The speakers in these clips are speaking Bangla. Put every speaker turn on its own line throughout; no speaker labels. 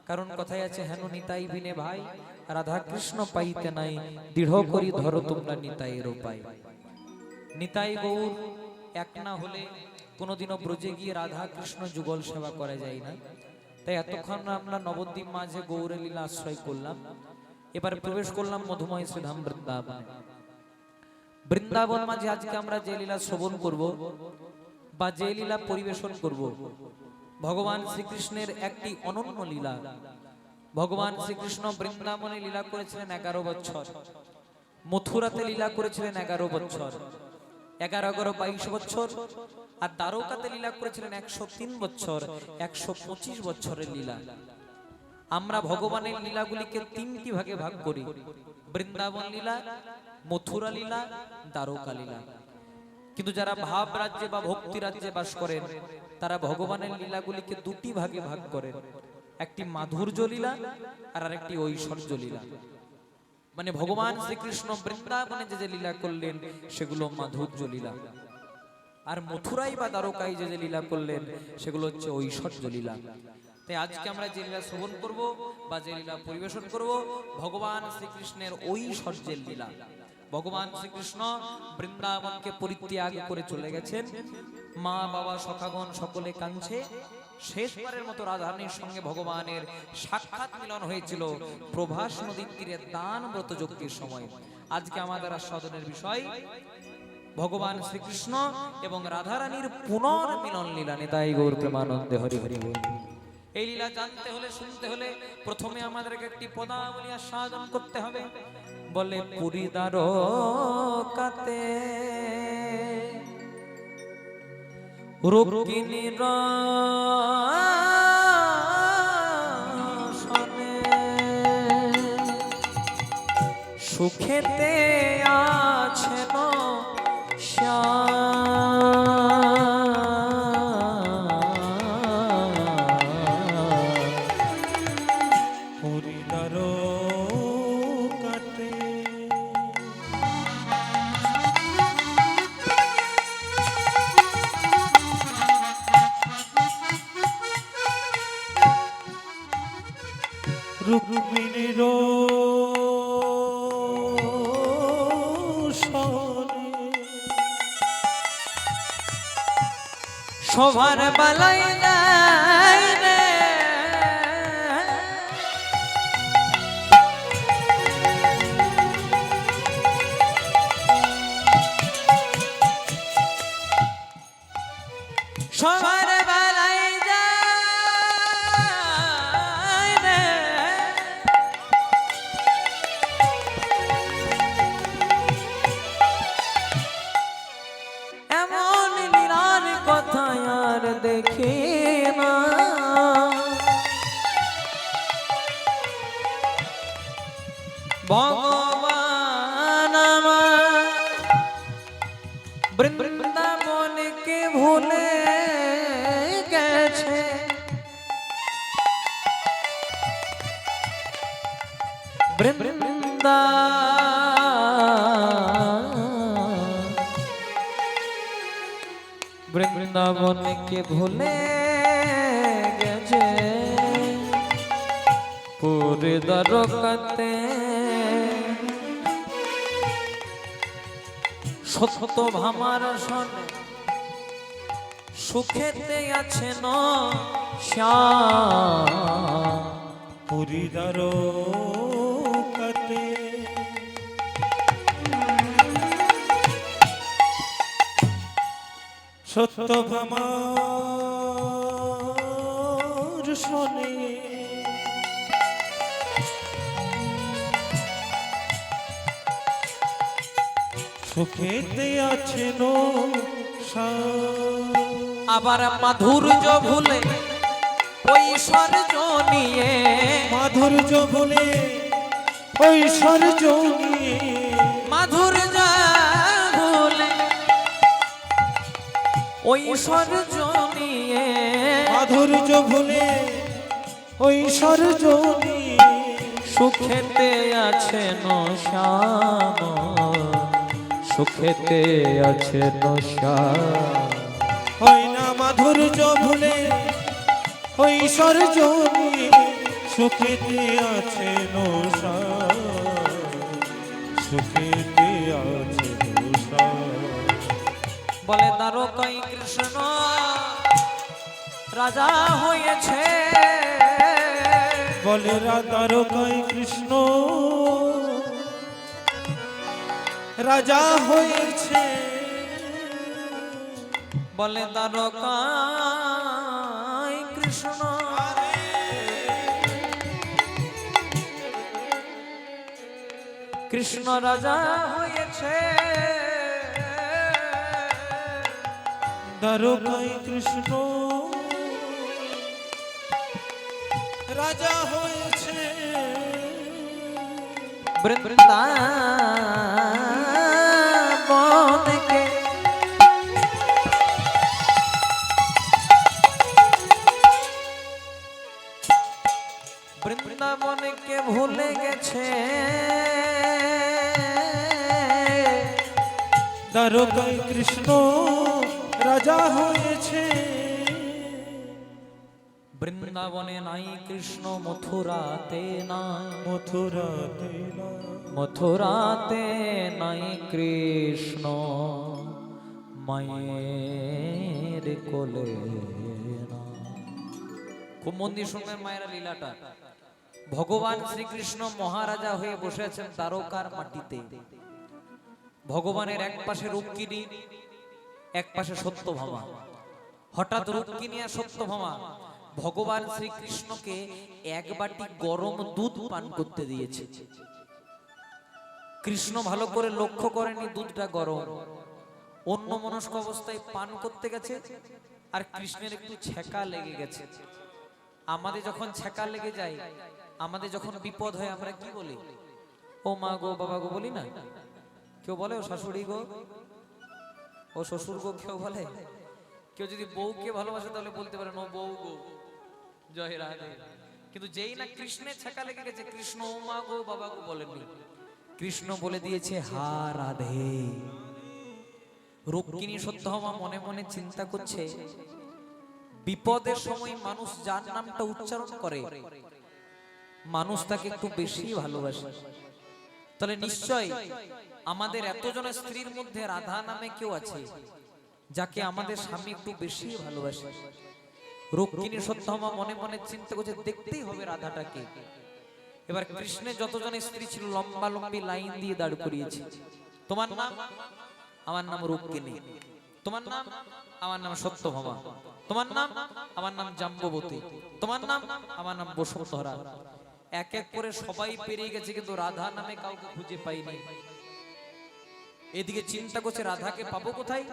কারণ কথায় আছে হেন নিতাই বিনে ভাই রাধা কৃষ্ণ পাইতে নাই, দৃঢ় করি ধরো তোমরা নিতাইয়ের উপায়। নিতাই গৌর এক না হলে কোনোদিনও ব্রজে গিয়ে রাধা কৃষ্ণ যুগল সেবা করা যায় না। তাই এতক্ষণ আমরা নবদ্বীপ মাঝে গৌরের লীলা আশ্রয় করলাম। এবার প্রবেশ করলাম মধুময় শ্রীধাম বৃন্দাবন। বৃন্দাবন মাঝে আজকে আমরা যে লীলা শ্রবণ করব বা যে লীলা পরিবেশন করব, ভগবান শ্রীকৃষ্ণের একটি অনন্য লীলা। ভগবান শ্রীকৃষ্ণ বৃন্দাবনে লীলা করেছিলেন 11 বছর, মথুরাতে লীলা করেছিলেন 11 বছর, 11-11-22 বছর, আর দ্বারকাতে লীলা করেছিলেন 103 বছর, 125 বছরের লীলা। আমরা ভগবানের লীলাগুলিকে তিনটি ভাগে ভাগ করি: বৃন্দাবন লীলা, মথুরা লীলা, দ্বারকা লীলা। কিন্তু যারা ভাব রাজ্যে বা ভক্তি রাজ্যে বাস করেন তারা ভগবানের লীলাগুলিকে দুটি ভাগে ভাগ করেন, একটি মাধুর্য লীলা আর আরেকটি ঐশ্বর্য লীলা। মানে ভগবান শ্রীকৃষ্ণ বৃন্দাবনে যে যে লীলা করলেন সেগুলো মাধুর্য লীলা, আর মথুরাই বা দ্বারকায় যে যে লীলা করলেন সেগুলো হচ্ছে ঐশ্বর্য লীলা। তাই আজকে আমরা যে লীলা শ্রবণ করব বা যে লীলা পরিবেশন করব, ভগবান শ্রীকৃষ্ণের ঐশ্বর্যের লীলা। ভগবান শ্রীকৃষ্ণ বৃন্দাবনকে পরিত্যাগ করে চলে গেছেন, মা বাবা সখাগণ সকলে কাঁদছে। শেষবারের মতো রাধারানীর সঙ্গে ভগবানের সাক্ষাৎ মিলন হয়েছিল প্রভাস নদীর তীরে দান ব্রত যজ্ঞের সময়। আজকে আমাদের আস্বাদনের বিষয় ভগবান শ্রীকৃষ্ণ এবং রাধারানীর পুনর্মিলন লীলা। নিতাই গৌর প্রেমানন্দে হরি হরি বল। এই লীলা জানতে হলে, শুনতে হলে প্রথমে আমাদেরকে একটি পদাবলী আস্বাদন করতে হবে। বলে পুরী দ্বারকাতে রুক্মিণীর সনে সুখেতে আছেন
পুরী দ্বারকাতে রুক্মিণীর
সবার বালাই নাই রে, সবার বালাই যায় রে, এমন লীলার কথা আর দেখি না। ভগবান আমার বৃন্দাবনকে ভুলে গেছে, বৃন্দাবনকে ভুলে গেছে। পুরী দ্বারকাতে সত্য ভামার সনে সুখেতে আছেন শ্যাম।
পুরী দ্বারকাতে সত্যভামার শোনে সুখেতে আছেন
আবার মাধুর্য ভুলে ঐশ্বর্য নিয়ে,
মাধুর্য ভুলে ঐশ্বর্য নিয়ে,
মাধুর্য ভুলে ঐশ্বর্য নিয়ে,
মাধুর্য ভুলে ঐশ্বর্য নিয়ে
সুখেতে আছেন শ্যাম, সুখেতে আছেন শ্যাম।
হয় না মাধুর্য ভুলে ঐশ্বর্য নিয়ে সুখেতে আছেন সুখেতে আছেন
বলে দ্বারকাই কৃষ্ণ রাজা হয়েছে,
বলে দ্বারকায় কৃষ্ণ রাজা হয়েছে,
বলে দ্বারকাই কৃষ্ণ কৃষ্ণ রাজা হয়েছে,
দ্বারকায় কৃষ্ণ রাজা হয়েছে,
বৃন্দাবনকে বৃন্দাবনকে ভুলে গেছে,
দ্বারকায় কৃষ্ণ রাজা হয়েছে,
বৃন্দাবনে নাই কৃষ্ণ মথুরাতে নাই,
মথুরাতে
মথুরাতে নাই কৃষ্ণ মায়ের কোলে না। খুব মন দিয়ে শুনবেন মায়েরা লীলাটা। ভগবান শ্রীকৃষ্ণ মহারাজা হয়ে বসে আছেন দ্বারকার মাটিতে। ভগবানের এক পাশে রুক্মিণী, এক পাশে সত্যভামা। হঠাৎ রুক্মিণী আর সত্যভামা ভগবান শ্রীকৃষ্ণকে এক বাটি গরম দুধ পান করতে দিয়েছে। কৃষ্ণ ভালো করে লক্ষ্য করেনি দুধটা গরম, অন্য মনস্ক অবস্থায় পান করতে গেছে, আর কৃষ্ণের একটু ছ্যাঁকা লেগে গেছে। আমাদের যখন ছ্যাঁকা লেগে যায়, আমাদের যখন বিপদ হয়, আমরা কি বলি? ও মা গো, বাবা গো বলি না? কেউ বলে ও শাশুড়ি গো, ও শ্বশুর গো, কেউ বলে? কেউ যদি বউকে ভালোবাসে তাহলে বলতে পারে ও বউ গো, জয় রাধে। কিন্তু যেই না কৃষ্ণের ছ্যাঁকা লেগে গেছে, কৃষ্ণ ও মা গো, বাবা গো বলেননি, কৃষ্ণ বলে দিয়েছে হা রাধে। রুক্মিণী সত্যভামা মনে মনে চিন্তা করছে, বিপদের সময় মানুষ যার নামটা উচ্চারণ করে মানুষ তাকে একটু বেশি ভালোবাসে। তাহলে নিশ্চয় আমাদের এতজনের স্ত্রীর মধ্যে রাধা নামে কেউ আছে যাকে আমাদের স্বামী একটু বেশি ভালোবাসে। রুক্মিণী সত্যভামা মনে মনে চিন্তা করছে, দেখতেই হবে রাধাটাকে। এবার কৃষ্ণের যতজনের স্ত্রী ছিল লম্বা লম্বি লাইন দিয়ে দাঁড় করিয়েছে। তোমার নাম? আমার নাম রুক্মিণী। তোমার নাম? আমার নাম সত্যভামা। তোমার নাম? আমার নাম জাম্ববতী। তোমার নাম? আমার নাম বসুন্ধরা। এক এক করে সবাই পেরিয়ে গেছে, কিন্তু রাধা নামে কাউকে খুঁজে পাইনি। এদিকে চিন্তা করছে রাধাকে পাবো কোথায়।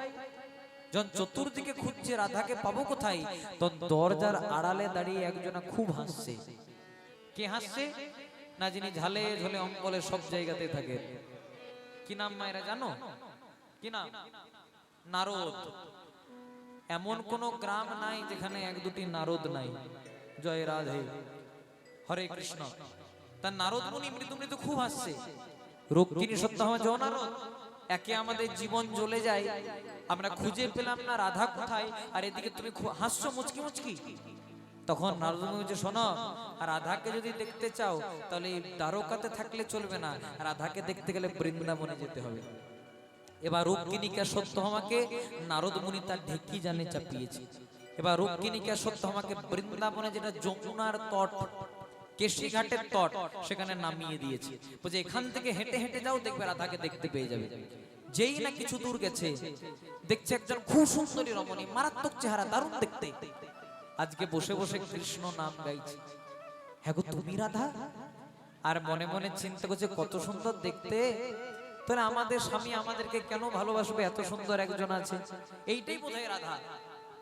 যখন চতুর্দিকে খুঁজছে রাধাকে পাবো কোথায়, তখন দরজার আড়ালে দাঁড়িয়ে একজনা খুব হাসছে। কে হাসছে? না যিনি ঝালে ঝোলে অম্বলে সব জায়গাতে থাকে। কি নাম মায়েরা জানো? কি নাম? নারদ। এমন কোন গ্রাম নাই যেখানে এক দুটি নারদ নাই। জয় রাধে, হরে কৃষ্ণ। তার নারদ মুনি মৃদু মৃদু খুব হাসছে। রুক্মিণী সত্যভামা যো নারদ, একে আমাদের জীবন জ্বলে যায়, আমরা খুঁজে পেলাম না রাধা কোথায়, আর এদিকে তুমি হাসছো মুচকি মুচকি। তখন নারদ মুনি বলছে, শোনো, রাধাকে যদি দেখতে চাও তাহলে দ্বারকাতে থাকলে চলবে না, রাধাকে দেখতে গেলে বৃন্দাবনে যেতে হবে। এবার রুক্মিণীকে সত্যভামাকে নারদ মুনি তার ঢেকি জানে চাপিয়েছে। এবার রুক্মিণীকে সত্যভামাকে বৃন্দাবনে, যেটা যমুনার তট, কেশি ঘাটের তট, সেখানে নামিয়ে দিয়েছে। বলছে এখান থেকে হেঁটে হেঁটে যাও, দেখবে রাধাকে দেখতে পেয়ে যাবে। যেই না কিছু দূর গেছে, দেখছে একজন খুব সুন্দরী রমণী, মারাত্মক চেহারা, দারুণ দেখতে। আজকে বসে বসে কৃষ্ণ নাম গাইছে। হ্যাঁ গো তুমি রাধা? আর মনে মনে চিন্তা করছে কত সুন্দর দেখতে, তাহলে আমাদের স্বামী আমাদেরকে কেন ভালোবাসবে, এত সুন্দর একজন আছে, এইটাই বোধহয় রাধা।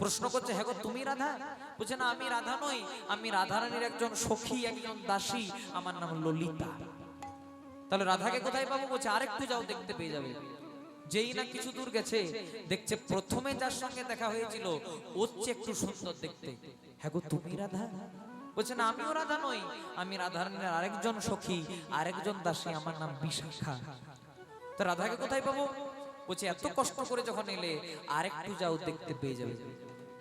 প্রশ্ন করছে, হ্যাঁ গো তুমি রাধা? বলছে না, আমি রাধা নই, আমি রাধারানীর একজন সখী, একজন দাসী, আমার নাম ললিতা। তাহলে রাধাকে কোথায় পাবো? বলছে আরেকটু যাও, দেখতে পেয়ে যাবে। যেই না কিছু দূর গেছে, দেখছে প্রথমে যার সঙ্গে দেখা হয়েছিল ওর চেয়ে একটু সুন্দর দেখতে। হ্যাঁ গো তুমি রাধা? বলছে না, আমিও রাধা নই, আমি রাধারানীর আরেকজন সখী, আরেকজন দাসী, আমার নাম বিশাখা। তো রাধাকে কোথায় পাবো? বলছে এত কষ্ট করে যখন এলে, আরেকটু যাও, দেখতে পেয়ে যাবে।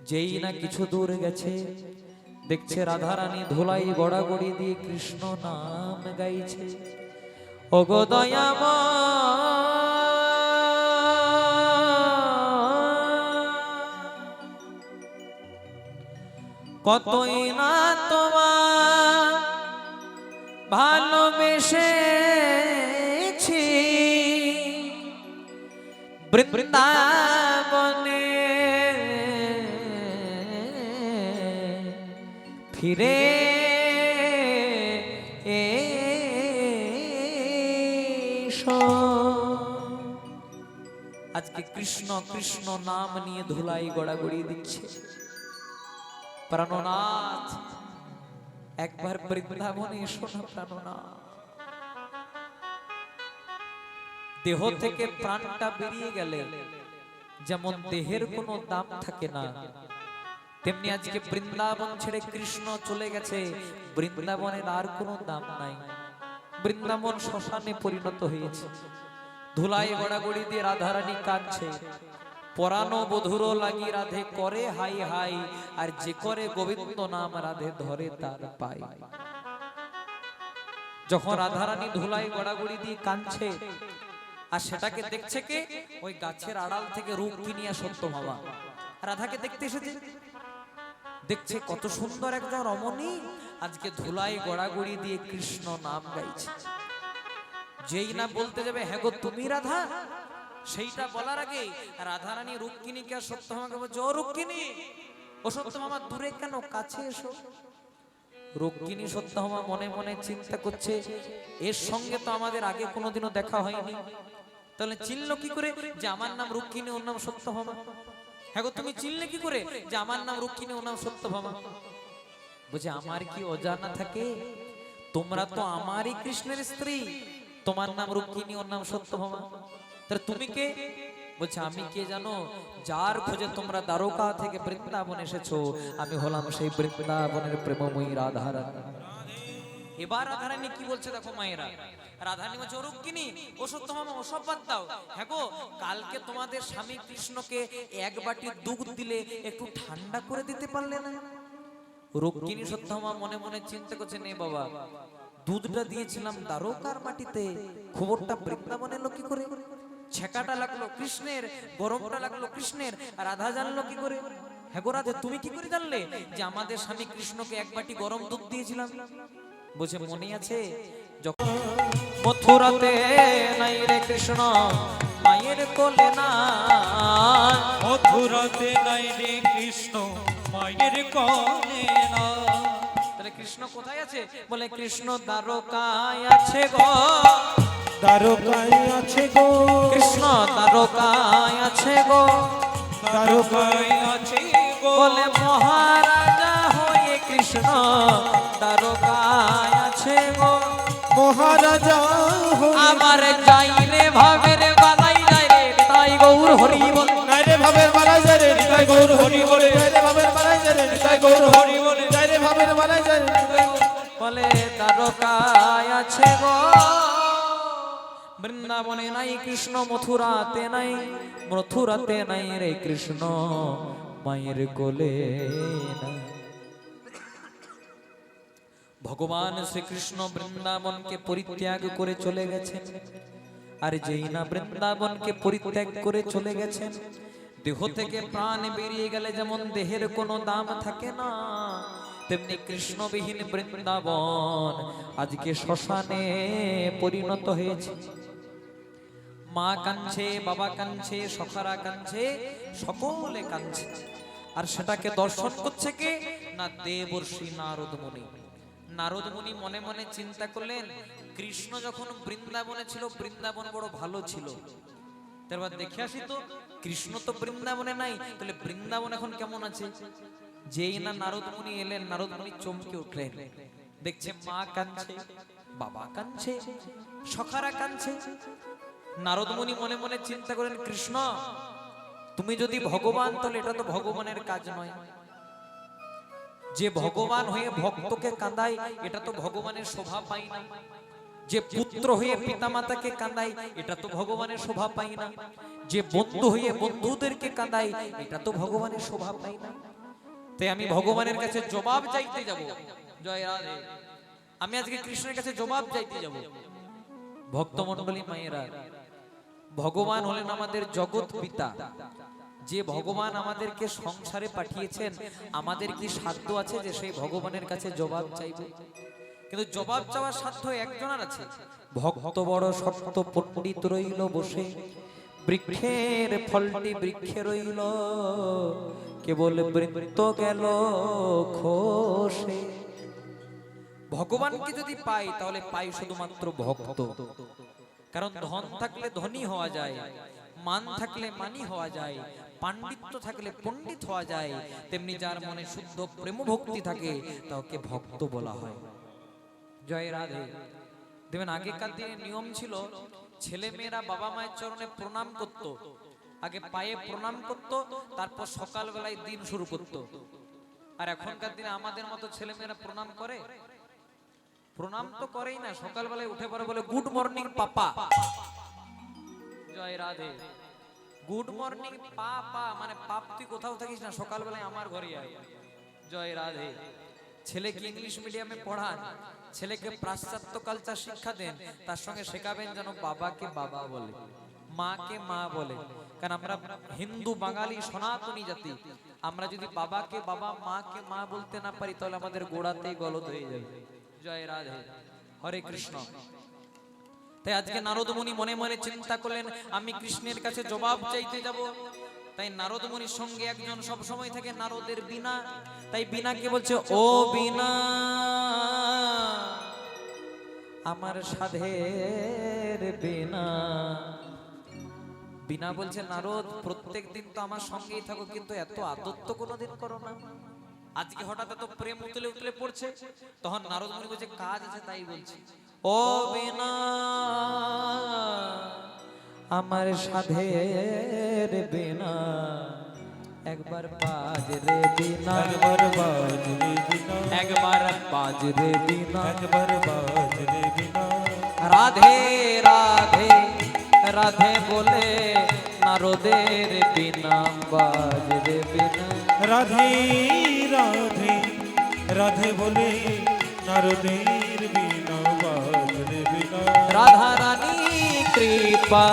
যেই না কিছু দূর গেছে, দেখছে রাধারানী ধুলাই গড়াগড়ি দিয়ে কৃষ্ণ নাম গাইছে। ওগো দয়াময়, কতই না তোমার ভালোবেসেছি, বৃন্দাবনে ফিরে এসো। আজকে কৃষ্ণ কৃষ্ণ নাম নিয়ে ধুলাই গড়াগড়ি দিচ্ছে। প্রাণনাথ, একবার বৃন্দাবনে এসো না প্রাণনাথ। দেহ থেকে প্রাণটা বেরিয়ে গেলে যেমন দেহের কোনো দাম থাকে না, তেমনি আজকে বৃন্দাবন ছেড়ে কৃষ্ণ চলে গেছে, বৃন্দাবনের আর কোনো দাম নাই। বৃন্দাবন শ্মশানে পরিণত হয়েছে। ধুলাই গড়াগড়ি দিয়ে রাধারানী কাঁদছে। পরানো বধুর লাগি রাধে করে হাই হাই, আর যে করে গোবিন্দ নাম রাধে ধরে তার পাই। যখন রাধারানী ধুলাই গড়াগড়ি দিয়ে কাঁদছে, আর সেটাকে দেখছে কে? ওই গাছের আড়াল থেকে রুক্মিণী আর সত্যভামা রাধাকে দেখতে এসেছে। দেখছে কত সুন্দর একজন রমণী আজকে ধুলাই গড়াগড়ি দিয়ে কৃষ্ণ নাম গাইছে। যেই না বলতে যাবে হ্যাঁ গো তুমি রাধা, সেইটা বলার আগে রাধারানী রুক্মিণীকে আর সত্যভামাকে বলছে, ও রুক্মিণী, ও সত্যভামা দূরে কেন, কাছে এসো। রুক্মিণী সত্যভামা মনে মনে চিন্তা করছে, এর সঙ্গে তো আমাদের আগে কোনোদিনও দেখা হয়নি, তাহলে চিনলো কি করে যে আমার নাম রুক্মিণী ওর নাম সত্যভামা? হ্যাঁ গো তুমি চিনলে কি করে যে আমার নাম রুক্মিণী ওর নাম সত্যভামা? বুঝে আমার কি অজানা থাকে? তোমরা তো আমারই কৃষ্ণের স্ত্রী, তোমার নাম রুক্মিণী ওর নাম সত্যভামা, তাহলে তুমি কে? বলছে আমি কে জানো? যার খোঁজে তোমরা দ্বারকা থেকে বৃন্দাবন এসেছো, আমি হলাম সেই বৃন্দাবনের প্রেমময়ী রাধারানী। এবার রাধারানী কি বলছে দেখো মায়েরা। রাধারানী বলছে, ও রুক্মিণী, ও সত্যভামা, ওসব বাদ দাও। হ্যাঁ গো, কালকে তোমাদের স্বামী কৃষ্ণকে এক বাটি দুধ দিলে একটু ঠান্ডা করে দিতে পারলে না? রুক্মিণী সত্যভামা মনে মনে চিন্তা করছে, নে বাবা, দুধটা দিয়েছিলাম দ্বারকার মাটিতে, খবরটা বৃন্দাবনে এলো কি করে? ছেকাটা লাগলো কৃষ্ণের, গরমটা লাগলো কৃষ্ণের, আর রাধা জানলো কি করে? হ্যাঁ গো রাধে, তুমি কি করে জানলে যে আমাদের স্বামী কৃষ্ণকে এক বাটি গরম দুধ দিয়েছিলাম? বুঝে মনে আছে যখন মথুরাতে নাই রে কৃষ্ণ মায়ের কোলে না,
মথুরাতে নাই রে কৃষ্ণ মায়ের কোলে না।
তাহলে কৃষ্ণ কোথায় আছে? বলে কৃষ্ণ দ্বারকায় আছে গো,
দ্বারকায় আছে গো,
কৃষ্ণ দ্বারকায় আছে গো,
দ্বারকায় আছে গো।
বলে মহারাজা হয়ে কৃষ্ণ দ্বারকায় আছে গো,
মহারাজা হয়ে
আমার যাইলে ভাবের বালাই যায় রে তাই গৌর হরি বল,
নাই রে ভাবের বালাই যায় রে নিতাই গৌর হরি বলে, নাই রে ভাবের বালাই যায় রে নিতাই গৌর হরি বলে, নাই রে ভাবের বালাই যায় রে নিতাই গৌর।
বলে দ্বারকায় আছে গো, বৃন্দাবনে নাই কৃষ্ণ, মথুরাতে নাই, মথুরাতে নাই রে কৃষ্ণ মায়ের কোলে নাই। ভগবান শ্রীকৃষ্ণ বৃন্দাবনকে পরিত্যাগ করে চলে গেছেন। আর যেই না বৃন্দাবনকে পরিত্যাগ করে চলে গেছেন, দেহ থেকে প্রাণ বেরিয়ে গেলে যেমন দেহের কোনো দাম থাকে না, তেমনি কৃষ্ণবিহীন বৃন্দাবন আজকে শ্মশানে পরিণত হয়েছে। মা কাঁদছে, বাবা কাঁদছে, সখারা কাঁদছে, সকলে কাঁদছে। আর সেটাকে দর্শন করছে কে? না দেবর্ষি নারদ মুনি। নারদ মুনি মনে মনে চিন্তা করলেন, কৃষ্ণ যখন বৃন্দাবনে ছিল, বৃন্দাবন বড় ভালো ছিল, তারপর দেখে আসি তো কৃষ্ণ তো বৃন্দাবনে নাই, তাহলে বৃন্দাবন এখন কেমন আছে? যেই না নারদ মুনি এলেন, নারদ মুনি চমকে উঠলেন। দেখছে মা কাঁদছে, বাবা কাঁদছে, সখারা কাঁদছে। নারদ মুনি মনে মনে চিন্তা করেন, কৃষ্ণ তুমি যদি ভগবান, তাহলে এটা তো ভগবানের কাজ নয়। যে ভগবান হয়ে ভক্তকে কাঁদায়, এটা তো ভগবানের শোভা পাই না। যে পুত্র হয়ে পিতামাতাকে কাঁদায়, এটা তো ভগবানের শোভা পাই না। যে বন্ধু হয়ে বন্ধুদেরকে কাঁদায়, এটা তো ভগবানের শোভা পাই না। তাই আমি ভগবানের কাছে জবাব চাইতে যাব। জয় রাধে। আমি আজকে কৃষ্ণের কাছে জবাব চাইতে যাব। ভক্তমণ্ডলী মায়েরা, ভগবান হলেন আমাদের জগৎ পিতা। যে ভগবান আমাদেরকে সংসারে পাঠিয়েছেন, আমাদের কি সাধ্য আছে যে সেই ভগবানের কাছে জবাব চাইব? কিন্তু জবাব চাওয়ার সাধ্য একজনের আছে। ভক্ত বড় শক্ত পণ্ডিত রইল বসে, বৃক্ষের ফলটি বৃক্ষে রইল, কেবল বৃত্ত গেল খোসে। ভগবানকে যদি পাই তাহলে পাই শুধুমাত্র ভক্ত। কারণ ধন থাকলে ধনী হওয়া যায়, মান থাকলে মানি হওয়া যায়, পাণ্ডিত্য থাকলে পণ্ডিত হওয়া যায়, তেমনি যার মনে শুদ্ধ প্রেম ভক্তি থাকে তাকে ভক্ত বলা হয়। জয় রাধে। দেখবেন আগেকার দিনে নিয়ম ছিল, ছেলে মেয়েরা বাবা মায়ের চরণে প্রণাম করত, আগে পায়ে প্রণাম করত, তারপর সকালবেলায় দিন শুরু করত। আর এখনকার দিনে আমাদের মতো ছেলে মেয়েরা প্রণাম করে? প্রণাম তো করেই না। সকালবেলায় উঠে পড়ে বলে গুড মর্নিং পাপা। জয় রাধে। গুড মর্নিং পাপা মানে পাপ তুই কোথাও থাকিস না, সকালবেলায় আমার ঘরে আয়। জয় রাধে। ছেলেকে ইংলিশ মিডিয়ামে পড়ান, ছেলেকে পাশ্চাত্য কালচার শিক্ষা দেন, তার সঙ্গে শেখাবেন যেন বাবাকে বাবা বলে, মাকে মা বলে। কারণ আমরা হিন্দু বাঙালি সনাতনী জাতি, আমরা যদি বাবাকে বাবা মাকে মা বলতে না পারি তাহলে আমাদের গোড়াতেই গলদ হয়ে যাবে। জয় রাধে। হরে কৃষ্ণ। তাই আজকে নারদ মুনি মনে মনে চিন্তা করলেন, আমি কৃষ্ণের কাছে জবাব চাইতে যাব। তাই নারদ মুনির সঙ্গে একজন সব সময় থাকে, নারদের বীণা। তাই বীণাকে বলছে, ও বীণা আমার সাধের বীণা। বীণা বলছে, নারদ প্রত্যেক দিন তো আমার সঙ্গেই থাকো, কিন্তু এত আদর তো কোনোদিন করো না, আজকে হঠাৎ এত প্রেম উতলে উতলে পড়ছে। তখন নারদ মুনি বলছে, কাজ আছে তাই বলছি। ও বীণা আমার সাধের বীণা, একবার বাজ রে বীণা,
একবার বাজ রে বীণা,
একবার বাজ রে বীণা,
একবার বাজ রে বীণা।
রাধে রাধে রাধে বলে নারদের বীণা বাজ রে বীণা।
রাধে রাধে রাধে বলে নারদের বীণা বাজ রে বীণা।
রাধা রানী কৃপা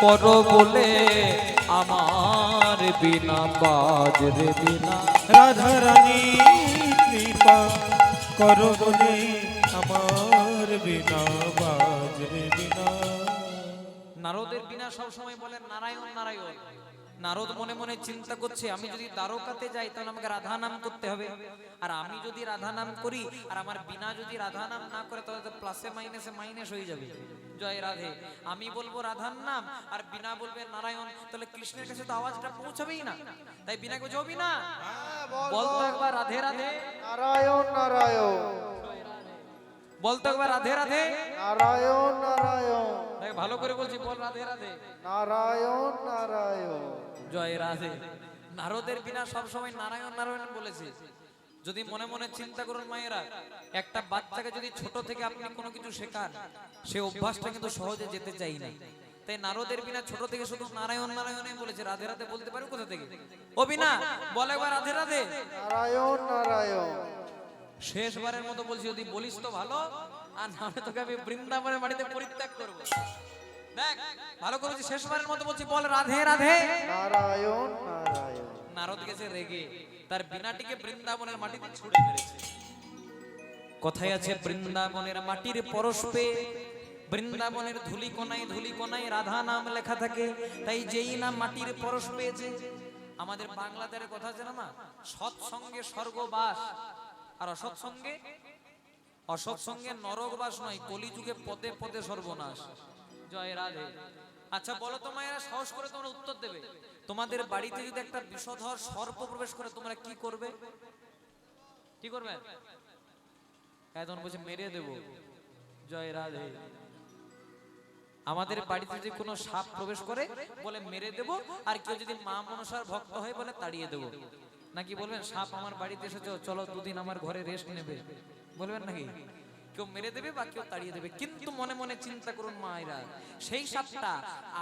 করো বলে আমার বীণা বাজ রে বীণা।
রাধা রানী কৃপা করো বলে আমার বীণা বাজ রে বীণা।
নারদের বীণা সব সময় বলেন নারায়ণ নারায়ণ। নারদ মনে মনে চিন্তা করছে, আমি যদি দ্বারকাতে যাই তাহলে আমাকে রাধা নাম করতে হবে, আর আমি যদি রাধা নাম করি আর আমার বীণা যদি রাধা নাম না করে তাহলে তো প্লাসে মাইনাসে মাইনাস হয়ে যাবে। জয় রাধে। আমি বলবো রাধার নাম আর বীণা বলবে নারায়ণ, তাহলে কৃষ্ণের কাছে তো আওয়াজটা পৌঁছাবেই না। তাই বীণাকে বলছে, ও বীণা বলতো একবার রাধে রাধে।
নারায়ণ নারায়ণ
বলতো একবার রাধে রাধে।
নারায়ণ নারায়ণ
দেখ ভালো করে বলছি, বল রাধে রাধে।
নারায়ণ নারায়ণ।
জয় রাধে। নারদের বিনা সব সময় নারায়ণ নারায়ণ বলেছে। যদি মনে মনে চিন্তা করুন মায়েরা, একটা বাচ্চাকে যদি ছোট থেকে আপনি কোনো কিছু শেখান, সে অভ্যাসটা কিন্তু সহজে যেতে চাই না। তাই নারদের বিনা ছোট থেকে শুধু নারায়ণ নারায়ণই বলেছে, রাধে রাধে বলতে পারো কোথা থেকে? ও বিনা বল একবার রাধে রাধে।
নারায়ণ নারায়ণ।
শেষবারের মতো বলছি, যদি বলিস তো ভালো, আর না হলে তোকে আমি বৃন্দাবনের বাড়িতে পরিত্যাগ করবো। দেখ ভালো করে বলছি, শেষবারের মতো বলছি, বল রাধে রাধে।
নারায়ণ নারায়ণ।
নারদ গেছে রেগে, তার বীণাটিকে বৃন্দাবনের মাটিতে ছুঁড়ে মেরেছে। কথায় আছে, বৃন্দাবনের মাটির পরশ পেয়ে বৃন্দাবনের ধুলি কোনায় রাধা নাম লেখা থাকে। তাই যেই নাম মাটির পরশ পেয়েছে, আমাদের বাংলাদেশের কথা আছে না, সৎসঙ্গে স্বর্গবাস আর অসৎসঙ্গে নরকবাস নয়, কলিযুগে পদে পদে সর্বনাশ। জয় রাধে। আচ্ছা বলো তো মায়েরা, সাহস করে তোমরা উত্তর দেবে, তোমাদের বাড়িতে যদি একটা বিষধর সর্প প্রবেশ করে তোমরা কি করবে? কি করবে? তখন বলছে মেরে দেব। জয় রাধে। আমাদের বাড়িতে যদি কোনো সাপ প্রবেশ করে বলে মেরে দেব, আর কেউ যদি মা মনসার ভক্ত হয় বলে তাড়িয়ে দেব। নাকি বলবেন সাপ আমার বাড়িতে এসেছে, চলো দুদিন আমার ঘরে রেস্ট নেবে, বলবেন নাকি? কেউ মেরে দেবে বা কেউ তাড়িয়ে দেবে, কিন্তু মনে মনে চিন্তা করুন মায়েরা, সেই সাপটা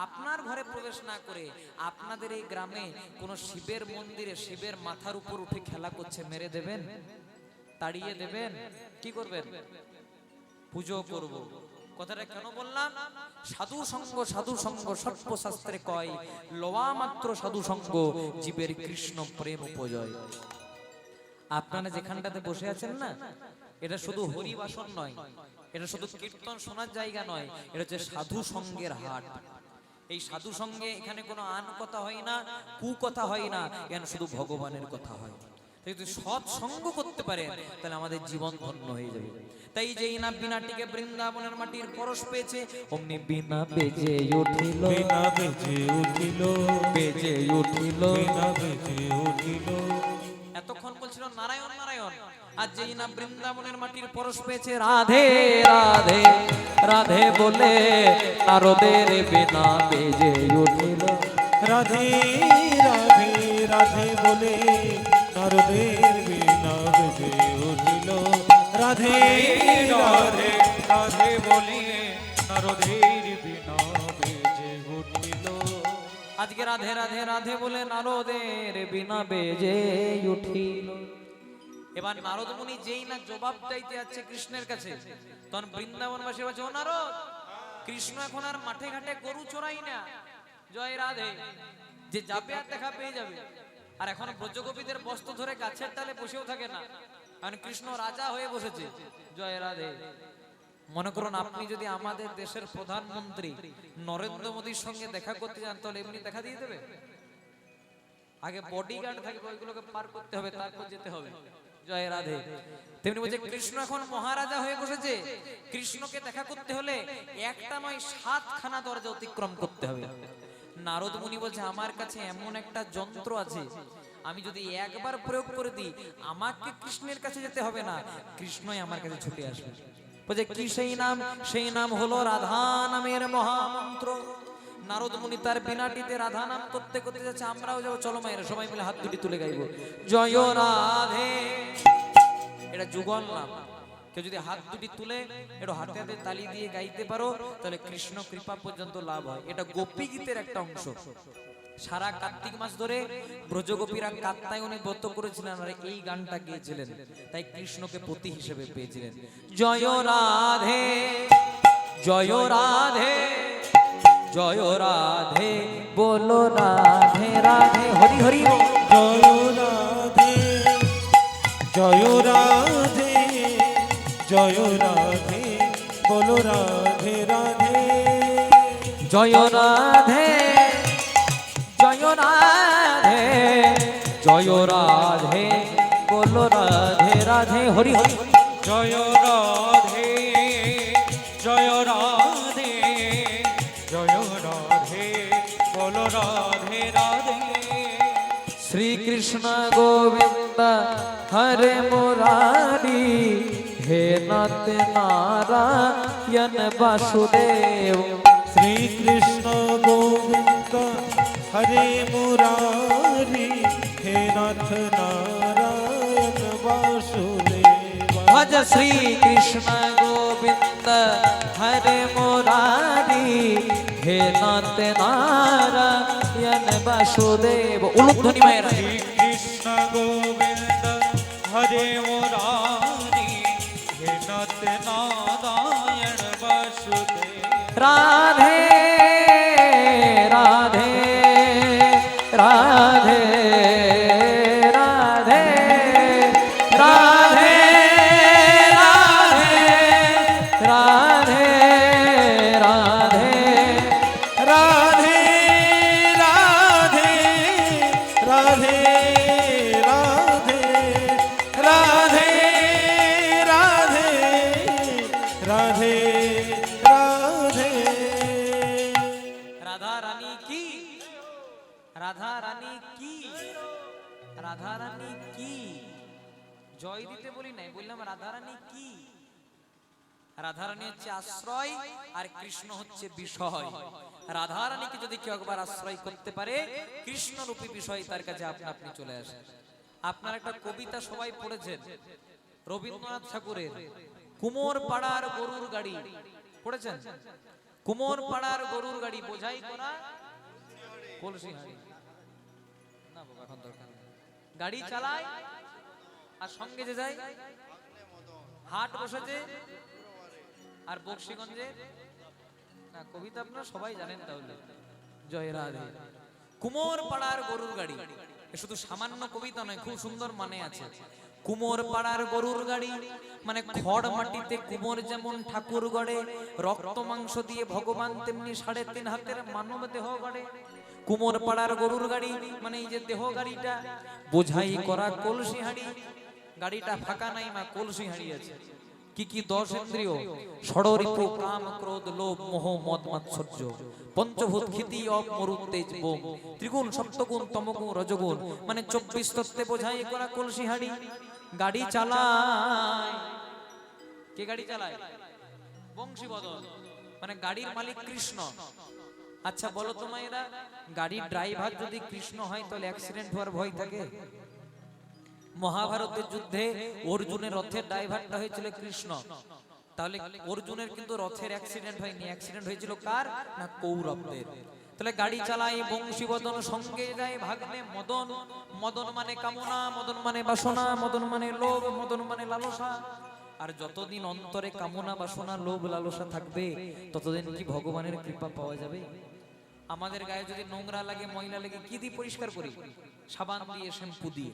আপনার ঘরে প্রবেশ না করে আপনাদের এই গ্রামে কোন শিবের মন্দিরে শিবের মাথার উপর উঠে খেলা করছে, মেরে দেবেন? তাড়িয়ে দেবেন? কি করবেন? পুজো করব। কথাটা কেন বললাম? সাধু সঙ্গ সর্বশাস্ত্রে কয়, লওয়া মাত্র সাধু সঙ্গ জীবের কৃষ্ণ প্রেম উপজয়। আপনারা যেখানটাতে বসে আছেন না, এটা শুধু হরিবাসন নয়, এটা শুধু কীর্তন শোনার জায়গা নয়, এটা হচ্ছে সাধু সঙ্গের হাট। এই সাধু সঙ্গে এখানে কোনো আন কথা হয় না, কু কথা হয় না, এখানে শুধু ভগবানের কথা হয়। যদি সৎ সঙ্গ করতে পারেন তাহলে আমাদের জীবন ধন্য হয়ে যাবে। তাই যেই না বিনাটিকে বৃন্দাবনের মাটির পরশ পেয়েছে, অমনি বিনা বেজে উঠিল,
বিনা বেজে উঠিল,
বেজে উঠিল,
বিনা বেজে উঠিল।
এতক্ষণ বলছিল নারায়ণ নারায়ণ, আর যেই না বৃন্দাবনের মাটির পরশ পেয়েছে, রাধে রাধে রাধে বলে নারদের বিনা বেজে উঠিল।
রাধে রাধে রাধে বলে নারদের বিনা বেজে উঠিল। রাধে রাধে রাধে বলে নারদের বিনা বেজে উঠিল।
আজকে রাধে রাধে রাধে বলে নারদের বিনা বেজে উঠিল। এবার নারদ মুনি যেই না জবাব চাইতে যাচ্ছে কৃষ্ণের কাছে, তখন বৃন্দাবনবাসী বলছে, ও নারদ, কৃষ্ণ এখন আর মাঠে ঘাটে গরু চড়াই না, জয় রাধে, যে যাবে আর দেখা পেয়ে যাবে। আর এখন ব্রজগোপীদের বস্ত্র ধরে গাছের ডালে বসেও থাকে না, কারণ কৃষ্ণ রাজা হয়ে বসেছে, জয় রাধে। মনে করুন আপনি যদি আমাদের দেশের প্রধানমন্ত্রী নরেন্দ্র মোদীর সঙ্গে দেখা করতে যান, তাহলে এমনি দেখা দিয়ে দেবে? আগে বডিগার্ড থাকবে, ওইগুলোকে পার করতে হবে, তারপর যেতে হবে, জয় রাধে। তেমনি বলছে কৃষ্ণ এখন মহারাজা হয়ে বসেছে, কৃষ্ণকে দেখা করতে হলে একটা নয় 7খানা দরজা অতিক্রম করতে হবে। নারদ মুনি বলছে, আমার কাছে এমন একটা যন্ত্র আছে, আমি যদি একবার প্রয়োগ করে দিই, আমাকে কৃষ্ণের কাছে যেতে হবে না, কৃষ্ণই আমার কাছে ছুটে আসবে। বলছে কি সেই নাম? সেই নাম হলো রাধা নামের মহামন্ত্র। নারদ মুনি তার বিনাটিতে রাধা নাম করতে করতে যাচ্ছে, আমরাও যাবো, চলো মায়েরা সবাই মিলে হাত দুটি তুলে গাইবো, জয় রাধে। এটা যুগল নাম। কেউ যদি হাত দুটি তুলে একটু হাতে হাতে তালি দিয়ে গাইতে পারো, তাহলে কৃষ্ণ কৃপা পর্যন্ত লাভ হয়। এটা গোপী গীতের একটা অংশ। সারা কার্তিক মাস ধরে ব্রজগোপীরা কাত্যায়নে ব্রত করেছিলেন আর এই গানটা গেয়েছিলেন, তাই কৃষ্ণকে পতি হিসেবে পেয়েছিলেন। জয় রাধে জয় রাধে জয় রাধে বলো রাধে রাধে, হরি হরি বল।
জয় রাধে জয় রাধে জয় রাধে বলো রাধে রাধে।
জয় রাধে জয় রাধে জয় রাধে বলো রাধে রাধে, হরি হরি।
জয় রাধে জয় রাধে জয় রাধে বলো রাধে রাধে।
শ্রীকৃষ্ণ গোবিন্দ হরে মুরারি, হে নাথ নারায়ণ বাসুদেব।
শ্রীকৃষ্ণ গোবিন্দ হরে মুরারি, হে নাথ নারায়ণ বাসুদেব।
ভজ শ্রীকৃষ্ণ গোবিন্দ হরে মুরারি, হে নাথ নারায়ণ বাসুদেব। উলুধ্বনি মায়েরা।
শ্রীকৃষ্ণ গোবিন্দ হরে মুরারি, হে নাথ নারায়ণ বাসুদেব।
রাধে রাধে রাধে রাধে রাধে রাধে রাধে রাধে
রাধে রাধে রাধে রাধে রাধে রাধে রাধে রাধে।
রাধা রানী কি, রাধা রানী কি, রাধা রানী কি। জয় দিতে বলি নাই, বললাম রাধা রানী কি। রাধা রানী হচ্ছে আশ্রয় আর কৃষ্ণ হচ্ছে বিষয়। রাধা রানীকে যদি কেউ একবার আশ্রয় করতে পারে, কৃষ্ণ রূপী বিষয় তার কাছে আপনা আপনি চলে আসে। আপনার একটা কবিতা সবাই পড়েছেন রবীন্দ্রনাথ ঠাকুরের, কুমোর পাড়ার গরুর গাড়ি পড়েছেন? কুমোর পাড়ার গরুর গাড়ি বোঝাই করা কলসি হাঁড়ি। না বাবা এখন দরকার নেই। গাড়ি চালায় আর সঙ্গে যে যায় হাট বসেছে আর বক্সিগঞ্জে না কবিতা আপনারা সবাই জানেন তাহলে। জয় রাধে। কুমোর পাড়ার গরুর গাড়ি এ শুধু সামান্য কবিতা নয়, খুব সুন্দর মানে আছে। কুমোর পাড়ার গরুর গাড়ি মানে খড় মাটিতে কুমোর যেমন ঠাকুর গড়ে, রক্ত মাংস দিয়ে ভগবান তেমনি 3.5 হাতের মানব দেহ গড়ে। কুমোর পাড়ার গরুর গাড়ি মানে এই যে দেহ গাড়িটা বোঝাই করা কলসি হাঁড়ি। গাড়িটা ফাঁকা নাই মা, কলসি হাঁড়ি আছে। কি কি 10 ইন্দ্রিয়? ষড়রিপু কাম ক্রোধ লোভ মোহ মদ মাৎসর্য, পঞ্চভূত ক্ষিতি অপ মরু তেজ বোম, ত্রিগুণ সপ্তগুণ তমগুণ রজগুণ মানে 24 তত্ত্বে বোঝাই করা কলসি হাঁড়ি। গাড়ি চালায় কে? গাড়ি চালায় বংশীবদন মানে গাড়ির মালিক কৃষ্ণ। আচ্ছা বলো তো মায়েরা, গাড়ির ড্রাইভার যদি কৃষ্ণ হয় তাহলে অ্যাক্সিডেন্ট হওয়ার ভয় থাকে? মহাভারতের যুদ্ধে অর্জুনের রথের ড্রাইভারটা হয়েছিল কৃষ্ণ, তাহলে অর্জুনের কিন্তু রথের অ্যাক্সিডেন্ট হয়নি, অ্যাক্সিডেন্ট হয়েছিল কার? না কৌরবদের। তাহলে গাড়ি চালায় বংশীবদন, সঙ্গে যায় ভাগ্নে মদন। মদন মানে কামনা, মদন মানে বাসনা, মদন মানে লোভ, মদন মানে লালসা। আর যতদিন অন্তরে কামনা বাসনা লোভ লালসা থাকবে ততদিন কি ভগবানের কৃপা পাওয়া যাবে? আমাদের গায়ে যদি নোংরা লাগে ময়লা লাগে কি দিয়ে পরিষ্কার করি? সাবান দিয়ে, শ্যাম্পু দিয়ে।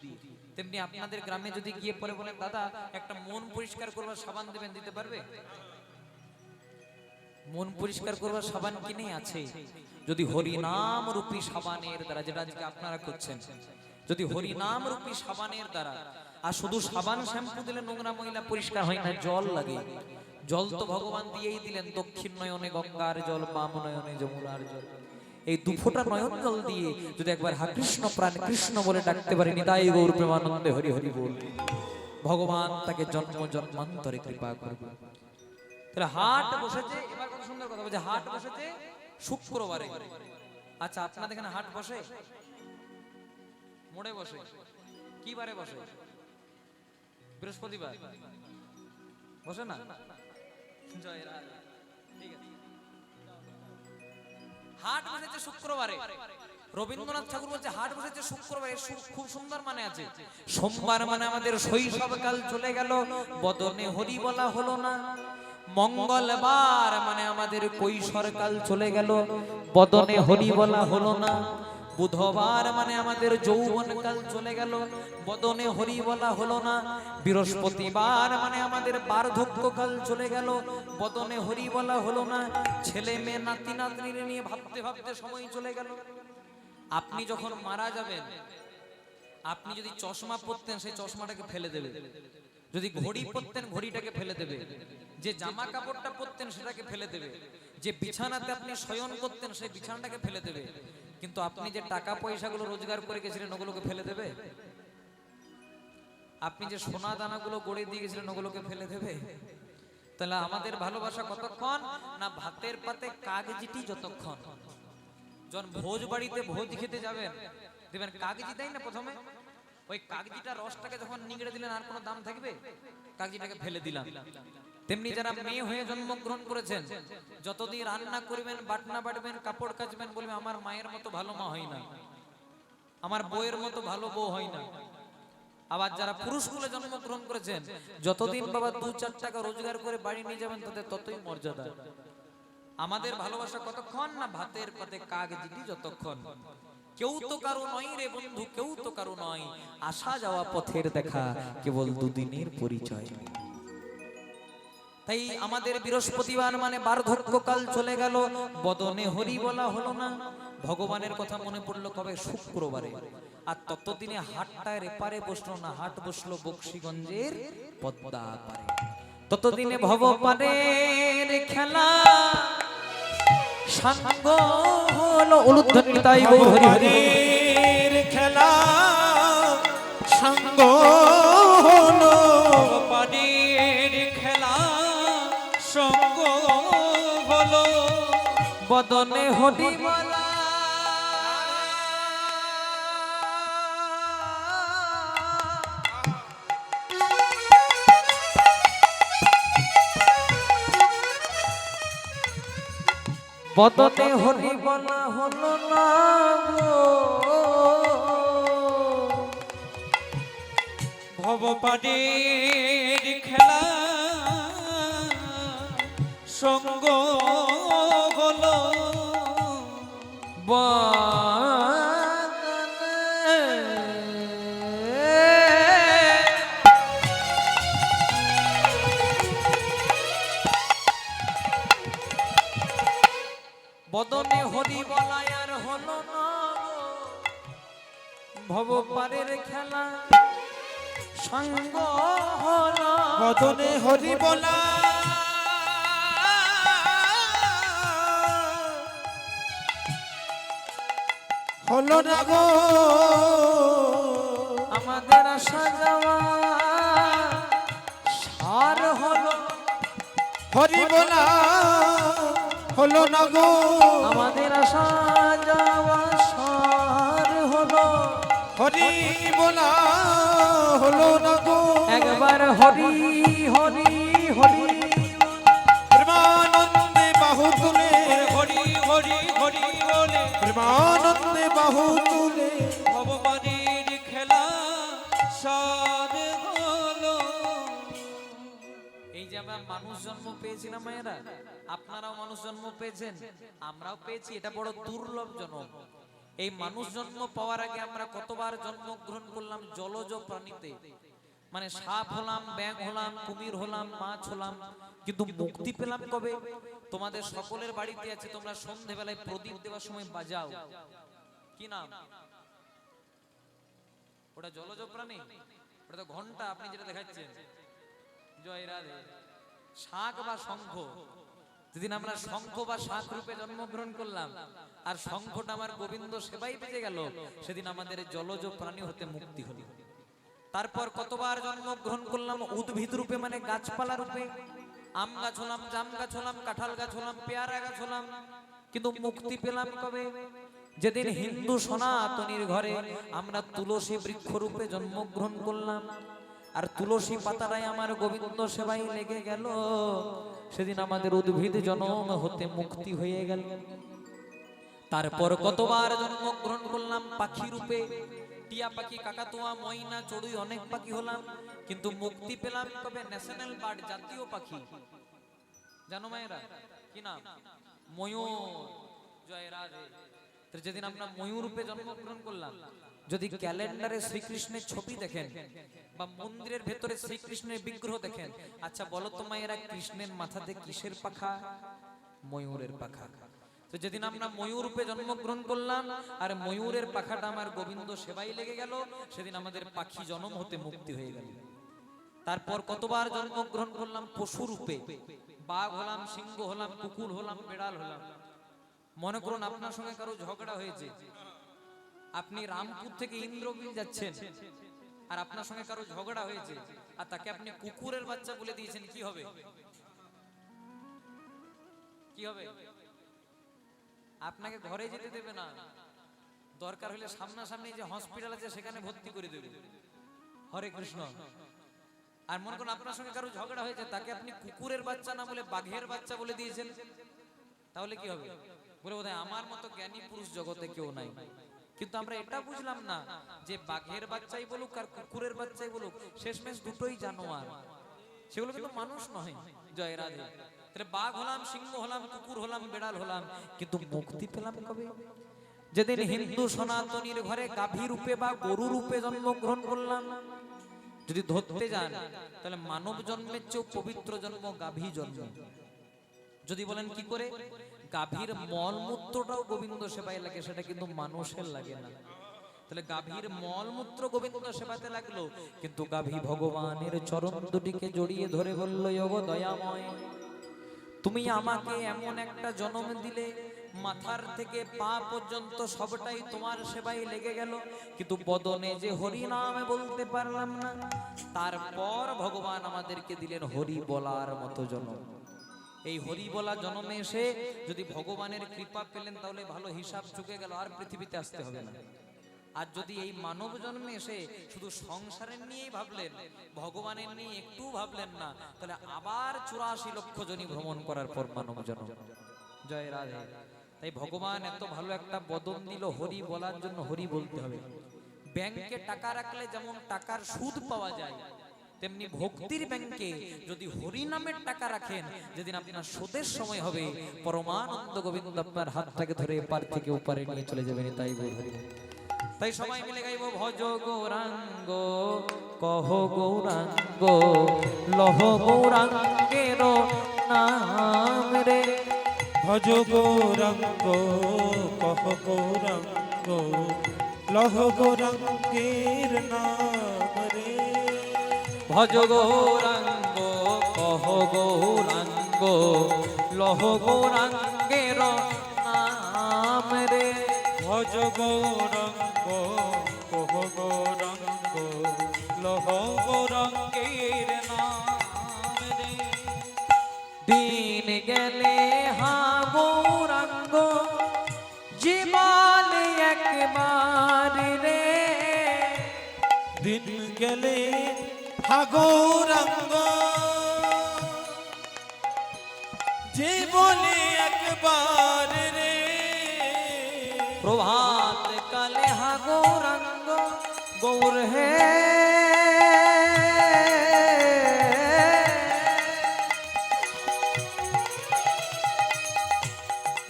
তেমনি আপনাদের গ্রামে যদি গিয়ে পরে বলেন দাদা একটা মন পরিষ্কার করবার সাবান দেবেন, দিতে পারবে? মন পরিষ্কার করবার সাবান কিনে আছে। যদি হরি নাম রূপী সাবানের দ্বারা, যেটা আজকে আপনারা করছেন, যদি হরি নাম রূপী সাবানের দ্বারা, আর শুধু সাবান শ্যাম্পু দিলে নোংরা ময়লা পরিষ্কার হয় না, জল লাগে। জল তো ভগবান দিয়েই দিলেন, দক্ষিণ নয়নে গঙ্গার জল, বাম নয়নে যমুনার জল। এই 2 ফোঁটা নয়ন জল দিয়ে যদি একবার হা কৃষ্ণ প্রাণ কৃষ্ণ বলে ডাকতে পারি, নিতাই গৌর প্রেমানন্দে হরি হরি বল, ভগবান তাকে জন্ম জন্মান্তরে কৃপা করবে। তাহলে হাট বসেছে, এবার কত সুন্দর কথা বলছে, হাট বসেছে শুক্রবারে। আচ্ছা আপনাদের এখানে হাট বসে? মোড়ে বসে? কি বারে বসে? বৃহস্পতিবার বসে না? জয় রাধে। ঠিক আছে, হাট বসেছে শুক্রবারে। রবীন্দ্রনাথ ঠাকুর বলছে হাট বসেছে শুক্রবারে, খুব সুন্দর মানে আছে। সোমবার মানে আমাদের শৈশবকাল চলে গেল, বদনে হরি বলা হলো না। মঙ্গলবার মানে আমাদের কৈশোরকাল চলে গেল, বদনে হরি বলা হলো না। বুধবার মানে আমাদের যৌবনকাল চলে গেল, বদনে হরি বলা হলো না। বৃহস্পতিবার মানে আমাদের বার্ধক্যকাল চলে গেল, বদনে হরি বলা হলো না। ছেলে মেয়ে নাতি নাতনি নিয়ে ভাবতে ভাবতে সময় চলে গেল। আপনি যখন মারা যাবেন, আপনি যদি চশমা পরতেন সেই চশমাটাকে ফেলে দেবে, যদি ঘড়ি পরতেন ঘড়িটাকে ফেলে দেবে, যে জামা কাপড়টা পরতেন সেটাকে ফেলে দেবে, যে বিছানাতে আপনি শয়ন করতেন সেই বিছানাটাকে ফেলে দেবে। কিন্তু আপনি যে টাকা পয়সাগুলো রোজগার করে গেছিলেন ওগুলোকে ফেলে দেবে? আপনি যে সোনা দানাগুলো গড়ে দিয়ে গেছিলেন ওগুলোকে ফেলে দেবে? তাহলে আমাদের ভালোবাসা কতক্ষণ না ভাতের পাতে কাগজিটি যতক্ষণ। যখন ভোজ বাড়িতে ভোজ খেতে যাবেন দেখবেন কাগজি দেয় না প্রথমে, ওই কাগজিটা রসটাকে যখন নিংড়ে দিলেন আর কোনো দাম থাকবে? কাগজিটাকে ফেলে দিলাম। তেমনি যারা মেয়ে হয়ে জন্মগ্রহণ করেছেন, যতদিন রান্না করবেন, বাটনা বাটবেন, কাপড় কাচবেন, বলবেন আমার মায়ের মতো ভালো মা হয় না, আমার বউয়ের মতো ভালো বউ হয় না। আবার যারা পুরুষ কুলে জন্মগ্রহণ করেছেন, যতদিন বাবা 2-4 টাকা রোজগার করে বাড়ি নিয়ে যাবেন তাদের ততই মর্যাদা। আমাদের ভালোবাসা কতক্ষণ না ভাতের পাতে কাগজিটি যতক্ষণ। কেউ তো কারো নয় রে বন্ধু, কেউ তো কারো নয়, আসা যাওয়া পথের দেখা, কেবল 2 দিনের পরিচয়। তাই আমাদের বৃহস্পতিবার মানে বার্ধক্যকাল চলে গেল, বদনে হরি বলা হলো না। ভগবানের কথা মনে পড়লো কবে? শুক্রবারে। আর ততদিনে হাটটার এপারে বসলো না, হাট বসলো বক্সিগঞ্জের পদ্মা পারে। ততদিনে ভবপানের খেলা সাঙ্গ হলো, উলুধ্বনি তাই গৌর হরি হরি
খেলা সাঙ্গ হলো, পানির খেলা সঙ্গ হলো,
বদনে হরি বলা বদনে হরি বলা হলো না গো,
ভবপানির খেলা সঙ্গ হলো
বদনে হরি বলাই আর হলো না ভব পারের খেলা সঙ্গ হলো
বদনে হরি বলা হলো না গো,
আমাদের আসা যাওয়া সার হলো
হরি বলা হলো না গো,
আমাদের আসা যাওয়া সার হলো
হরি বলা হলো না গো,
একবার হরি হরি হরি
প্রেমানন্দে বাহু তুলে হরি হরি হরি বলে প্রেমানন্দে বাহু তুলে ভগবানের খেলা সার হলো।
এই যে আমরা মানুষ জন্ম পেয়েছি না মায়েরা, আপনারাও মানুষ জন্ম পেয়েছেন, আমরাও পেয়েছি, এটা বড় দুর্লভ জন্ম। এই মানুষ জন্ম পাওয়ার আগে আমরা কতবার জন্মগ্রহণ করলাম জলজ প্রাণীতে, মানে সাপ হলাম, ব্যাঙ হলাম, কুমির হলাম, মাছ হলাম, কিন্তু মুক্তি পেলাম কবে? তোমাদের সকলের বাড়িতে আছে, তোমরা সন্ধ্যেবেলায় প্রদীপ দেওয়ার সময় বাজাও, কি নাম ওটা? জলজ প্রাণী, ওটা তো ঘন্টা, আপনি যেটা দেখাচ্ছেন। জয় রাধে। শাঁখ বা শঙ্খ, যেদিন আমরা শঙ্খ বা শাঁখ রূপে জন্মগ্রহণ করলাম আর শঙ্খটা আমার গোবিন্দ সেবাই বেজে গেল, সেদিন আমাদের জলজ প্রাণী হতে মুক্তি হলো। তারপর কতবার জন্মগ্রহণ করলাম উদ্ভিদ রূপে, মানে গাছপালা রূপে, আম গাছ হলাম, জাম গাছ হলাম, কাঁঠাল গাছ হলাম, পেয়ারা গাছ হলাম, কিন্তু মুক্তি পেলাম কবে? যেদিন হিন্দু সনাতনীর ঘরে আমরা তুলসী বৃক্ষ রূপে জন্মগ্রহণ করলাম আর তুলসী পাতারাই আমার গোবিন্দ সেবাই লেগে গেল, সেদিন আমাদের উদ্ভিদ জন্ম হতে মুক্তি হয়ে গেল। তারপর কতবার জন্মগ্রহণ করলাম পাখি রূপে, টিয়া পাখি, কাকাতুয়া, ময়না, চড়ুই, অনেক পাখি হলাম, কিন্তু মুক্তি পেলাম কবে? ন্যাশনাল বার্ড, জাতীয় পাখি, জানো মায়েরা কি নাম? ময়ূর। জয় রাধে। যেদিন আমরা ময়ূর রূপে জন্মগ্রহণ করলাম, যদি ক্যালেন্ডারে শ্রীকৃষ্ণের ছবি দেখেন বা মন্দিরের ভেতরে শ্রীকৃষ্ণের বিগ্রহ দেখেন, আচ্ছা বলো তো মায়েরা, কৃষ্ণের মাথাতে কিসের পাখা? ময়ূরের পাখা। তো যেদিন আমরা ময়ূর রূপে জন্মগ্রহণ করলাম আর ময়ূরের পাখাটা আমার গোবিন্দ সেবাই লেগে গেল, সেদিন আমাদের পাখি জন্ম হতে মুক্তি হয়ে গেল। তারপর কতবার জন্মগ্রহণ করলাম পশু রূপে, বাঘ হলাম, সিংহ হলাম, কুকুর হলাম, বেড়াল হলাম। মনে করুন আপনার সঙ্গে কারো ঝগড়া হয়েছে, আপনি রামপুর থেকে ইন্দ্রবিল যাচ্ছেন আর আপনার সঙ্গে কারো ঝগড়া হয়েছে আর তাকে আপনি কুকুরের বাচ্চা বলে দিয়েছেন, কি হবে? কি হবে? আপনাকে ঘরে যেতে দেবে না, দরকার হলে সামনাসামনি যে হসপিটাল আছে সেখানে ভর্তি করে দেবে। হরে কৃষ্ণ। আর মনে করুন আপনার সঙ্গে কারো ঝগড়া হয়েছে, তাকে আপনি কুকুরের বাচ্চা না বলে বাঘের বাচ্চা বলে দিয়েছেন, তাহলে কি হবে? বলে বোধহয় আমার মতো জ্ঞানী পুরুষ জগতে কেউ নাই। কিন্তু আমরা এটা বুঝলাম না যে বাঘের বাচ্চাই বলুক আর কুকুরের বাচ্চাই বলুক, শেষমেশ দুটোই জানোয়ার, সেগুলো কিন্তু মানুষ নয়। জয় রাধে। তাহলে বাঘ হলাম, সিংহ হলাম, কুকুর হলাম, বেড়াল হলাম, কিন্তু মুক্তি পেলাম কবে? যেদিন হিন্দু সনাতনীর ঘরে গাভী রূপে বা গরু রূপে জন্মগ্রহণ করলাম। যদি ধরতে যান তাহলে মানব জন্মের চেয়েও পবিত্র জন্ম গাভী জন্ম। যদি বলেন কি করে, গাভীর মলমূত্রটাও গোবিন্দ সেবায় লাগে, সেটা কিন্তু মানুষের লাগে না। তাহলে গাভীর মলমূত্র গোবিন্দ সেবাতে লাগলো, কিন্তু গাভী ভগবানের চরণ দুটিকে জড়িয়ে ধরে বলল, ওগো দয়াময়, তুমি আমাকে এমন একটা জন্ম দিলে, মাথার থেকে পা পর্যন্ত সবটাই তোমার সেবায় লেগে গেল, কিন্তু বদনে যে হরি নাম বলতে পারলাম না। তারপর ভগবান আমাদেরকে দিলেন হরি বলার মতো জন্ম। এই হরি বলা জন্মে এসে যদি ভগবানের কৃপা পেলেন তাহলে ভালো, হিসাব চুকে গেল, আর পৃথিবীতে আসতে হবে না। আর যদি এই মানব জন্মে এসে শুধু সংসারের নিয়েই ভাবলেন, ভগবানের নিয়ে একটু ভাবলেন না, তাহলে আবার 84 লক্ষ জনি ভ্রমণ করার পর মানব জন্ম। জয় রাধে। তাই ভগবান এত ভালো একটা বদন দিল, হরি বলার জন্য হরি বলতে হবে। ব্যাংকে টাকা রাখলে যেমন টাকার সুদ পাওয়া যায়, তেমনি ভক্তির ব্যাংকে যদি হরি নামের টাকা রাখেন, যেদিন আপনার সুদের সময় হবে, পরমানন্দ গোবিন্দ আপনার হাতটাকে ধরে এপার থেকে ওপারে নিয়ে চলে যাবেন। তাই বল হরি। তাই সবাই মিলে গাইব ভজ গৌরাঙ্গ কহ গৌরাঙ্গ লহ গৌরাঙ্গের নাম রে।
ভজ গৌরাঙ্গ কহ গৌরাঙ্গ লহ গৌরাঙ্গের নাম রে।
ভজ গৌরাঙ্গ কহ গৌরাঙ্গ লহ গৌরাঙ্গের নাম রে।
ভজ গৌরাঙ্গ কহ গৌরাঙ্গ লহ গৌরাঙ্গের নাম রে।
দিন গেলে হা গৌরাঙ্গ জীবন একবার রে।
দিন গেলে হা গৌরাঙ্গ জীবনে একবার রে।
প্রভাত কালে হা গৌরাঙ্গ গৌর হে।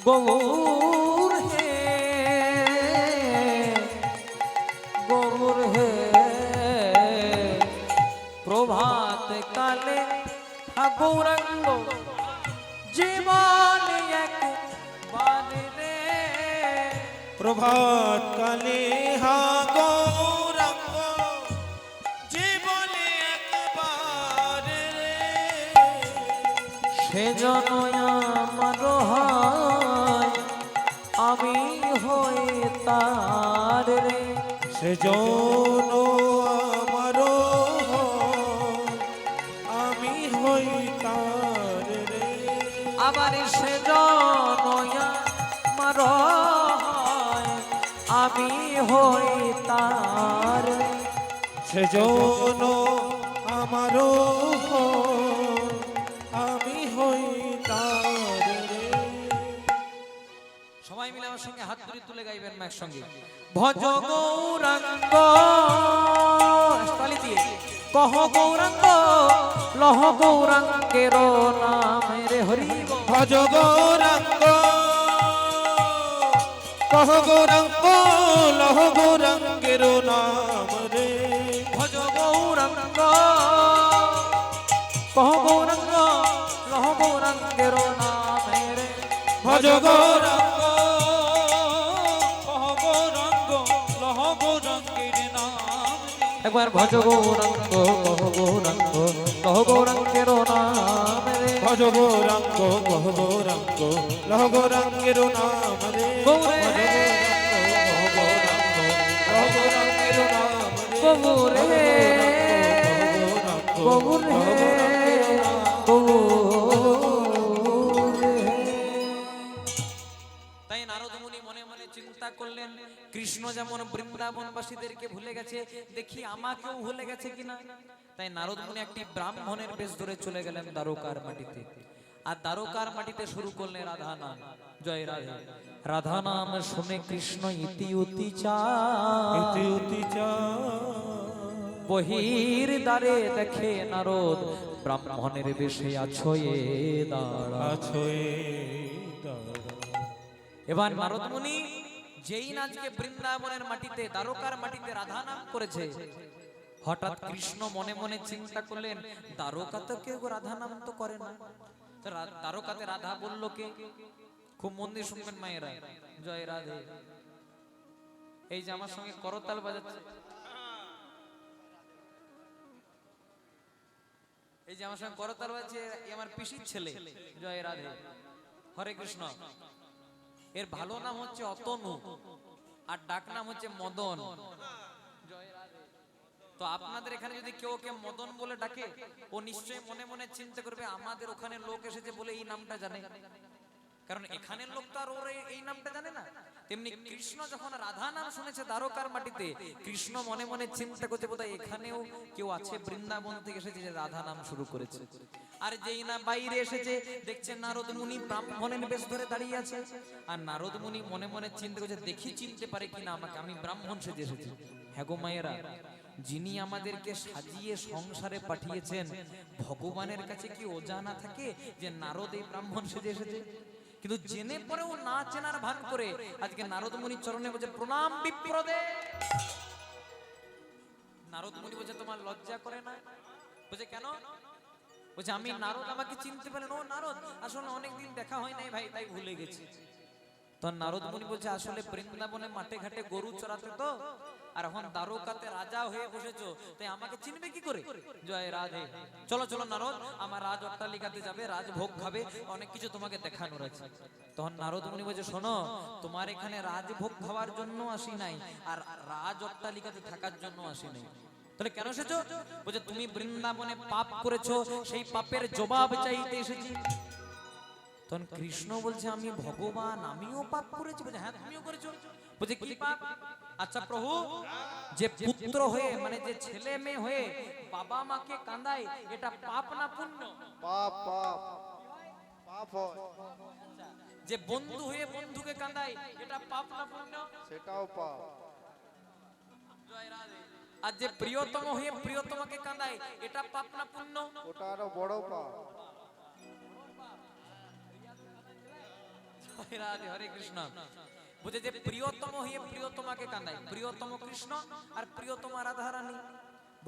গৌর হে গৌর হে। প্রভাত কালে হা গৌরাঙ্গ জীবন একবার রে।
প্রভাত কালে হা গৌরাঙ্গ জীবনে একবার রে।
সেজন আমার হয় আমি হই তার রে।
সেজন আমার আমি হই তার রে।
আবার সেজন আমার হয় আমি হই তার রে।
সেজন আমার আমি হই তার রে।
সবাই মিলে আমার সঙ্গে হাত ধরে তুলে গাইবেন না একসঙ্গে। ভজ গৌরাঙ্গ তালি দিয়ে কহ গৌরাঙ্গ লহ গৌরাঙ্গের নাম রে। হরি
ভজ গৌরাঙ্গ কহ গৌরাঙ্গ লহ গৌরাঙ্গের নাম রে।
ভজ গৌরাঙ্গ কহ গৌরাঙ্গ লহ গৌরাঙ্গের নাম রে।
ভজ গৌরাঙ্গ কহ গৌরাঙ্গ লহ গৌরাঙ্গের নাম রে।
একবার ভজ গৌরাঙ্গ কহ গৌরাঙ্গ লহ গৌরাঙ্গের নাম রে।
ভজ গৌরাঙ্গ কহ গৌরাঙ্গ লহ গৌরাঙ্গের নাম রে।
গৌরে
ভজ গৌরাঙ্গ কহ গৌরাঙ্গ লহ গৌরাঙ্গের নাম রে।
গৌরে গৌরে গৌরে। তাই নারদ মুনি মনে মনে চিন্তা করলেন, কৃষ্ণ যেমন বৃন্দাবনবাসীদেরকে ভুলে গেছে, দেখি আমাকেও ভুলে গেছে কিনা। তাই নারদ মুনি একটি ব্রাহ্মণের বেশ ধরে চলে গেলেন দ্বারকার মাটিতে। আর দ্বারকার মাটিতে শুরু করলেন রাধা নাম। জয় রাধে। রাধা নাম শুনে কৃষ্ণ ইতি উতি
ইতি উতি
বহির দ্বারে দেখে নারদ ব্রাহ্মণের বেশে আছো এ দাঁড়া।
আছো এ।
এবার নারদ মুনি যেই নাচকে বৃন্দাবনের মাটিতে দ্বারকার মাটিতে রাধা নাম করেছে, হঠাৎ কৃষ্ণ মনে মনে চিন্তা করলেন, দ্বারকাতে কেউ রাধা নাম তো করে না, তো দ্বারকাতে রাধা বললো কে? খুব মন দিয়ে শুনবেন মায়েরা। জয় রাধে। এই যে আমার সঙ্গে করতাল বাজাচ্ছে, এই যে আমার সঙ্গে করতাল বাজছে, আমার পিসির ছেলে। জয় রাধে। হরে কৃষ্ণ। এর ভালো নাম হচ্ছে অতনু, আর ডাক নাম হচ্ছে মদন। তো আপনাদের এখানে যদি কেউ কে মদন বলে ডাকে, ও নিশ্চয়ই মনে মনে চিন্তা করবে আমাদের ওখানে লোক এসেছে বলে এই নামটা জানে, কারণ এখানের লোক তো আর ওর এই নামটা জানে না। তেমনি কৃষ্ণ যখন রাধা নাম শুনেছে দ্বারকার মাটিতে, কৃষ্ণ মনে মনে চিন্তা করছে বোধহয় এখানেও কেউ আছে বৃন্দাবন থেকে এসেছে যে রাধা নাম শুরু করেছে। আর যেই না বাইরে এসেছে দেখছেন নারদ মুনি ব্রাহ্মণের বেশ ধরে দাঁড়িয়ে আছে। আর নারদ মুনি মনে মনে চিন্তা করছে, দেখি চিনতে পারে কিনা আমাকে, আমি ব্রাহ্মণ সেজে এসেছি। হ্যাঁ গো মায়েরা, যিনি আমাদেরকে সাজিয়ে সংসারে পাঠিয়েছেন, ভগবানের কাছে কি অজানা থাকে যে নারদ এই ব্রাহ্মণ সেজে এসেছে? কিন্তু জেনে পরেও না চেনার ভান করে আজকে নারদ মুনির চরণে বলছে, প্রণাম বিপ্রদে। নারদ মুনি বলছে, তোমার লজ্জা করে না? বলছে কেন? বলছে আমি নারদ, আমাকে চিনতে পারেন? ও নারদ, আসলে অনেকদিন দেখা হয় নাই ভাই, তাই ভুলে গেছি। তো নারদ মুনি বলছে, আসলে বৃন্দাবনে মাঠে ঘাটে গরু চড়াতে তো, আর এখন দ্বারকাতে রাজা হয়ে বসেছো, তাই আমাকে চিনবে কি করে? জয় রাধে। চলো চলো নারদ, আমার রাজ অট্টালিকাতে যাবে, রাজভোগ খাবে, অনেক কিছু তোমাকে দেখানোর আছে। তখন নারদ মুনি বলছে, শোনো, তোমার এখানে রাজভোগ খাওয়ার জন্য আসি নাই, আর রাজ অট্টালিকাতে থাকার জন্য আসি নাই। তাহলে কেন এসেছো? বলছে তুমি বৃন্দাবনে পাপ করেছো, সেই পাপের জবাব চাইতে এসেছি। তখন কৃষ্ণ বলছে, আমি ভগবান, আমিও পাপ করেছি? বলছে হ্যাঁ তুমিও করেছো। বলছে কি পাপ? আচ্ছা প্রভু, যে পুত্র হয়ে মানে যে ছেলে মেয়ে হয়ে বাবা মাকে কাঁদায়, এটা পাপ না পুণ্য?
পাপ পাপ পাপ হয়,
যে বন্ধু হয়ে বন্ধুকে কাঁদায়, এটা পাপ না পুণ্য?
সেটাও পাপ।
জয় রাধে। আর যে প্রিয়তম হয়ে প্রিয়তমাকে কাঁদায়, এটা পাপ না পুণ্য?
ওটা আরো বড় পাপ।
জয় রাধে, হরে কৃষ্ণ। বুঝে যে প্রিয়তম হয়ে প্রিয়তমাকে কাঁদায়, প্রিয়তম কৃষ্ণ আর প্রিয়তমা রাধা রানী।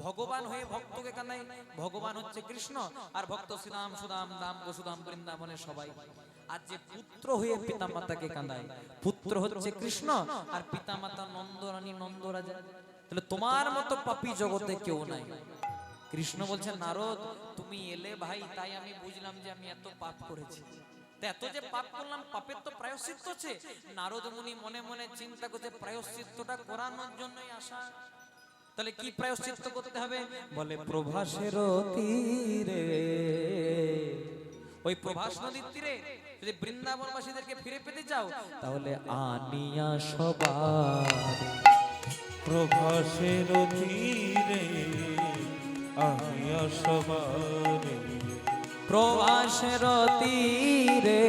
ভগবান হয়ে ভক্তকে কাঁদায়, ভগবান হচ্ছে কৃষ্ণ আর ভক্ত শ্রীরাম সুদাম দাম বসুদাম বৃন্দাবনের সবাই। আর যে পুত্র হয়ে পিতামাতাকে কাঁদায়, পুত্র হচ্ছে কৃষ্ণ আর পিতামাতা নন্দরানী নন্দরাজা। তাহলে তোমার মতো পাপী জগতে কেউ নাই। কৃষ্ণ বলছে, নারদ তুমি এলে ভাই, তাই আমি বুঝলাম যে আমি এত পাপ করেছি। এত যে পাপ করলাম, পাপের তো প্রায়শ্চিত্ত আছে। নারদ মুনি মনে মনে চিন্তা করছে, প্রায়শ্চিত্তটা করানোর জন্যই আসা। তাহলে কি প্রায়শ্চিত্ত করতে হবে? বলে প্রভাসের তীরে, ওই প্রভাস নদীর তীরে যদি বৃন্দাবনবাসীদেরকে ফিরে পেতে চাও, তাহলে আনিয়া সবার
প্রভাসের তীরে আনিয়া সবারে,
প্রভাসের তীরে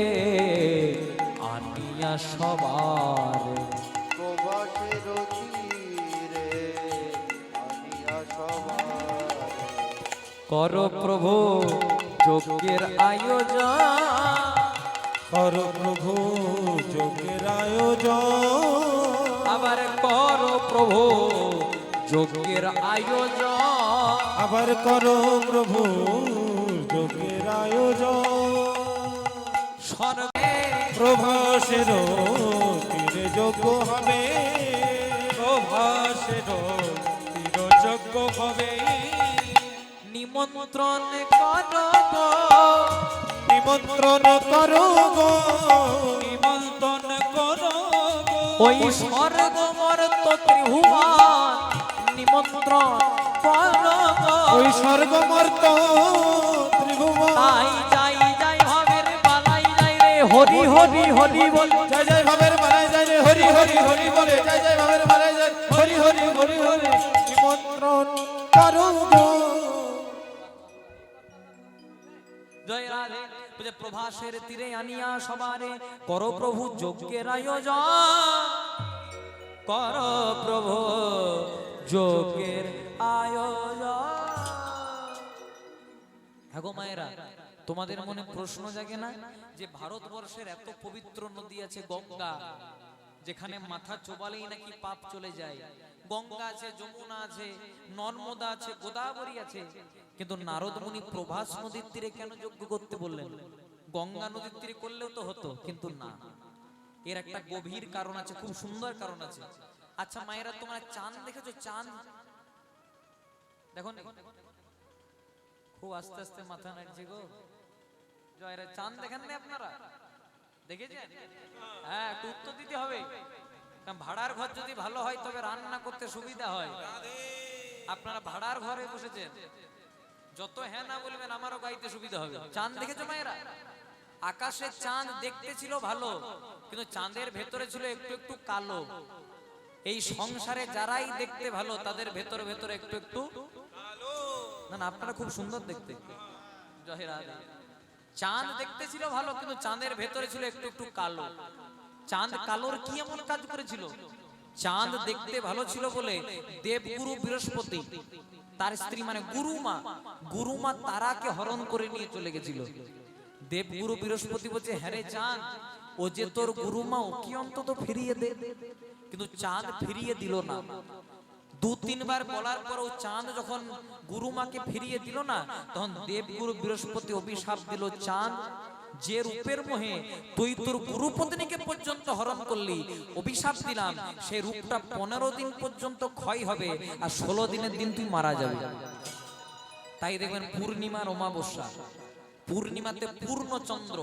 আনিয়া সবার,
প্রভাসের তীরে আনিয়া সবার,
কর প্রভু যজ্ঞের আয়োজন,
কর প্রভু যোগের আয়োজন,
আবার কর প্রভু যজ্ঞের আয়োজন,
আবার করো প্রভু যোগের আয়োজন।
স্বর্গে
প্রভাসের তীরে যজ্ঞ হবে, প্রভাসের তীর যজ্ঞ হবে,
নিমন্ত্রণ করো গো,
নিমন্ত্রণ করো গো, নিমন্ত্রণ করো গো,
ওই স্বর্গ মর্ত ত্রিভুবন নিমন্ত্রণ করো গো,
ওই স্বর্গমর্ত ত্রিভুবন,
তাই যাই যাই ভাবের বালাই যাই রে, হরি হরি হরি বল,
জয় জয় ভাবের মারায় যায় রে, হরি হরি হরি বলে, জয় জয় ভাবের মারায় যায়, হরি হরি হরি হরি, নিমন্ত্রণ করো গো।
জয় রাধে। বুঝে প্রভাসের তীরে আনিয়া সবারে, করো প্রভু যজ্ঞের আয়োজন, করো প্রভু যজ্ঞের আয়োজন। হ্যাঁ গো মায়েরা, তোমাদের মনে প্রশ্ন জাগে না যে ভারতবর্ষের এত পবিত্র নদী আছে গঙ্গা, যেখানে মাথা চোবালেই নাকি পাপ চলে যায়। গঙ্গা আছে, যমুনা আছে, নর্মদা আছে, গোদাবরী আছে, কিন্তু নারদ মুনি প্রভাস নদীর তীরে কেন যজ্ঞ করতে বললেন? গঙ্গা নদীর তীরে করলেও তো হতো, কিন্তু না। এর একটা গভীর কারণ আছে, খুব সুন্দর কারণ আছে। আচ্ছা মায়েরা, তোমরা চাঁদ দেখেছো? চাঁদ দেখো না? খুব আস্তে আস্তে মাথা নাড়ছে গো। জয় রে, চাঁদ দেখেন না আপনারা? দেখেছেন? হ্যাঁ, একটু উত্তর দিতে হবে। কারণ ভাড়ার ঘর যদি ভালো হয় তবে রান্না করতে সুবিধা হয়। আপনারা ভাড়ার ঘরে বসেছেন, যত হ্যাঁ না বলবেন আমারও গাইতে সুবিধা হবে। চাঁদ দেখেছো মায়েরা? আকাশে চাঁদ দেখতে ছিল ভালো, কিন্তু চাঁদের ভেতরে ছিল একটু একটু কালো। এই সংসারে যারাই দেখতে ভালো তাদের ভেতরে ভেতরে একটু একটু না। আপনারা খুব সুন্দর দেখতে। জয় রাধে। চাঁদ দেখতে ছিল ভালো, কিন্তু চাঁদের ভেতরে ছিল একটু একটু কালো। চাঁদ কালোর কি এমন কাজ করেছিল? চাঁদ দেখতে ভালো ছিল বলে দেবগুরু বৃহস্পতি তার স্ত্রী মানে গুরুমা তারাকে হরণ করে নিয়ে চলে গেছিল। দেবগুরু বৃহস্পতি বলছে, হ্যাঁ রে চাঁদ, ও যে তোর গুরুমা, ও কি অন্তত ফিরিয়ে দে। কিন্তু চাঁদ ফিরিয়ে দিল না। দু তিনবার বলার পর ও চাঁদ যখন গুরুমাকে ফিরিয়ে দিল না, তখন দেবগুরু বৃহস্পতি অভিশাপ দিল, চাঁদ যে রূপের মোহে তুই তোর গুরুপত্নীকে পর্যন্ত হরণ করলি, অভিশাপ দিলাম সেই রূপটা 15 দিন পর্যন্ত ক্ষয় হবে, আর 16 দিনের দিন তুই মারা যাবে। তাই দেখবেন পূর্ণিমার অমাবস্যা, পূর্ণিমাতে পূর্ণ চন্দ্র,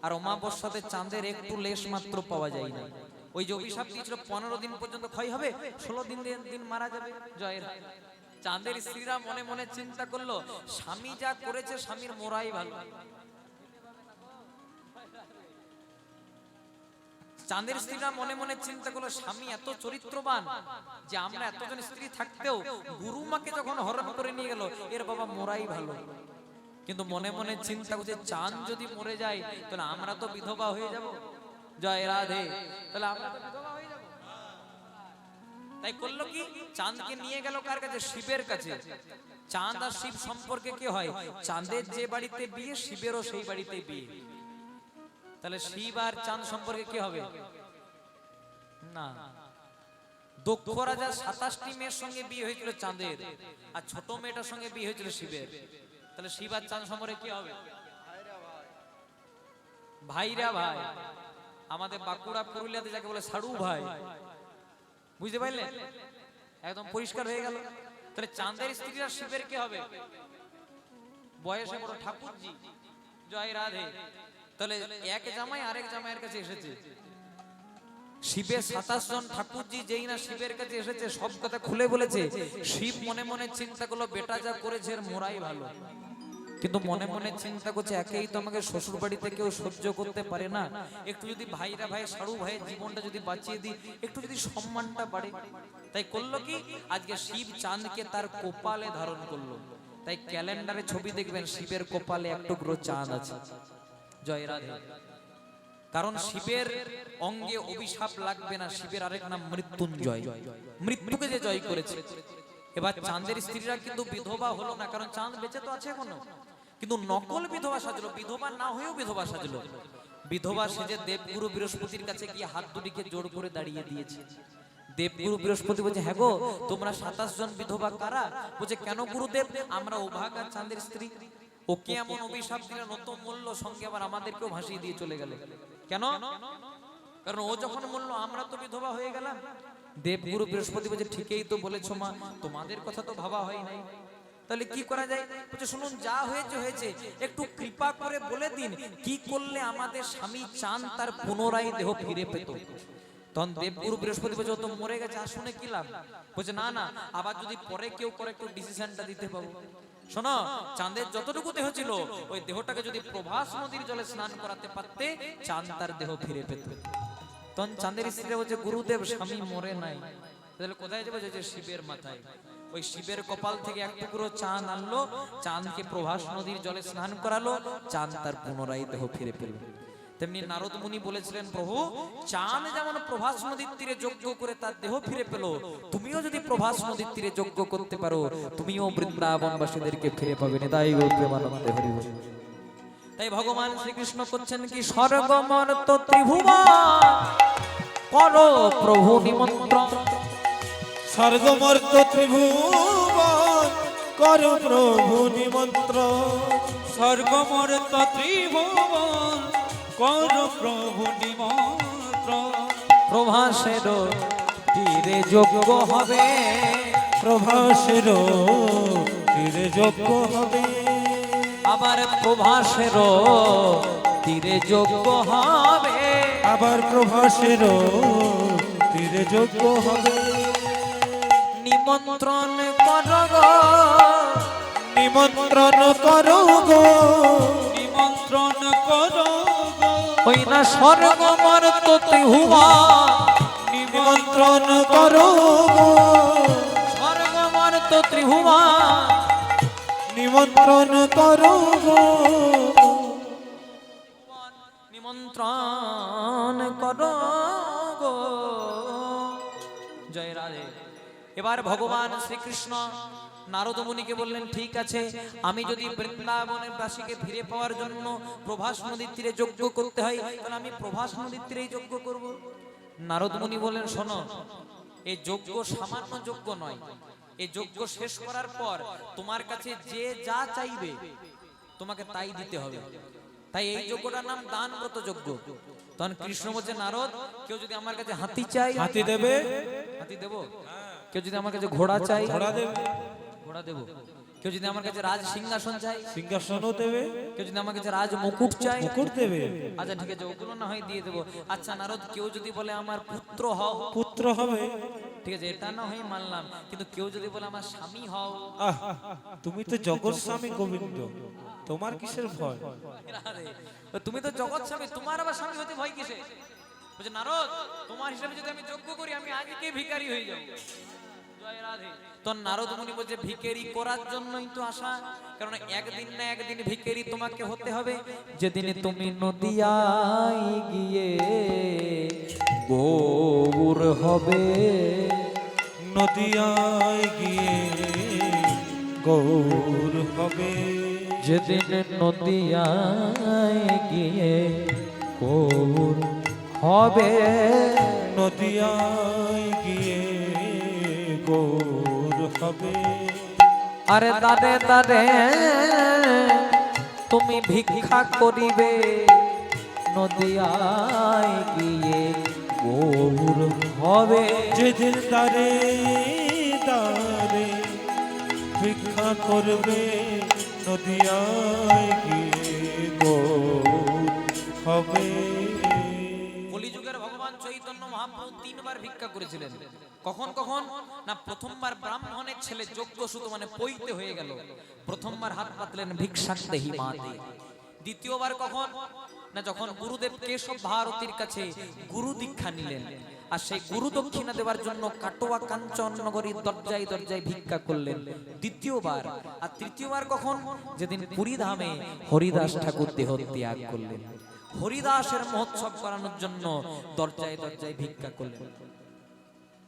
আর অমাবস্যাতে চাঁদের একটু লেশ মাত্র পাওয়া যায় না। ওই যে অভিশাপ দিয়েছিল 15 দিন পর্যন্ত ক্ষয় হবে, 16 দিন মারা যাবে। জয়ের চাঁদের স্ত্রীরা মনে মনে চিন্তা করলো, স্বামী যা করেছে স্বামীর মোরাই ভালো। চাঁদের স্ত্রীরা মনে মনে চিন্তা করলো, স্বামী এত চরিত্রবান যে আমরা এতজন স্ত্রী থাকতেও গুরুমাকে যখন হরণ করে নিয়ে গেল, এর বাবা মোরাই ভালো। কিন্তু মনে মনে চিন্তা করছে, চাঁদ যদি মরে যায় তাহলে আমরা তো বিধবা হয়ে যাব। জয় রাধে। তাহলে আমরা তো বিধবা হয়ে যাব। তাই করলো কি, চাঁদকে নিয়ে গেল কার কাছে? শিবের কাছে। চাঁদ আর শিব সম্পর্কে কি হয়? চাঁদের যে বাড়িতে বিয়ে, শিবেরও সেই বাড়িতে বিয়ে। তাহলে শিব আর চাঁদ সম্পর্কে কি হবে? না। দক্ষ রাজা 27টি মেয়ের সঙ্গে বিয়ে হয়েছিল চাঁদের, আর ছোট মেয়েটার সঙ্গে বিয়ে হয়েছিল শিবের। তাহলে শিব আর চাঁদ সম্পর্কে কি হবে? ভাইরা ভাই। আমাদের বাঁকুড়া পুরুলিয়াতে যাকে বলে সাড়ু ভাই, বুঝতে পারলেন? একদম পরিষ্কার হয়ে গেল। তাহলে চাঁদের স্ত্রীরা শিবের কি হবে? বয়সে বড় ঠাকুরজি। জয় রাধে। তাহলে এক জামাই আরেক জামাইয়ের কাছে এসেছে। শিবের 27 জন ঠাকুরজি যেই না শিবের কাছে এসেছে, সব কথা খুলে বলেছে। শিব মনে মনে চিন্তা করলো, বেটা যা করেছে এর মোরাই ভালো। কিন্তু মনে মনে চিন্তা করছে, একেই তো আমাকে শ্বশুর বাড়িতে কেউ সহ্য করতে পারে না, একটু যদি ভাইরা ভাই সাড়ু ভাইয়ের জীবনটা যদি বাঁচিয়ে দিই, একটু যদি সম্মানটা বাড়ে। তাই করলো কি, আজকে শিব চাঁদকে তার কপালে ধারণ করলো। তাই ক্যালেন্ডারে ছবি দেখবেন, শিবের কপালে এক টুকরো চাঁদ আছে। জয় রাধে। কারণ শিবের অঙ্গে অভিশাপ লাগবে না। শিবের আরেক নাম মৃত্যুঞ্জয়, মৃত্যুকে যে জয় করেছে। এবার চাঁদের স্ত্রীরা কিন্তু বিধবা হলো না, কারণ চাঁদ বেঁচে তো আছে এখনো, কিন্তু নকল বিধবা সাজলো। বিধবা না হয়েও বিধবা সাজলো। বিধবা সেজে দেবগুরু বৃহস্পতির কাছে গিয়ে হাত দুটিকে জোড় করে দাঁড়িয়ে দিয়েছে। দেবগুরু বৃহস্পতি বলছে, হ্যাঁ গো, তোমরা 27 জন বিধবা কারা? বলছে, কেন গুরুদেব? আমরা অভাগা চাঁদের স্ত্রী। ওকে এমন অভিশাপ দিলে নতুন মূল্য, সঙ্গে আবার আমাদেরকেও ভাসিয়ে দিয়ে চলে গেলে কেন? কারণ ও যখন মূল্য, আমরা তো বিধবা হয়ে গেলাম। দেবগুরু বৃহস্পতি বলছে, ঠিকই তো বলেছো মা, তোমাদের কথা তো ভাবা হয় নাই। তাহলে কি করা যায়? বলছে, শুনুন, যা হয়েছে হয়েছে, একটু কৃপা করে বলে দিন কি করলে আমাদের স্বামী চাঁদ তার পুনরায় দেহ ফিরে পেত। তখন দেবগুরু বৃহস্পতি বলছে, ও তো মরে গেছে, আর শুনে কি লাভ? বলছে, না না, আবার যদি পরে কেউ করে একটু ডিসিশনটা দিতে পাবো। শোনো, চাঁদের যতটুকু দেহ ছিল, ওই দেহটাকে যদি প্রভাস নদীর জলে স্নান করাতে পারতে, চাঁদ তার দেহ ফিরে পেত। তখন চাঁদের স্ত্রীরা বলছে, গুরুদেব, স্বামী মরে নাই। তাহলে কোথায় যাবে? যে শিবের মাথায়। ওই শিবের কপাল থেকে এক টুকরো চাঁদ আনলো, চাঁদকে প্রভাস নদীর জলে স্নান করালো, চাঁদ তার পুনরায় দেহ ফিরে পেল। তেমনি নারদ মুনি বলেছিলেন, প্রভু, চাঁদ যেমন প্রভাস নদীর তীরে যজ্ঞ করে তার দেহ ফিরে পেল, তুমিও যদি প্রভাস নদীর তীরে যজ্ঞ করতে পারো, তুমিও বৃন্দাবনবাসীদেরকে ফিরে পাবে। নিতাই গৌর প্রেমানন্দে হরি বল। তাই ভগবান শ্রীকৃষ্ণ করছেন কি, স্বর্গ মর্ত ত্রিভুবন করো প্রভু নিমন্ত্রণ।
স্বর্গ মর্ত ত্রিভুবন করো প্রভু নিমন্ত্রণ।
স্বর্গ মর্ত ত্রিভুবন করো প্রভু নিমন্ত্রণ।
প্রভাসের তীরে যজ্ঞ হবে,
প্রভাসের তীরে যজ্ঞ হবে।
আবার প্রভাসের তীরে যজ্ঞ হবে,
আবার প্রভাসের তীরে যজ্ঞ হবে।
নিমন্ত্রণ করো গো,
নিমন্ত্রণ করো গো,
নিমন্ত্রণ করো গো।
ওই না স্বর্গ মর্ত ত্রিভুবন,
নিমন্ত্রণ করো গো,
স্বর্গ মর্ত ত্রিভুবন
নিমন্ত্রণ করো গো
নিমন্ত্রণ করো গো। জয় রাধে। এবার ভগবান শ্রীকৃষ্ণ নারদ মুনিকে বললেন, ঠিক আছে, আমি যদি বৃন্দাবনের বাসীকে ফিরে পাওয়ার জন্য প্রভাস নদীর তীরে যজ্ঞ করতে হয়, তাহলে আমি প্রভাস নদীর তীরেই যজ্ঞ করব। নারদ মুনি বললেন, শোনো, এই যজ্ঞ সামান্য যজ্ঞ নয়। এই যজ্ঞ শেষ করার পর তোমার কাছে যে যা চাইবে তোমাকে তাই দিতে হবে। তাই এই যজ্ঞটার নাম দানব্রত যজ্ঞ। তখন কৃষ্ণ বলছে, নারদ, কেউ যদি আমার কাছে হাতি চাই,
হাতি দেবে,
হাতি দেব। কেউ যদি আমার কাছে ঘোড়া চাই,
ঘোড়া দেবে,
ঘোড়া দেব। কেউ যদি আমার কাছে রাজ সিংহাসন চাই,
সিংহাসনও দেবে,
কেউ যদি আমার কাছে রাজ মুকুট চাই,
মুকুট দেবে।
আচ্ছা ঠিক আছে, ওগুলো না হয় দিয়ে দেবো। আচ্ছা নারদ, কেউ যদি বলে আমার পুত্র হও,
পুত্র হবে।
ঠিক আছে, এটা না হয় মানলাম, কিন্তু কেউ যদি বলে আমার স্বামী হও,
আহ, তুমি তো জগৎ স্বামী গোবিন্দ, তোমার কিসের ভয়?
আরে, তুমি তো জগৎ স্বামী, তোমার আবার স্বামী হতে ভয় কিসে? বলছে, নারদ, তোমার হিসাবে যদি আমি যজ্ঞ করি, আমি আজকে ভিখারি হয়ে যাব। জয় রাধে। তো নারদ মুনি বলছে, ভিখারি করার জন্যই তো আসা, কারণ একদিন না একদিন ভিখারি তোমাকে হতে হবে। যেদিন তুমি নদিয়ায় গিয়ে গৌর হবে,
নদিয়ায় গিয়ে গৌর হবে,
যেদিন নদিয়ায় গিয়ে গৌর হবে,
নদিয়ায় গিয়ে গৌর হবে।
আরে দাদে দাদে তুমি ভিক্ষা করিবে, নদিয়ায় গিয়ে গৌর হবে।
যেদিন দ্বারে দ্বারে ভিক্ষা করবে, নদিয়ায় গিয়ে গৌর হবে।
কলিযুগের ভগবান চৈতন্য মহাপ্রভু 3 বার ভিক্ষা করেছিলেন। কখন কখন না, প্রথমবার ব্রাহ্মণের ছেলে যজ্ঞ সুতো মানে পৈতে হয়ে গেল, প্রথমবার হাত পাতলেন ভিক্ষাং দেহি মাতে। দ্বিতীয়বার কখন না, যখন গুরুদেব কেশব ভারতীর কাছে গুরু দীক্ষা নিলেন, আর সেই গুরু দক্ষিণা দেওয়ার জন্য কাটোয়া কাঞ্চন নগরীর দরজায় দরজায় ভিক্ষা করলেন, দ্বিতীয়বার। আর তৃতীয়বার কখন, যেদিন পুরী ধামে হরিদাস ঠাকুর দেহ ত্যাগ করলেন, হরিদাসের মহোৎসব করানোর জন্য দরজায় দরজায় ভিক্ষা করলেন।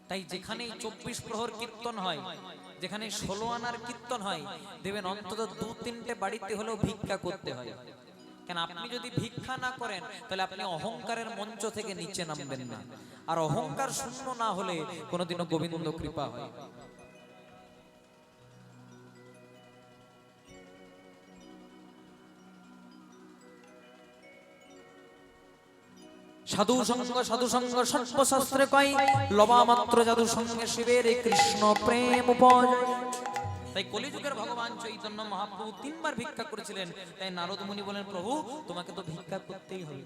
তাই যেখানে 24 প্রহর কীর্তন হয়, যেখানে 16 আনার কীর্তন হয়, দেবেন অন্তত 2-3টে বাড়িতে হলেও ভিক্ষা করতে হয়। কেন, আপনি যদি ভিক্ষা না করেন তাহলে আপনি অহংকারের মঞ্চ থেকে নিচে নামবেন না, আর অহংকার শূন্য না হলে কোনোদিনও গোবিন্দ কৃপা হয়। সাধু সঙ্গ সর্বশাস্ত্রে কয়, লবা মাত্র জাদু সঙ্গে শিবের কৃষ্ণ প্রেম উপজ। তাই কলিযুগের ভগবান চৈতন্য মহাপ্রভু 3 বার ভিক্ষা করেছিলেন। তাই নারদ মুনি বলেন, প্রভু তোমাকে তো ভিক্ষা করতেই হবে।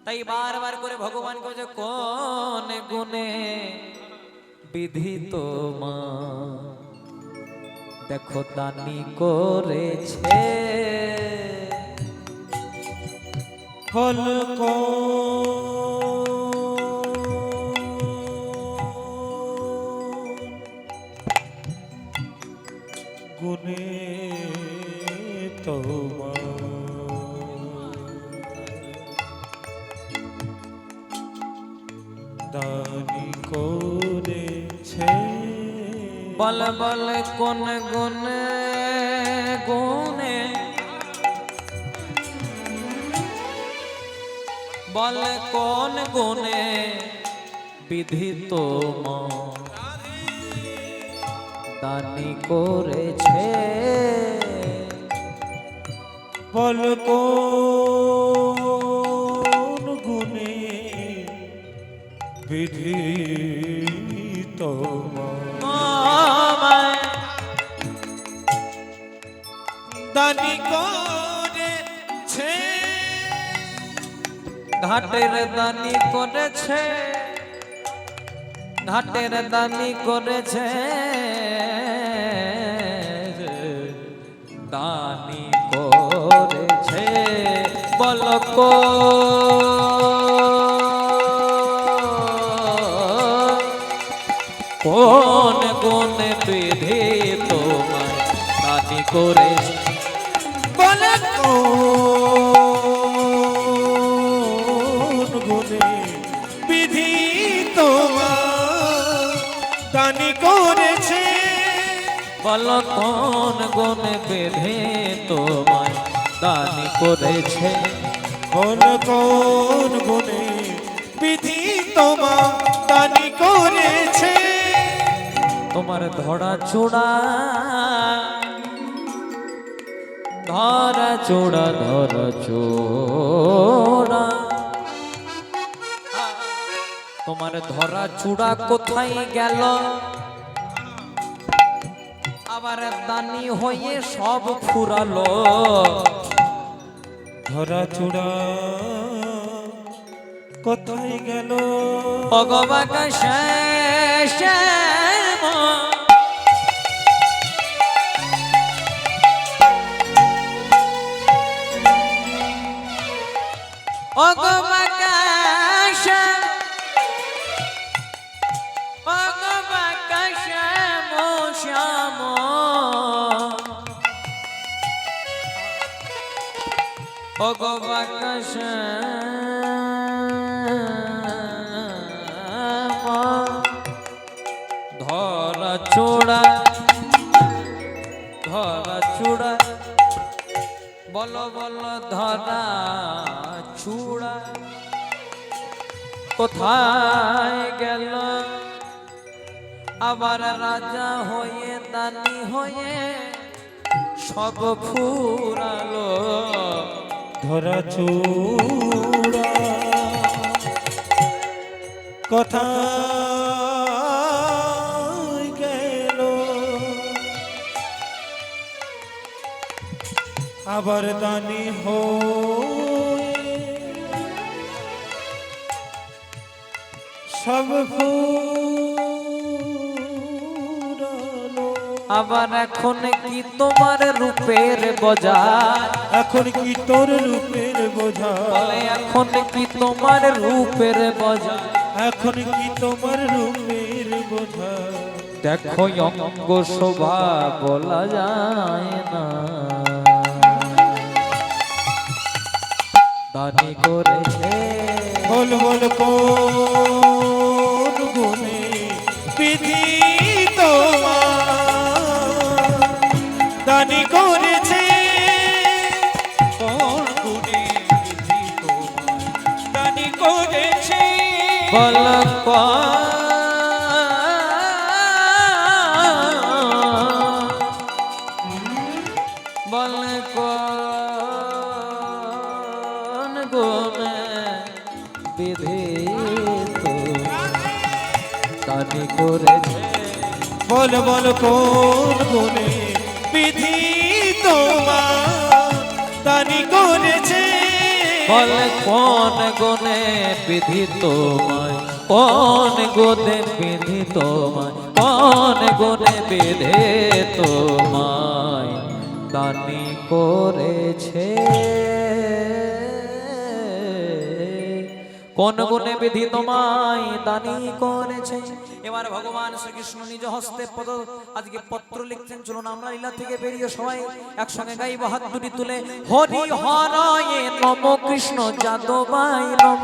তাই বারবার করে ভগবান কয়ে, কোন গুণে বিধিত মা দেখো দানি করেছে,
ফল গুণে তোমার দানি করেছে।
বল বল কোন গুণে গুণে, বল কোন গুণে বিধিত মা দানি করেছে,
বল কোন গুণে বিধি তোমার দানি করেছে,
ঘাটের দানি করেছে, ঘাটের দানি করেছে, দানি করেছে। বল কোন গুণ বিধি তোমার দানি করেছে
বলে কোন গুণে বিধি তোমার দানি করেছে
বল কোন গুণে বেঁধে তোমায় দানি করেছে
বল কোন গুণে বিধি তোমার দানি করেছে
তোমার ধরা চূড়া ধরা চূড়া ধরা চূড়া তোমার ধরা চূড়া কোথায় গেল আবার দানি হয়ে সব ফুরালো
ধরা চূড়া কোথায় গেল
ভগবান শেষ ধরা চূড়া ধরা চূড়া বলো বলো ধরা চূড়া কোথায় গেল আবার রাজা হয়ে দানি হয়ে সব ফুরালো
ধরা চূড়া কোথায় গেল আবার দানি হয়ে সব ফুরালো
আবার এখন কি তোমার রূপের বাজার
এখন কি তোর রূপের বোঝা
বলে এখন কি তোমার রূপের বাজার
এখন কি তোমার রূপের বোঝা
দেখো অঙ্গ শোভা বলা যায় না দানি করেছে
বল বল কোন গুণে বিধি তোমার দানি করেছে
কোন গুণে বিধি তোমায় দানি করেছে
বল বল কোন গুণে বিধি তো দানি করেছে
বল বল কোন গুণে বিধি তোমার দানি করেছে
বল কোন গুণে বিধি তোমায় কোন গুণে বিধি তোমায় কোন গুণে বিধে তোমায় দানি করেছে কোন গুণে বিধি তোমায় দানি করেছে এবার ভগবান শ্রীকৃষ্ণ নিজ হস্তে পদ আজকে পত্র লিখছেন চলুন আমরা লীলা থেকে বেরিয়ে সবাই একসঙ্গে গাইব হাত দুটি তুলে হরি হরয়ে নম কৃষ্ণ যাদবাই নম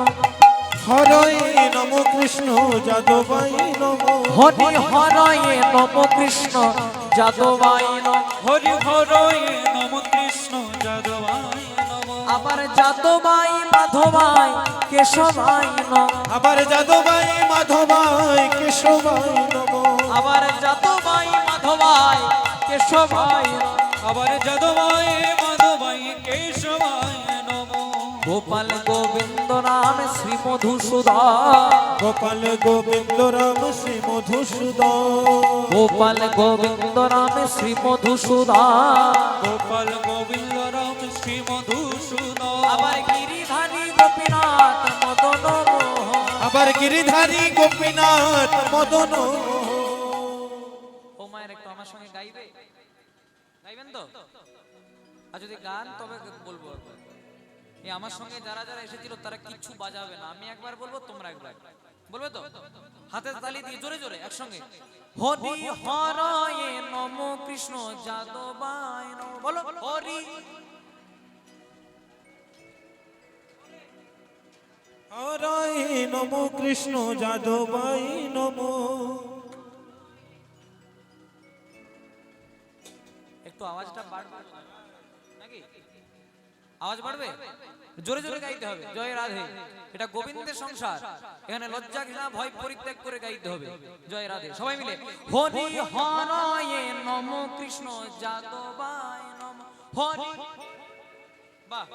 হরয়ে নম কৃষ্ণ যাদবাই নম
হরি হরয়ে নম কৃষ্ণ যাদবাই নম
হরি হরয়ে নম কৃষ্ণ যাদবায় নম
আবার যাদবাই মাধবাই কেশবাই নম
আবার যাদবাই মাধবাই কেশবাই নম
আবার যাদবাই মাধবাই কেশবাই নম
আবার যাদবায় মাধবায় কেশবায় নম
গোপাল গোবিন্দ রাম শ্রী মধুসূদন
গোপাল গোবিন্দ রাম শ্রী মধুসূদন
গোপাল গোবিন্দ রাম শ্রী মধুসূদন
গোপাল গোবিন্দ রাম শ্রী মধুসূদন
আবার গিরিধারী গোপীনাথ মদন মোহন
আবার গিরিধারী গোপীনাথ মদন
ও মায়ের একটু আমার সঙ্গে গাইবে গাইবেন তো আর যদি গান তবে বলবো এই আমার সঙ্গে যারা যারা এসেছিল তারা কিচ্ছু বাজাবে না আমি একবার বলবো তোমরা একবার বলবে তো হাতে তালি দিয়ে জোরে জোরে একসঙ্গে হরি হরয়ে নম কৃষ্ণ যাদবায় নমঃ বলো হরি
হরায় নমো কৃষ্ণ যাদবায় নমো।
একটু আওয়াজটা বাড়বে নাকি আওয়াজ বাড়বে জোরে জোরে গাইতে হবে জয় রাধে এটা গোবিন্দের সংসার এখানে লজ্জা ঘৃণা ভয় পরিত্যাগ করে গাইতে হবে জয় রাধে সবাই মিলে হরি হরয়ে নম কৃষ্ণ যাদবায় নমঃ হরি বাহ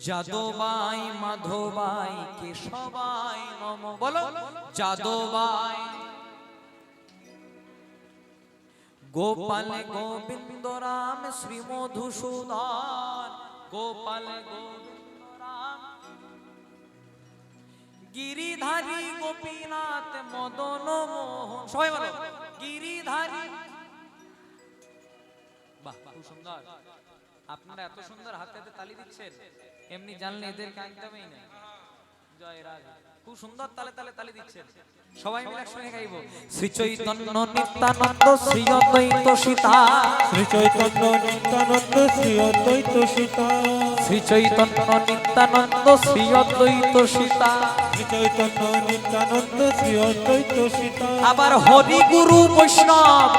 যাদবায় মাধবায় কেশবায় নমঃ বলো যাদবায় গোপাল গোবিন্দ রাম শ্রী মধুসূদন গোপাল গোবিন্দ রাম গিরিধারী গোপীনাথ মদন মোহন সবাই বলো গিরিধারী বাহ খুব সুন্দর আপনারা এত সুন্দর হাতে হাতে তালি দিচ্ছেন এমনি জানলে এদেরকে আনতেই না জয় রাধে খুব সুন্দর তালে তালে তালি দিচ্ছেন সবাই মিলে একসঙ্গে গাইবো শ্রী চৈতন্য নিত্যানন্দ শ্রী অদ্বৈত সীতা
শ্রী চৈতন্য নিত্যানন্দ শ্রী অদ্বৈত সীতা
শ্রী চৈতন্য নিত্যানন্দ শ্রী অদ্বৈত সীতা
শ্রী চৈতন্য নিত্যানন্দ শ্রী অদ্বৈত সীতা।
আবার হরি গুরু বৈষ্ণব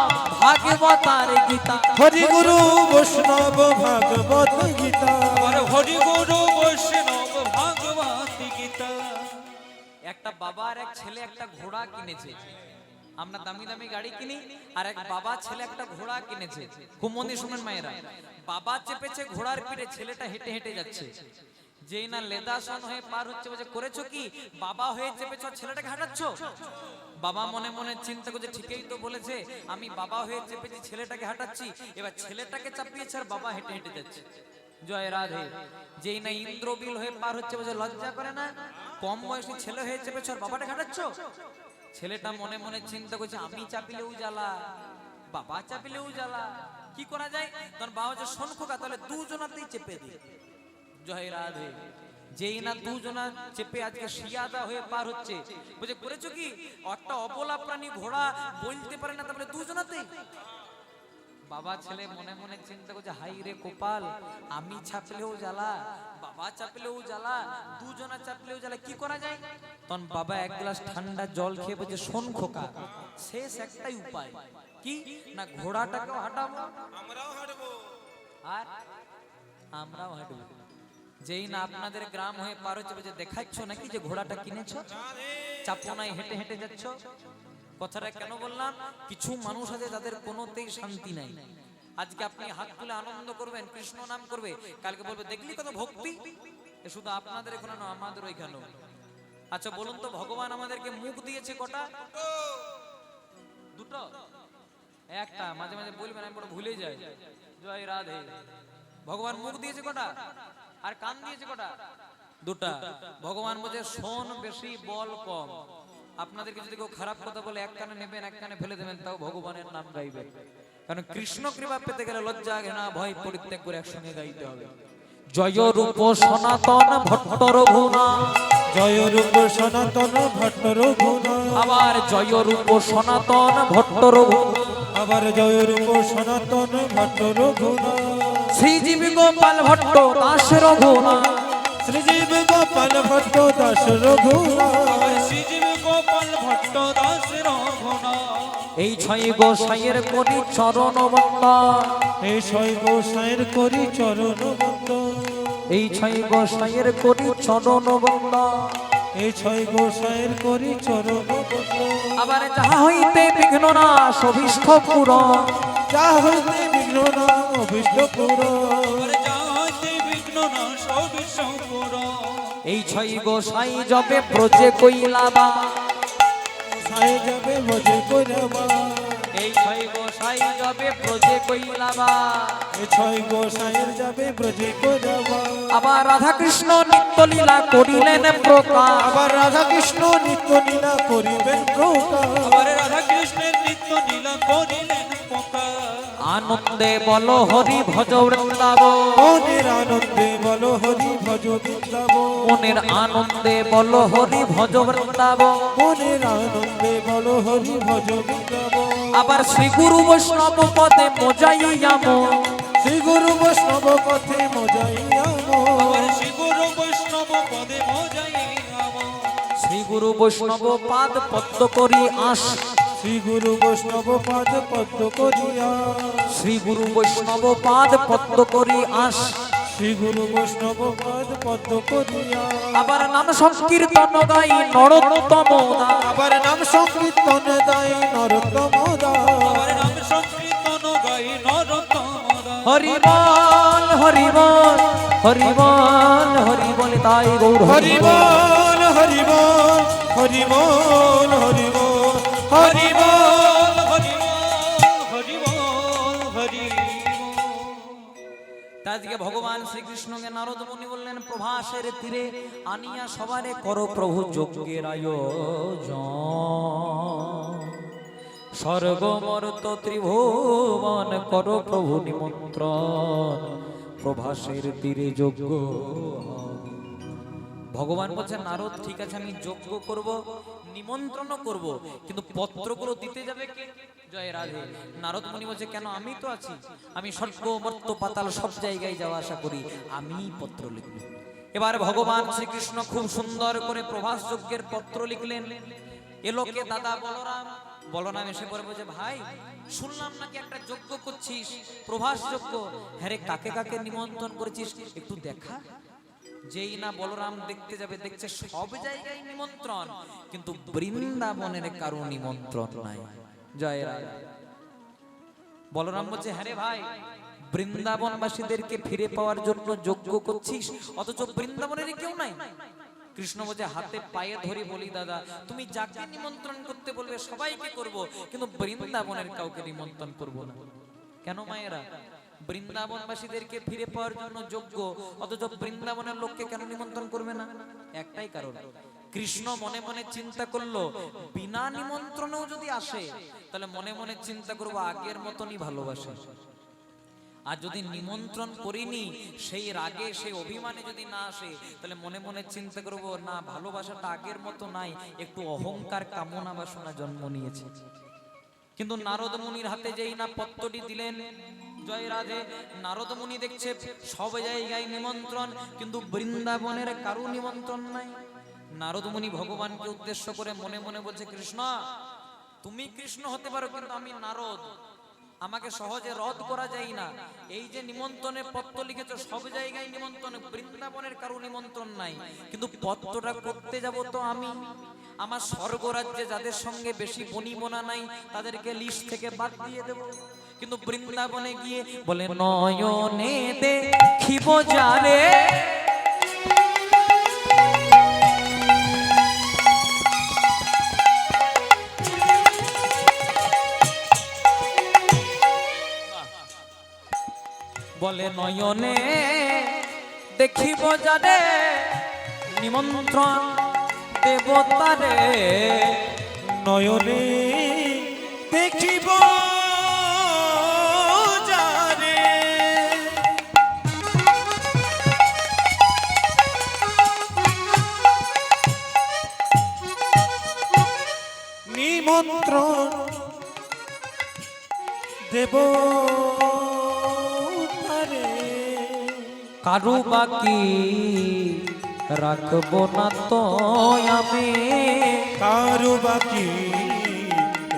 ভাগবতার গীতা
হরি গুরু বৈষ্ণব ভাগবত গীতা
আর হরি গুরু বৈষ্ণব ভাগবত গীতা।
একটা বাবা আর এক ছেলে একটা ঘোড়া কিনেছে আমরা দামি দামি গাড়ি কিনি আর এক বাবা ছেলে একটা ঘোড়া কিনেছে খুব মন দিয়ে শুনেন মায়েরা বাবা চেপেছে ঘোড়ার পিঠে ছেলেটা হেঁটে হেঁটে যাচ্ছে যেই না লেদাসন হয়ে পার হচ্ছে বলছে করেছো কি বাবা হয়ে চেপেছো ছেলেটাকে হাঁটাচ্ছ বাবা মনে মনে চিন্তা করছে ঠিকই তো বলেছে আমি বাবা হয়ে চেপেছি ছেলেটাকে হাঁটাচ্ছি এবার ছেলেটাকে চাপিয়েছে আর বাবা হেঁটে হেঁটে যাচ্ছে জয় রাধে যেই না ইন্দ্রবিল হয়ে পার হচ্ছে বলছে লজ্জা করে না কম বয়সী ছেলে হয়ে চেপেছো আর বাবাটা হাঁটাচ্ছ ছেলেটা মনে মনে চিন্তা করছে আমি চাপিলেও জ্বালা বাবা চাপিলেও জ্বালা কি করা যায় তখন বাবা হচ্ছে শোন খোকা তাহলে দুজনাতেই চেপে দি জয় রাধে যেই না দুজনা চেপে আজকে শিয়াদা হয়ে পার হচ্ছে বলছে করেছো কি একটা অবলা প্রাণী ঘোড়া বলতে পারে না তারপরে দুজনাতেই বাবা ছেলে মনে মনে চিন্তা করছে হাই রে কোপাল আমি চাপলেও জ্বালা বাবা চাপলেও জ্বালা দুজনা চাপলেও জ্বালা কি করা যায় তখন বাবা এক গ্লাস ঠান্ডা জল খেয়ে বলছে শোন খোকা শেষ একটাই উপায় কি না ঘোড়াটাকেও হাঁটাবো
আমরাও হাঁটবো
আর আমরাও হাঁটবো যেই না আপনাদের গ্রাম হয়ে পার হচ্ছে বলছে দেখাচ্ছ নাকি যে ঘোড়াটা কিনেছো চাপো নাই হেঁটে হেঁটে যাচ্ছ কথাটা কেন বললাম কিছু মানুষ আছে যাদের কোনোতেই শান্তি নাই আজকে আপনি হাত তুলে আনন্দ করবেন কৃষ্ণ নাম করবে কালকে বলবে দেখলি কত ভক্তি এ শুধু আপনাদের এখানে না আমাদের ওইখানেও আচ্ছা বলুন তো ভগবান আমাদেরকে মুখ দিয়েছে কটা দুটো একটা মাঝে মাঝে বলবেন আমি বড় ভুলে যাই জয় রাধে ভগবান মুখ দিয়েছে কটা আর কান দিয়েছে কটা দুটা ভগবান বলছে শোন বেশি বল কম আপনাদেরকে যদি কেউ খারাপ কথা বলে এক কানে নেবেন এক কানে ফেলে দেবেন তাও ভগবানের নাম গাইবেন কারণ কৃষ্ণ কৃপা পেতে গেলে লজ্জা ঘৃণা ভয় পরিত্যাগ করে একসঙ্গে গাইতে হবে জয় রূপ সনাতন ভট্ট রঘুনা
জয় রূপ সনাতন ভট্ট রঘুনা
আবার জয় রূপ সনাতন ভট্ট রঘুনা
আবার জয় রূপ সনাতন ভট্ট রঘুনা
শ্রীজীব গোপাল ভট্ট দাস রঘুনা
শ্রীজীব গোপাল ভট্ট দাস রঘুনা
শ্রীজীব গোপাল ভট্ট দাস রঘুনা
এই ছয় গোসাইয়ের করি চরণ বন্দন
এই ছয় গোসাইয়ের করি চরণ বন্দন
এই ছয় গোসাইয়ের করি চরণ বন্দন
এই ছয় গোসাইয়ের করি চরণ বন্দন
আবার যাহা হইতে বিঘ্ন না সবিষ্ঠ পুর
যা হইতে বিঘ্ন নাম অভিষ্ট পুর
যাহাতে বিঘ্ন না সব সম্পুর
এই ছয় গোসাই জবে ব্রজে কইলাবা
সাই যাবে ভজে কইরাবা
এই ছয় গোসাই জবে ব্রজে কইলাবা
এই ছয় গোসাইয়ের যাবে ব্রজে কইরাবা
আবার রাধা কৃষ্ণ নিত্য লীলা করিলেন প্রকাশ
আবার রাধা কৃষ্ণ নিত্য লীলা করিবেন প্রকাশ
আবার রাধা কৃষ্ণের নিত্য লীলা করিলেন প্রকাশ
আনন্দে বল হরি ভজ বৃন্দাবন
মনের আনন্দে বলো হরি ভজ বৃন্দাবন
মনের আনন্দে বলো হরি ভজ বৃন্দাবন।
মনের আনন্দে বলো হরি ভজ বৃন্দাবন।
আবার শ্রী গুরু বৈষ্ণব পদে মোজাইয়া মন,
শ্রী গুরু বৈষ্ণব পথে মজাইয়া
আবার শ্রী গুরু বৈষ্ণব পদে মজাই আমো।
শ্রী গুরু বৈষ্ণব পাদ পদ্ম করি আস,
শ্রী গুরু বৈষ্ণব পাদ পদ্ম করিয়া
শ্রী গুরু বৈষ্ণব পাদ পদ্ম করি আস।
শ্রী গুরু বৈষ্ণব পাদ পদ্ম করিয়া
আবার নাম সংকীর্তন গাই নরোত্তম দাস।
আবার নাম সংকীর্তন দায় নরোত্তম দাস।
আবার নাম সংকীর্তন গাই নরোত্তম দাস।
হরি বল হরি বল হরি বল হরি বল তাই গৌর
হরি বল হরি বল হরি বল হরি বল হরি বল।
হরি বল হরি বল হরি বল।
আজকে ভগবান শ্রীকৃষ্ণকে নারদ মুনি বললেন প্রভাসের তীরে আনিয়া সবারে করো প্রভু যজ্ঞের আয়োজন। স্বর্গ মর্ত ত্রিভুবন করো প্রভু নিমন্ত্রণ, প্রভাসের তীরে যজ্ঞ হবে। ভগবান বলছেন নারদ ঠিক আছে আমি যজ্ঞ করব, নিমন্ত্রণও করব, কিন্তু পত্রগুলো দিতে যাবে কে? জয় রাধে। নারদ মুনি বলছে কেন, আমি তো আছি, আমি স্বর্গ মর্ত পাতাল সব জায়গায় যাওয়া আসা করি, আমিই পত্র লিখব। এবার ভগবান শ্রীকৃষ্ণ খুব সুন্দর করে প্রভাস যজ্ঞের পত্র লিখলেন। এলোকে দাদা বলরাম, বলরাম এসে পরে বলছে ভাই শুনলাম নাকি একটা যজ্ঞ করছিস, প্রভাস যজ্ঞ। হ্যাঁ রে, কাকে কাকে নিমন্ত্রণ করেছিস একটু দেখা। যেই না বলরাম দেখতে যাবে, দেখছে সব জায়গায় নিমন্ত্রণ, কিন্তু বৃন্দাবনের কারো নিমন্ত্রণ নাই। জয় রাধে। বলরাম বলছে হ্যাঁ রে ভাই, বৃন্দাবনবাসীদেরকে ফিরে পাওয়ার জন্য যজ্ঞ করছিস, অথচ বৃন্দাবনের কেউ নাই। কৃষ্ণ বলছে হাতে পায়ে ধরে বলি দাদা, তুমি যাকে নিমন্ত্রণ করতে বলবে সবাইকে করব, কিন্তু বৃন্দাবনের কাউকে নিমন্ত্রণ করব না। কেন মায়েরা? বৃন্দাবনবাসীদেরকে ফিরে পাওয়ার জন্য যোগ্য, অথচ বৃন্দাবনের লোককে কেন নিমন্ত্রণ করবে না? একটাই কারণ, কৃষ্ণ মনে মনে চিন্তা করলো বিনা নিমন্ত্রণেও যদি আসে তাহলে মনে মনে চিন্তা করবো আগের মতনই ভালোবাসে। আর যদি নিমন্ত্রণ করিনি সেই রাগে সেই অভিমানে যদি না আসে তাহলে মনে মনে চিন্তা করবো না ভালোবাসাটা আগের মতো নাই, একটু অহংকার কামনা বাসনা জন্ম নিয়েছে। কিন্তু নারদ মুনির হাতে যেই না পত্রটি দিলেন, জয় রাধে, নারদ মুনি দেখছে সব জায়গায় নিমন্ত্রণ, কিন্তু বৃন্দাবনের কারো নিমন্ত্রণ নাই। নারদ মুনি ভগবানকে উদ্দেশ্য করে মনে মনে বলছে কৃষ্ণ তুমি কৃষ্ণ হতে পারো, কিন্তু আমি নারদ, আমাকে সহজে রদ করা যায় না। এই যে নিমন্ত্রণের পত্র লিখেছো সব জায়গায় নিমন্ত্রণ, বৃন্দাবনের কারো নিমন্ত্রণ নাই, কিন্তু পত্রটা করতে যাব তো আমি। আমার স্বর্গরাজ্যে যাদের সঙ্গে বেশি বনিবনা নাই তাদেরকে লিস্ট থেকে বাদ দিয়ে দেব, কিন্তু বৃন্দাবনে গিয়ে বলে নয়নে দেখিব যারে, বলে নয়নে দেখিব যারে নিমন্ত্রণ দেবতারে,
নয়নে দেখিব যারে নিমন্ত্রণ দেব
কারু বাকি রাখবো না তো আমি,
কারু বাকি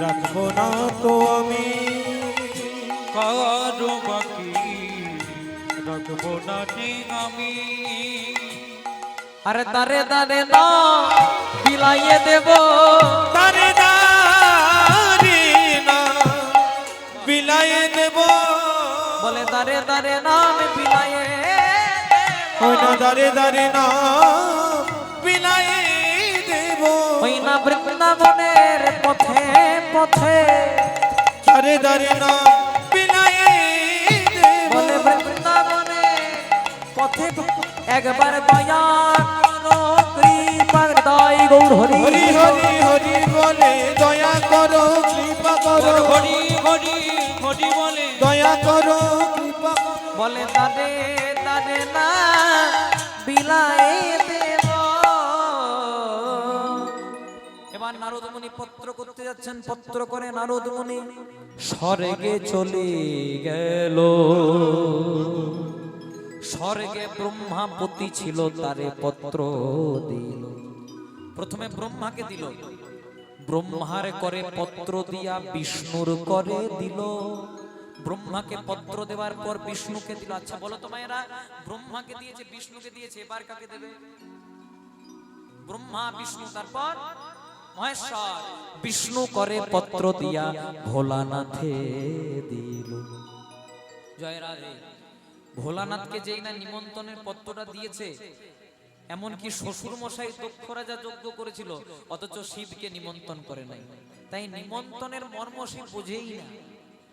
রাখবো না তো আমি,
কারো বাকি রাখবো না আমি।
আরে দারে দারে না বিলাইয়ে দেব,
তারে দারে না বিলাইয়ে দেব,
বলে দারে দারে নাম বিলাইয়ে
ওই না দারে দারে না বিলাইয়ে দেব,
ওই না বৃন্দাবনের পথে পথে,
দারে দারে না বিলাইয়ে দেব,
বলে বৃন্দাবনের পথে একবার দয়া করো কৃপা দয় গৌর হরি
হরি হরি হরি বলে দয়া করো কৃপা করো,
হরি হরি হরি বলে
দয়া করো কৃপা করো,
বলে দাদে দাদে না বিলা মুনি পত্র করতে যাচ্ছেন, পত্র করে নারদ মুনি স্বর্গে চলে গেল। স্বর্গে ব্রহ্মাপতি ছিল, তারে পত্র দিল। প্রথমে ব্রহ্মাকে দিল, ব্রহ্মার করে পত্র দিয়া বিষ্ণুর করে দিল। ব্রহ্মাকে পত্র দেওয়ার পর বিষ্ণুকে দিল। আচ্ছা বলো তো মায়েরা, ব্রহ্মাকে দিয়েছে, বিষ্ণুকে দিয়েছে, এবার কাকে দেবে? ব্রহ্মা বিষ্ণু, তারপর মহেশ্বর। বিষ্ণু করে পত্র দিয়া ভোলানাথে দিল। জয় রাধে। ভোলানাথকে যেই না নিমন্ত্রণের পত্রটা দিয়েছে, এমনকি শ্বশুর মশাই দক্ষ রাজা যজ্ঞ করেছিল, অথচ শিবকে নিমন্ত্রণ করে নাই। তাই নিমন্ত্রণের মর্ম শিব বোঝেই না।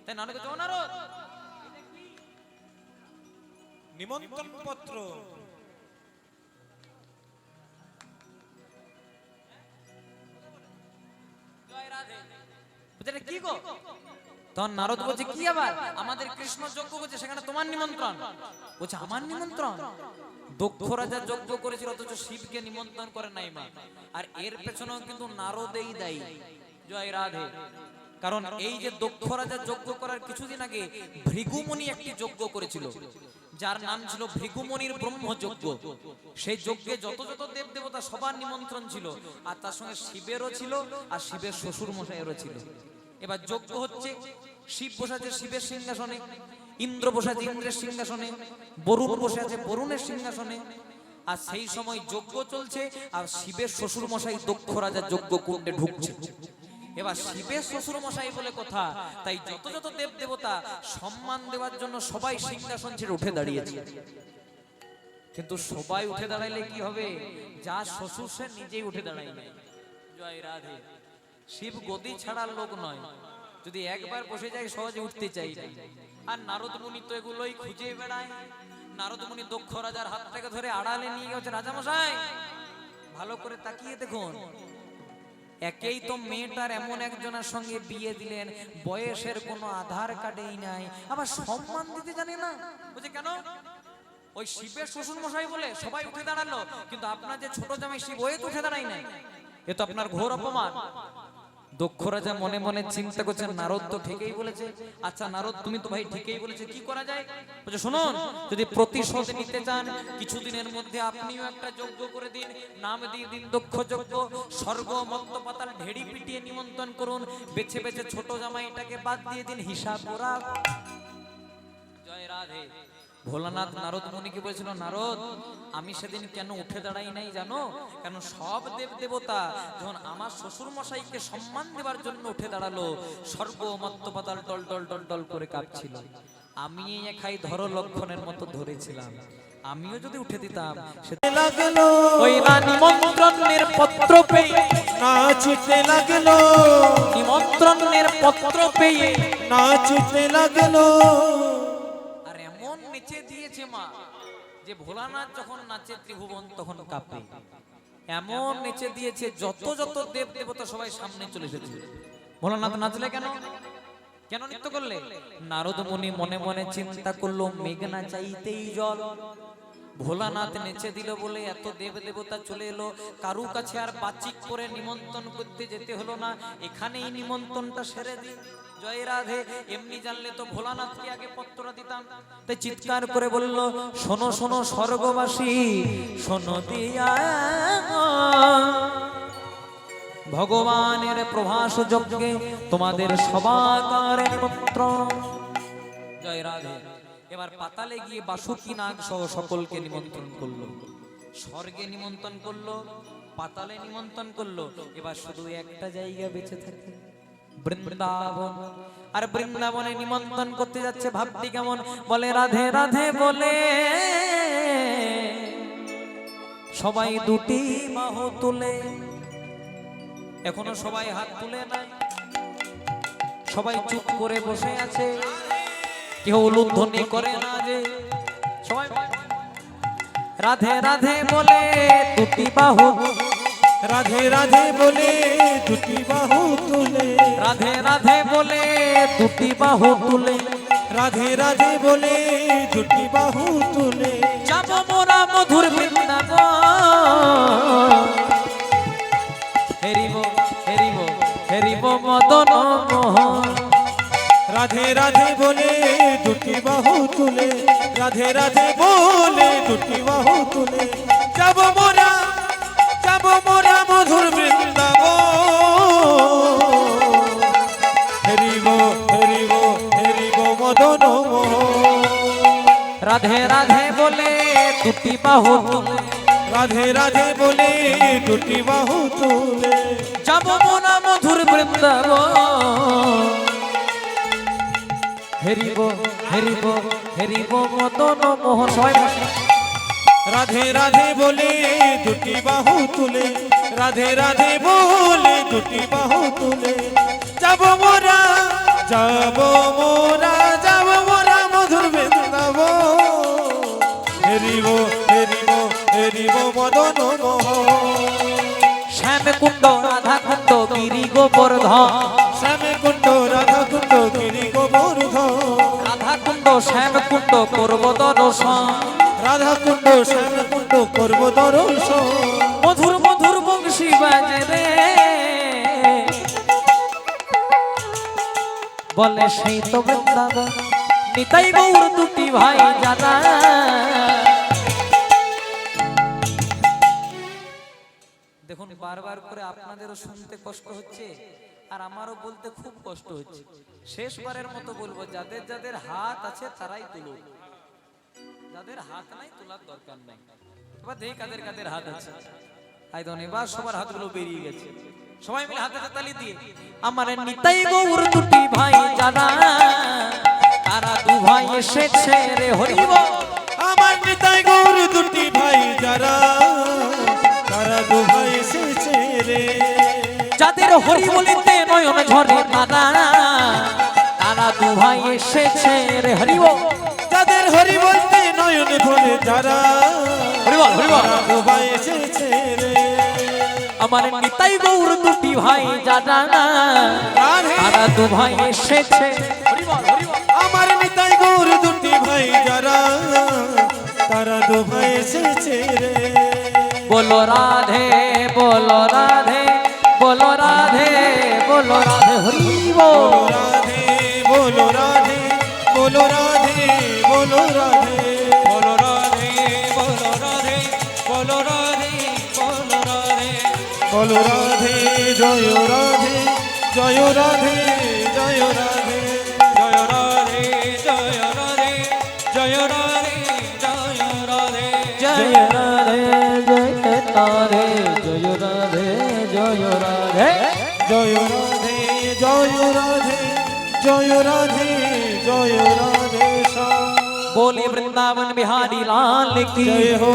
তাই নারদ বলছে, ও নারদ,
নিমন্ত্রণ পত্র
কি গো? তখন নারদ বলছে, কি আবার? আমাদের কৃষ্ণ যজ্ঞ করছে, সেখানে তোমার নিমন্ত্রণ? বলছে, আমার নিমন্ত্রণ? দক্ষ রাজা যজ্ঞ করেছিল, অথচ শিবকে নিমন্ত্রণ করে নাই মা। আর এর পেছনেও কিন্তু নারদেই দায়ী। জয় রাধে। কারণ এই যে দক্ষ রাজা যজ্ঞ করার কিছুদিন আগে ভৃগুমুনি একটি যজ্ঞ করেছিল, যার নাম ছিল ভৃগুমুনির ব্রহ্মযজ্ঞ। সেই যজ্ঞে যত যত দেব দেবতা সবার নিমন্ত্রণ ছিল, আর তার সঙ্গে শিবেরও ছিল, আর শিবের শ্বশুর মশাইয়েরও ছিল। এবার যজ্ঞ হচ্ছে, শিব বসে আছে শিবের সিংহাসনে, ইন্দ্র বসে আছে ইন্দ্রের সিংহাসনে, বরুণ বসে আছে বরুণের সিংহাসনে। আর সেই সময় যজ্ঞ চলছে, আর শিবের শ্বশুর মশাই দক্ষ রাজা যজ্ঞ কুণ্ডে ঢুকছে। এবার শিবের শ্বশুর মশাই বলে কথা, তাই যত যত দেব দেবতা সম্মান দেওয়ার জন্য সবাই সিংহাসন ছেড়ে উঠে দাঁড়িয়েছে। কিন্তু সবাই উঠে দাঁড়াইলে কি হবে? যা শ্বশুর সে নিজেই উঠে দাঁড়ায় নাই। জয় রাধে। শিব গদি ছাড়ার লোক নয়, যদি একবার বসে যায় সহজে উঠতে চাই। আর নারদ মুনি তো এগুলোই খুঁজে বেড়ায়। নারদ মুনি দক্ষ রাজার হাত থেকে ধরে আড়ালে নিয়ে গেছে, রাজা মশাই ভালো করে তাকিয়ে দেখুন, একেই তো মেয়েটার এমন একজনের সঙ্গে বিয়ে দিলেন, বয়সের কোনো আধার কার্ডেই নাই, আবার সম্মান দিতে জানে না। বুঝে কেন? ওই শিবের শ্বশুর মশাই বলে সবাই উঠে দাঁড়ালো, কিন্তু আপনার যে ছোট জামাই শিব, ওই তো উঠে দাঁড়াই নাই। এ তো আপনার ঘোর অপমান। দক্ষ রাজা মনে মনে চিন্তা করছেন, নারদ তো ঠিকই বলেছে। আচ্ছা নারদ, তুমি তো ভাই ঠিকই বলেছে, কি করা যায়? বলছে, শুনুন, যদি প্রতিশোধ নিতে চান, কিছুদিনের মধ্যে আপনিও একটা যজ্ঞ করে দিন, নাম দিয়ে দিন দক্ষ যজ্ঞ। স্বর্গ মর্ত্য পাতাল ঢেড়ি পিটিয়ে নিমন্ত্রণ করুন, বেছে বেছে ছোট জামাইটাকে বাদ দিয়ে দিন, হিসাব ওরা। জয় রাধে। ভোলানাথ নারদ মুনিকে বলেছিল, নারদ, আমি সেদিন কেন উঠে দাঁড়াই নাই জানো? কেন সব দেব দেবতা যখন আমার শ্বশুর মশাইকে সম্মান দেওয়ার জন্য উঠে দাঁড়ালো, স্বর্গ মর্ত্য পাতাল ডল ডল ডল ডল করে কাঁপছিল। আমি একাই ধর লক্ষণের মতো ধরেছিলাম, আমিও যদি উঠে দিতাম,
লাগলো
ওই না নিমন্ত্রণের পত্র পেয়ে
নাচতে লাগলো,
নিমন্ত্রণের পত্র পেয়ে
নাচতে লাগলো।
আর এমন নেচে দিয়েছে মা, যে ভোলানাথ যখন নাচে ত্রিভুবন তখন কাঁপে। এমন নেচে দিয়েছে, যত যত দেব দেবতা সবাই সামনে চলে এসেছে। ভোলানাথ নাচলে কেন? কেন নৃত্য করলে? নারদ মুনি মনে মনে চিন্তা করলো, মেঘনা চাইতেই জল। ভোলানাথ নেচে দিল বলে এত দেব দেবতা চলে এলো, কারু কাছে আর বাচিক করে নিমন্ত্রণ করতে যেতে হলো না, এখানেই নিমন্ত্রণটা সেরে দিই। জয় রাধে। এমনি জানলে তো ভোলানাথকে আগে পত্রটা দিতাম। তাই চিৎকার করে বলল, শোনো শোনো স্বর্গবাসী, শোনো দিয়া ভগবানের প্রভাস যজ্ঞে তোমাদের সবাকার নিমন্ত্রণ। জয় রাধে। এবার পাতালে গিয়ে বাসুকি নাগ সহ সকলকে নিমন্ত্রণ করলো, স্বর্গে নিমন্ত্রণ করলো, পাতালে নিমন্ত্রণ করলো। এবার শুধু একটা জায়গা বেঁচে থাকে, বৃন্দাবন। আর বৃন্দাবনে নিমন্ত্রণ করতে যাচ্ছে, ভাবটি কেমন? বলে রাধে রাধে বলে সবাই দুটি বাহু তুলে। এখনো সবাই হাত তুলে নাই, সবাই চুপ করে বসে আছে, কেউ উলুধ্বনি করে না। যে সবাই রাধে রাধে বলে দুটি বাহু,
রাধে রাধে বলে দুটি বাহু তুলে,
রাধে রাধে বলে দুটি বাহু তুলে,
রাধে রাধে বলে দুটি বাহু তুলে।
যাব মোরা মধুর বৃন্দাবন। হেরিব হেরিব
রাধে রাধে বলে দুটি বাহু তুলে যাব মোরা মধুর বৃন্দাবন হেরিব হেরিব হেরিব মদন মোহন
রাধে রাধে বলে দুটি বাহু তুলে
রাধে রাধে বলে দুটি বাহু তুলে
যাব মোরা মধুর বৃন্দাবন হেরিব হেরিব হেরিব মদন মোহন। সবাই বসে।
রাধে রাধে বলে দুটি বাহু তুলে রাধে রাধে বলে দুটি বাহু তুলে যাব মোরা যাব মোরা যাব মোরা মধুর বৃন্দাবন হেরিব হেরিব হেরিব মদন মোহন
শ্যাম কুণ্ড রাধা কুণ্ড গিরি গোবর্ধন
শ্যামে কুণ্ড রাধা কুণ্ড গিরি গোবর্ধন
রাধা কুণ্ড শ্যাম কুণ্ড করব দর্শন
রাধা কুণ্ড শ্যাম কুণ্ড করব দর্শন
মধুর মধুর বংশী বাজে রে বলে সেই তো বৃন্দাবন নিতাই গৌর দুটি ভাই জানা। দেখুন বারবার করে আপনাদেরও শুনতে কষ্ট হচ্ছে আর আমারও বলতে খুব কষ্ট হচ্ছে। শেষবারের মতো বলবো, যাদের যাদের হাত আছে তারাই তুলুন, যাদের হাত নাই তোলার দরকার নাই। এবার দেখি কাদের কাদের হাত আছে। আইদন এবার সবার হাতগুলো বেরিয়ে গেছে। সবাই মিলে হাতে তালি দিয়ে আমার নিতাই গৌর দুটি ভাই জানা তারা দু ভাই এসেছে রে হরিব।
আমার নিতাই গৌর দুটি ভাই যারা তারা দু ভাই এসেছে রে
যাদের হরি বলিতে নয়ন ঝরে তারা তারা দু ভাই এসেছে রে হরিব।
যাদের হরি বলতে নয়ন ভরে যারা
হরিব হরিব
তারা দু ভাই এসেছে রে
আমার নিতাই গৌর দুটি ভাই জানা তারা দু ভাই এসেছে হরিব হরিব।
আমার নিতাই গৌর দুটি ভাই যারা তারা দু ভাই এসেছে রে
बोलो राधे बोलो राधे बोलो राधे बोलो राधे हरि बोल।
राधे बोलो राधे बोलो राधे बोलो राधे
बोलो राधे बोलो राधे बोलो राधे बोलो राधे
बोलो राधे जय राधे जय राधे जय राधे
जय राधे जय राधे जय राधे जय राधे
जय राधे जय राधे जय राधे जय राधे
जय राधे जय राधे जय राधे जय राधे
बोले वृंदावन बिहारी लाल की
जय हो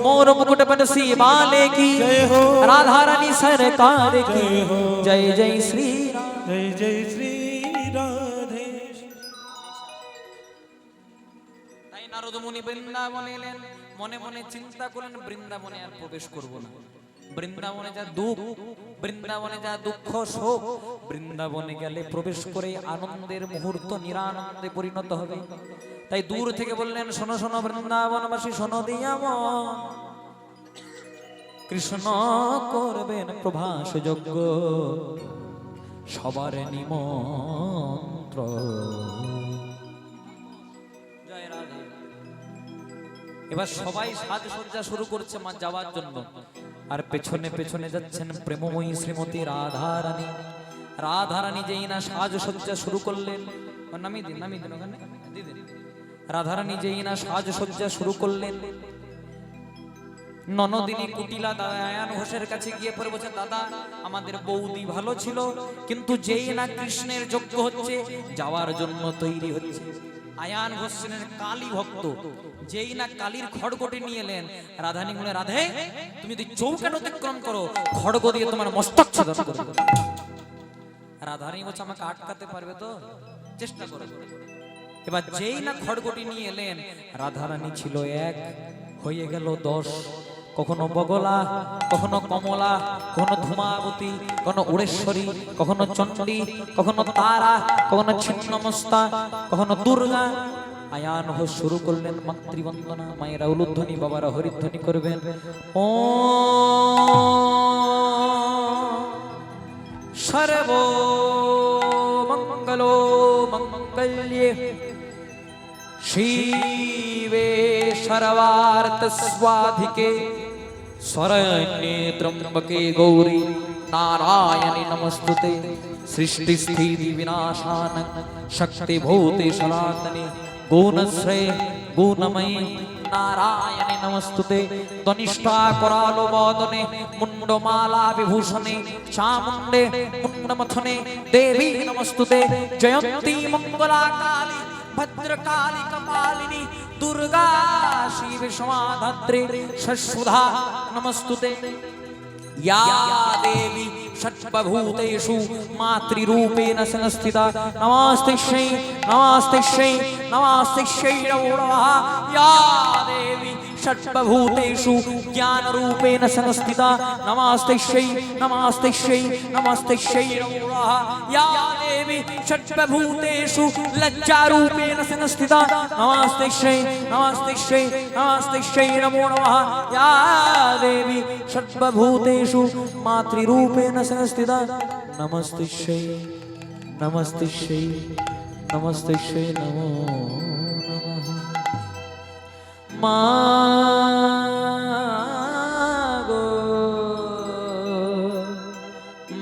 मोर मुकुट बंसी वाले की
जय हो
राधा रानी सरकार की
जय हो
जय जय श्री राम।
जय जय श्री राधे
তাই নারদ মুনি বৃন্দাবনে এলেন, মনে মনে চিন্তা করলেন বৃন্দাবনে আর প্রবেশ করব না। বৃন্দাবনে যা দুঃখ, বৃন্দাবনে যা দুঃখ শোক, বৃন্দাবনে গেলে প্রবেশ করে আনন্দের মুহূর্ত নিরানন্দে পরিণত হবে। তাই দূর থেকে বললেন, শোনো শোনো বৃন্দাবনবাসী, শোনো দিয়া মন, কৃষ্ণ করবেন প্রভাস যজ্ঞ, সবার নিমন্ত্রণ। জয় রাধে। এবার সবাই সাজসজ্জা শুরু করছে মা যাওয়ার জন্য, আর পেছনে পেছনে যাচ্ছেন প্রেমময়ী শ্রীমতী রাধা রানী। রাধা রানী যেই না সাজসজ্জা শুরু করলেন, নামিয়ে দিন ওখানে দিদি। রাধা রানী যেই না সাজসজ্জা শুরু করলেন, ননদিনী কুটিলা আয়ান ঘোষের কাছে গিয়ে পরে বলছেন, দাদা আমাদের বৌদি ভালো ছিল, কিন্তু যেই না কৃষ্ণের যজ্ঞ হচ্ছে যাওয়ার জন্য তৈরি হচ্ছে। আয়ান ঘোষ ছিলেন কালী ভক্ত, যেই না কালীর খড়গটি নিয়ে এলেন, রাধানী বলে, রাধে তুমি যদি চৌকাট অতিক্রম করো খড়গ দিয়ে তোমার মস্তক ছেদন করব। রাধানী বলছে, আমাকে আটকাতে পারবে তো? চেষ্টা করো। এবার যেই না খড়গটি নিয়ে এলেন, রাধারানী ছিল এক, হয়ে গেল 10। কখনো বগলা, কখনো কমলা, কখনো ধূমাবতী, কখনো উড়েশ্বরী, কখনো চণ্ডী, কখনো তারা, কখনো ছিন্নমস্তা, কখনো দুর্গা। আয়ান ঘোষ শুরু করলেন মাতৃবন্দনা। মায়েরা উলুধ্বনি, বাবারা হরিধ্বনি করবেন। ও সর্ব মঙ্গলো মঙ্গল্যে শিব शिवे सर्वार्थ स्वाधिके शरण्ये त्र्यंबके गौरी नारायणी नमस्तुते सृष्टि स्थिति विनाशान शक्ति भूते सनातने गुणश्रय गुणमयी नारायणे नमस्तुते तनिष्ठा करालो वदने मुंडमाला विभूषणे चामुंडे मुंडमथने देवी नमस्तुते जयंती मंगला काली भद्रकाली कपालिनी दुर्गा शिव क्षमाधात्री षट्सुधा नमस्तुते या देवी षट्भूतेषु मातृरूपेण संस्थिता नमस्ते श्री नमस्ते श्री नमस्ते श्री नमो नमः या देवी षट्भूतेषु ज्ञानरूपेण संस्थिता नमस्ते श्री नमस्ते श्री नमस्ते श्री नमो नमः या देवी षट्भूतेषु लज्जारूपेण संस्थिता नमस्ते श्री नमस्ते श्री नमस्ते श्री नमो नमः या देवी षट्भूतेषु मातृरूपेण संस्थिता नमस्ते श्री नमस्ते श्री नमस्ते श्री नमो नमः मागो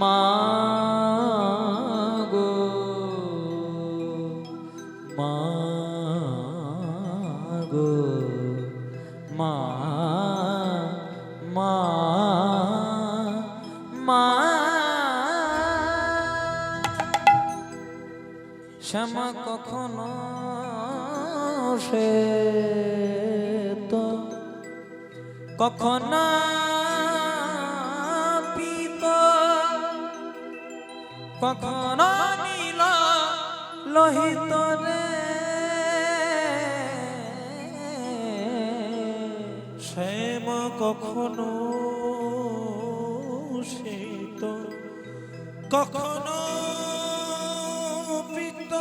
मागो मागो मा मा मा क्षमा कखनो সে তো কখনো পিত কখনো নীল লোহিত রে
শ্যাম কখনো শ্বেত কখনো পীত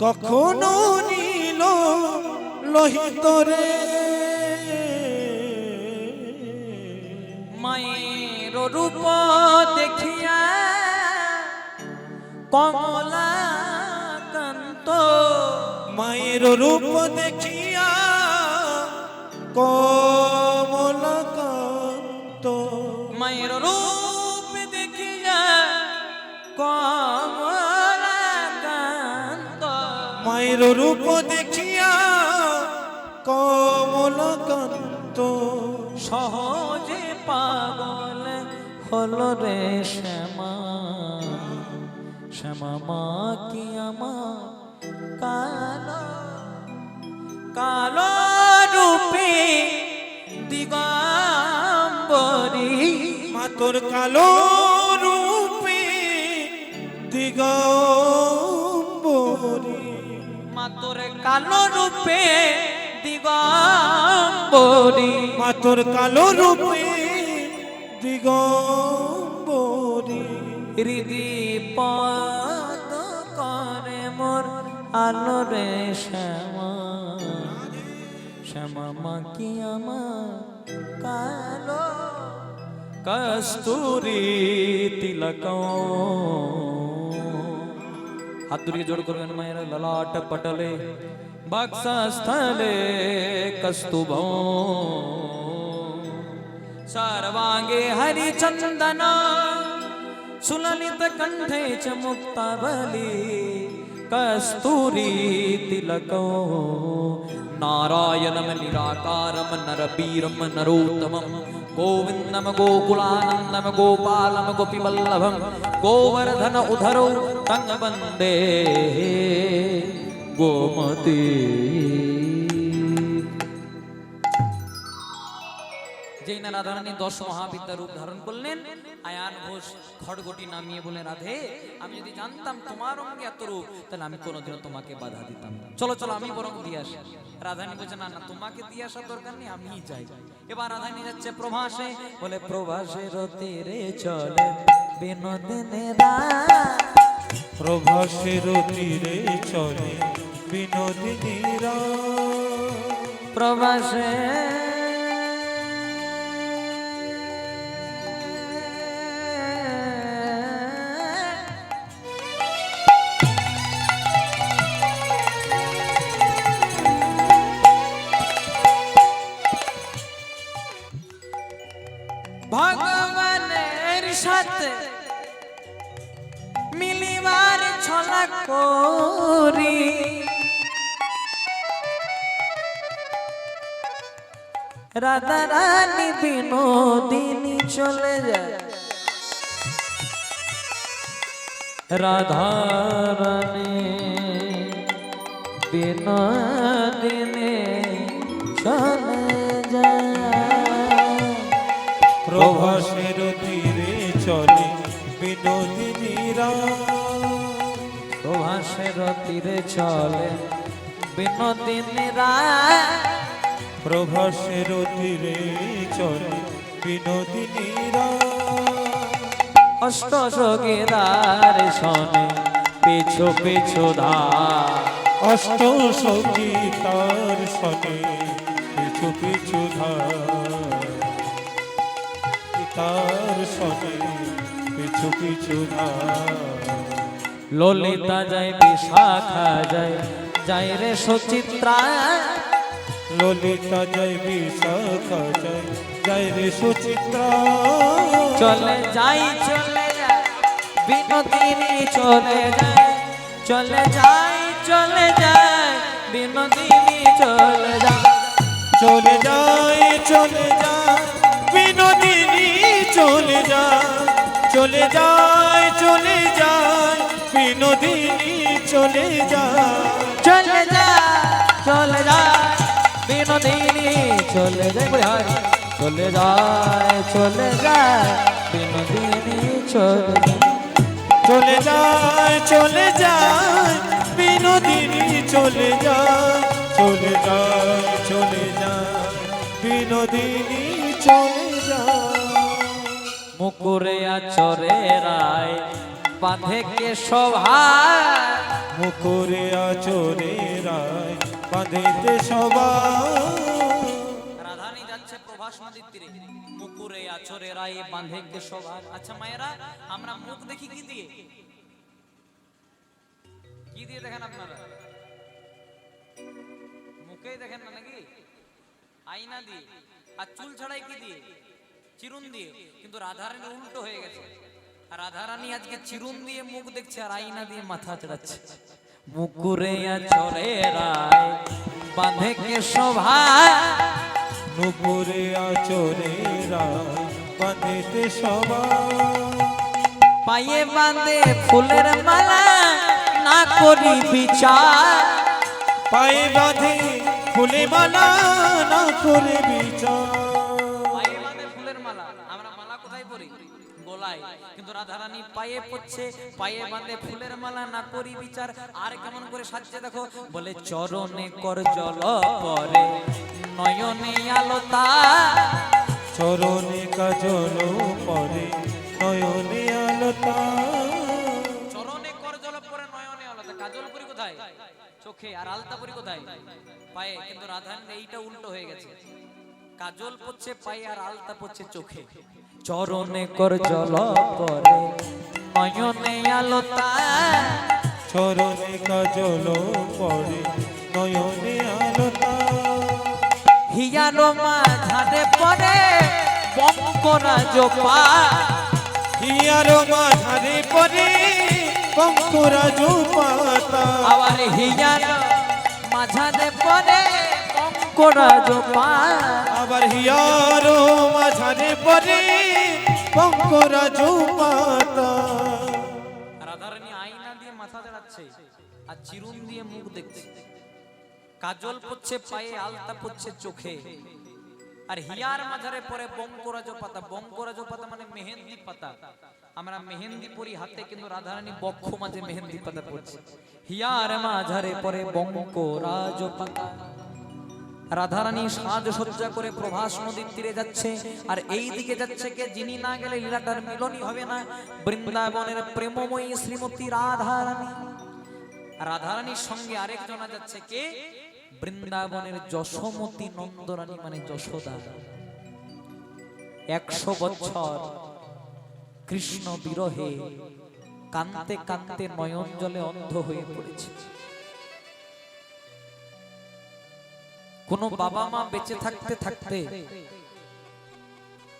কখনো নীল লোহিত রে
মায়ের রূপ দেখিয়া কমলা কান্ত
মায়ের রূপ দেখিয়া কমলাকান্ত
মায়ের রূপ দেখিয়া কমলা কান্ত
মায়ের রূপ দেখিয়া কমলাকান্ত
সহজে পাগল হলো রে শ্যামা শ্যামা মা কি আমার কালো কালো রূপে দিগম্বরী
মা তোর কালো রূপে দিগম্বরী
মা তোর কালো রূপে দিগম্বরী
মা তোর কালো রূপে দিগম্বরী
হৃদি পদ করে মোর আলো রে শ্যামা শ্যামা মা কি আমার কালো কস্তুরী তিলক হাত দুটিকে জোড় করবেন মায়ের ললাট পটলে বক্ষস্থলে কস্তুভ सर्वांगे हरिचंदन सुललित कंठे च मुक्तावली कस्तूरी तिलको नारायणं निराकारं नरवीरं नरोत्तमं गोविन्दं गोकुलानन्दं गोपालं गोपीवल्लभं गोवर्धन उधरो तं वन्दे गोमती। যেই না রাধারানী 10 মহাবিদ্যা রূপ ধারণ করলেন, আয়ান ঘোষ খড়গটি নামিয়ে বলে, রাধে আমি যদি জানতাম তোমার অঙ্গে এত রূপ তাহলে আমি কোনোদিনও তোমাকে বাধা দিতাম না। চলো চলো আমি বরং দিয়ে আসি। রাধারানী বলছে না না, তোমাকে দিয়ে আসার দরকার নেই, আমিই যাই। এবার রাধারানী যাচ্ছে প্রভাসে, বলে প্রভাসের তীরে চলে বিনোদিনীরা,
প্রভাসের তীরে চলে বিনোদিনীরা,
প্রভাসে ভগবানের সাথে মিলিবার ছলা করি রাধা রানী বিনোদিনী চলে যায় রাধা রানী বিনোদিনী চলে যায়
প্রভাসের তীরে চলে বিনোদিনীরা
প্রভাসের তীরে চলে বিনোদিনীরা
প্রভাসের তীরে চলে বিনোদিনীরা
অষ্ট সগীদার শোনে পিছু পিছু ধার
অষ্ট সখী তার শনে পিছু পিছু তার শনে পিছু পিছু
ললিতা যায় বিশাখা যায় যায় রে সুচিত্রা
ললিতা জয় বিশাখা জয় জয় রে সুচিত্রা
চলে যাই বিনোদিনী চলে যায় চলে যায় বিনোদিনী চলে যায়
চলে যায় বিনোদিনী চলে যায় বিনোদিনী চলে
যায় বিনোদিনী চলে যায় চলে যায় বিনোদিনী
চলে যায় বিনোদিনী চলে যায় বিনোদিনী চলে যায়
মুকুরে আচরে রায় বাঁধে কে শোভা
মুকুরে আচরে রায় বাঁধিতে সবাই
রাধারানী যাচ্ছে প্রভাস নদীর তীরে মুকুরে আচরে রায় বাঁধে কে শোভা আচ্ছা মায়েরা আমরা মুখ দেখি কি দিয়ে দেখেন আপনারা মুখেই দেখেন না নাকি আয়না দিয়ে আর চুল ছাড়াই কি দিয়ে চিরুন দিয়ে কিন্তু রাধারানী উল্টো হয়ে গেছে আর রাধারানী আজকে চিরুন দিয়ে মুখ দেখছে আর আয়না দিয়ে মাথা চড়াচ্ছে মুকুরে আচরে রায় বাঁধে কে শোভা
মুকুরে আচরে রায় বাঁধিতে সবাই
পায়ে বাঁধে ফুলের মালা না করি বিচার
পায়ে বাঁধে ফুলে মালা না করে বিচার
পায়ে বাঁধে ফুলের মালা আমরা মালা কোথায় পরি গলায় কিন্তু রাধারানী পায়ে পড়ছে পায়ে বাঁধে ফুলের মালা না করি বিচার আর কেমন করে সাজছে দেখো বলে চরণে কর জল পরে নয়নে আলোতা
চরণে কাজল পরে নয়নে আলতা
চরণে কর জল পরে নয়নে আলোতা কাজল পরি কোথায় চোখে আর আলতা পরি কোথায় পায়ে কিন্তু রাধারানী এইটা উল্টো হয়ে গেছে কাজল পড়ছে পায়ে আর আলতা পড়ছে চোখে চরণে কর জল পরে নয়নে আলোতা
চরণে কাজল পরে নয়নে আলতা
হিয়ানো মাঝারে পরে বঙ্করা জোপা
হিয়ার মাঝারে পরে পঙ্করাজ পাতা
আবার হিয়ানো মাঝারে পরে বঙ্করা জোপা
আবার হিয়ার মাঝারে পরে পঙ্করাজ পাতা
রাধারানী আয়না দিয়ে মাথা চড়াচ্ছে আর চিরুন দিয়ে মুখ দেখছে কাজল পড়ছে পায়ে আলতা পড়ছে চোখে আর হিয়ার মাঝারে পরে বঙ্করাজ পাতা মানে মেহেন্দি পাতা আমরা মেহেন্দি পরি হাতে কিন্তু রাধারানী বক্ষ মাঝে মেহেন্দি পাতা পড়ছে হিয়ার মাঝারে পরে বঙ্করাজ পাতা রাধারানী সাজসজ্জা করে প্রভাস নদীর তীরে যাচ্ছে আর এই দিকে যাচ্ছে কে যিনি না গেলে লীলাটার মিলনই হবে না বৃন্দাবনের প্রেমময়ী শ্রীমতী রাধারানী রাধারানীর সঙ্গে আরেকজনা যাচ্ছে কে বৃন্দাবনের যশোমতী নন্দরানী মানে যশোদা 100 বছর কৃষ্ণ বিরহে কাঁদতে কাঁদতে নয়ন জলে অন্ধ হয়ে পড়েছে কোন বাবা মা বেঁচে থাকতে থাকতে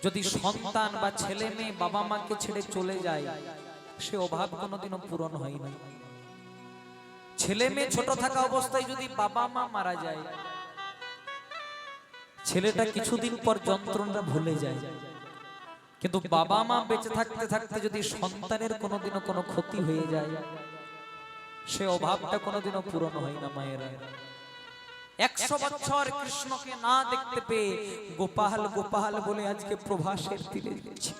যদি সন্তান বা ছেলে মেয়ে বাবা মাকে ছেড়ে চলে যায়, সে অভাব কোনোদিনও পূরণ হয় না। ছেলে মেয়ে ছোট থাকা অবস্থায় যদি বাবা মা মারা যায়, ছেলেটা কিছুদিন পর যন্ত্রণা ভুলে যায়। কিন্তু বাবা মা বেঁচে থাকতে থাকতে যদি সন্তানের কোনোদিনও কোনো ক্ষতি হয়ে যায়, সে অভাবটা কোনোদিনও পূরণ হয় না। মায়েরা 100 বছর কৃষ্ণকে না দেখতে পেয়ে গোপাল গোপাল বলে আজকে প্রভাসের তীরে গেছে।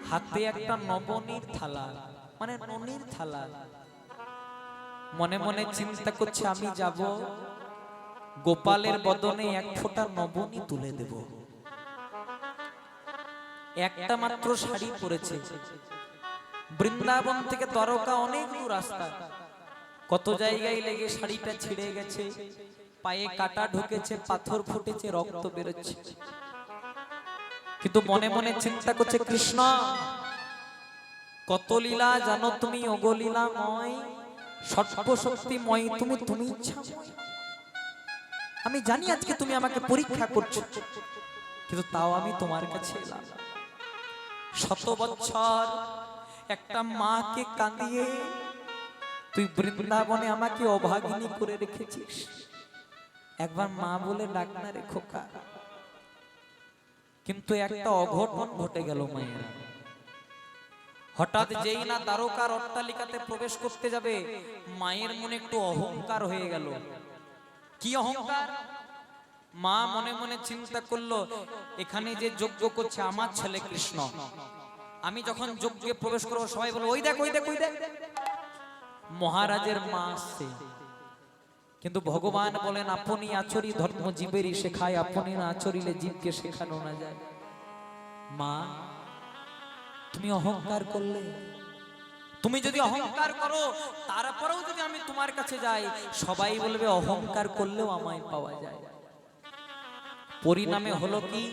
হাতে একটা নবনীর থালা, মানে ননির থালা, মনে মনে চিন্তা করছে আমি যাব, গোপালের বদনে 1 ফোঁটা নবনী তুলে দেব। একটা মাত্র শাড়ি পরেছে, বৃন্দাবন থেকে দ্বারকা অনেক দূর রাস্তা, কত জায়গায় লেগে শাড়িটা ছিঁড়ে গেছে, পায়ে কাটা ঢুকেছে, পাথর ফুটেছে, রক্ত বেরোচ্ছে, কিন্তু মনে মনে চিন্তা করছে কৃষ্ণ কত লীলা জানো তুমি, অগলীলাময় সর্বশক্তিময় তুমি, তুমি ইচ্ছাময়। আমি জানি আজকে তুমি আমাকে পরীক্ষা করছো, কিন্তু তাও আমি তোমার কাছে এলাম। 100 বছর একটা মাকে কাঁদিয়ে তুই বৃন্দাবনে আমাকে অভাগিনী করে রেখেছিস, একবার মা বলে ডাক না রে খোকা। কিন্তু একটা অঘটন ঘটে গেল মায়ের। হঠাৎ যেই না দ্বারকার অট্টালিকাতে প্রবেশ করতে যাবে, মায়ের মনে একটু অহংকার হয়ে গেল। কি অহংকার? মা মনে মনে চিন্তা করলো, এখানে যে যজ্ঞ করছে আমার ছেলে কৃষ্ণ, আমি যখন যজ্ঞে প্রবেশ করবো সবাই বলবো ওই দেখ ওই দেখ ওই দেখ, মহারাজের মা আসছে। কিন্তু ভগবান বলেন আপনি আচরি ধর্ম জীবেরই শেখায়, আপনি না আচরিলে জীবকে শেখানো না যায়। মা তুমি অহংকার করলে, তুমি যদি অহংকার করো তারপরেও যদি আমি তোমার কাছে যাই, সবাই বলবে অহংকার করলেও আমায় পাওয়া যায়। পরিণামে হলো কি,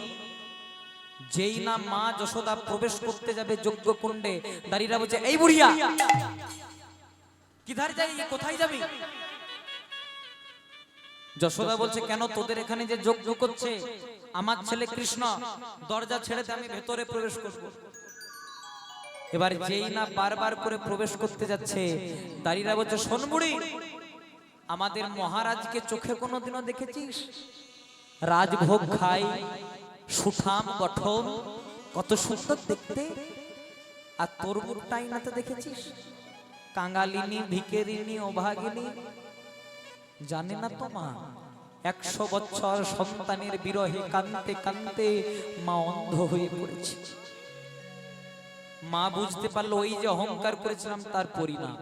যেই না মা যশোদা প্রবেশ করতে যাবে যজ্ঞ কুণ্ডে, দাঁড়িয়ে বলছে এই বুড়িয়া কিধার যাই, কোথায় যাবি? যশোদা বলছে কেন, তোদের এখানে যে যজ্ঞ করছে আমার ছেলে কৃষ্ণ, দরজা ছেড়ে দে, আমি ভেতরে প্রবেশ করব। এবার যেই না বারবার করে প্রবেশ করতে যাচ্ছে, দাঁড়িয়ে বলছে শোন বুড়ি, আমাদের মহারাজকে চোখে কোনোদিনও দেখেছিস? রাজভোগ খাই, সুঠাম গঠন, কত সুন্দর দেখতে, আর তোর মুখটাই না তো দেখেছিস কাঙালিনী, ভিকেরিনী, অভাগিনী। জানে না তো মা, 100 বছর সন্তানের বিরহে কাঁদতে কাঁদতে মা অন্ধ হয়ে পড়েছে। মা বুঝতে পারলো ওই যে অহংকার করেছিলাম তার পরিণাম।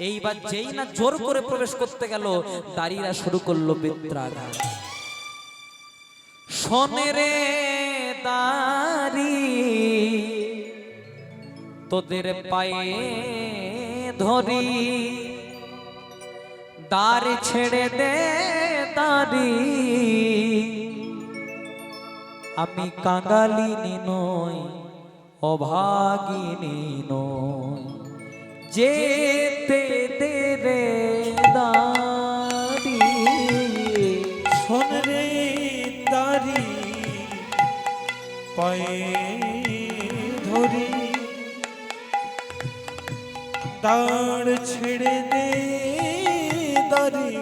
এইবার যেই না জোর করে প্রবেশ করতে গেল, দাঁড়িয়ে শুরু করলো বেত্রাঘাত। শোনে রে দাঁড়ি, তোদের পায়ে ধরি, দ্বার ছেড়ে দে দাঁড়ি, আমি কাঙালিনী নই, অভাগিনী নই, যেতে দে রে দাঁড়ি।
শোন রে দাঁড়ি, পায়ে ধরি, দাঁড় ছেড়ে দে দাঁড়ি,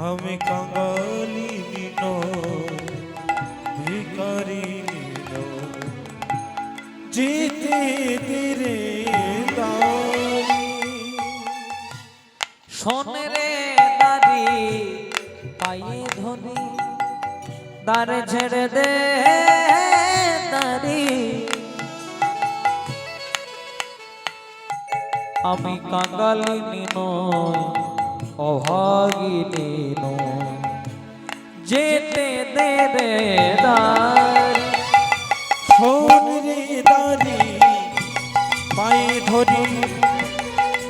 আমি কাঙালিনী নই, ভিখারিনী নই, যেতে দে রে দাঁড়ি।
শোন রে দাঁড়ি, পায়ে ধরি, দ্বার ছেড়ে দে দাঁড়ি, আমি কাঙালিনী নই, অভাগিনী নই, যেতে দে রে দাঁড়ি।
শোন রে দাঁড়ি, পায়ে ধরি,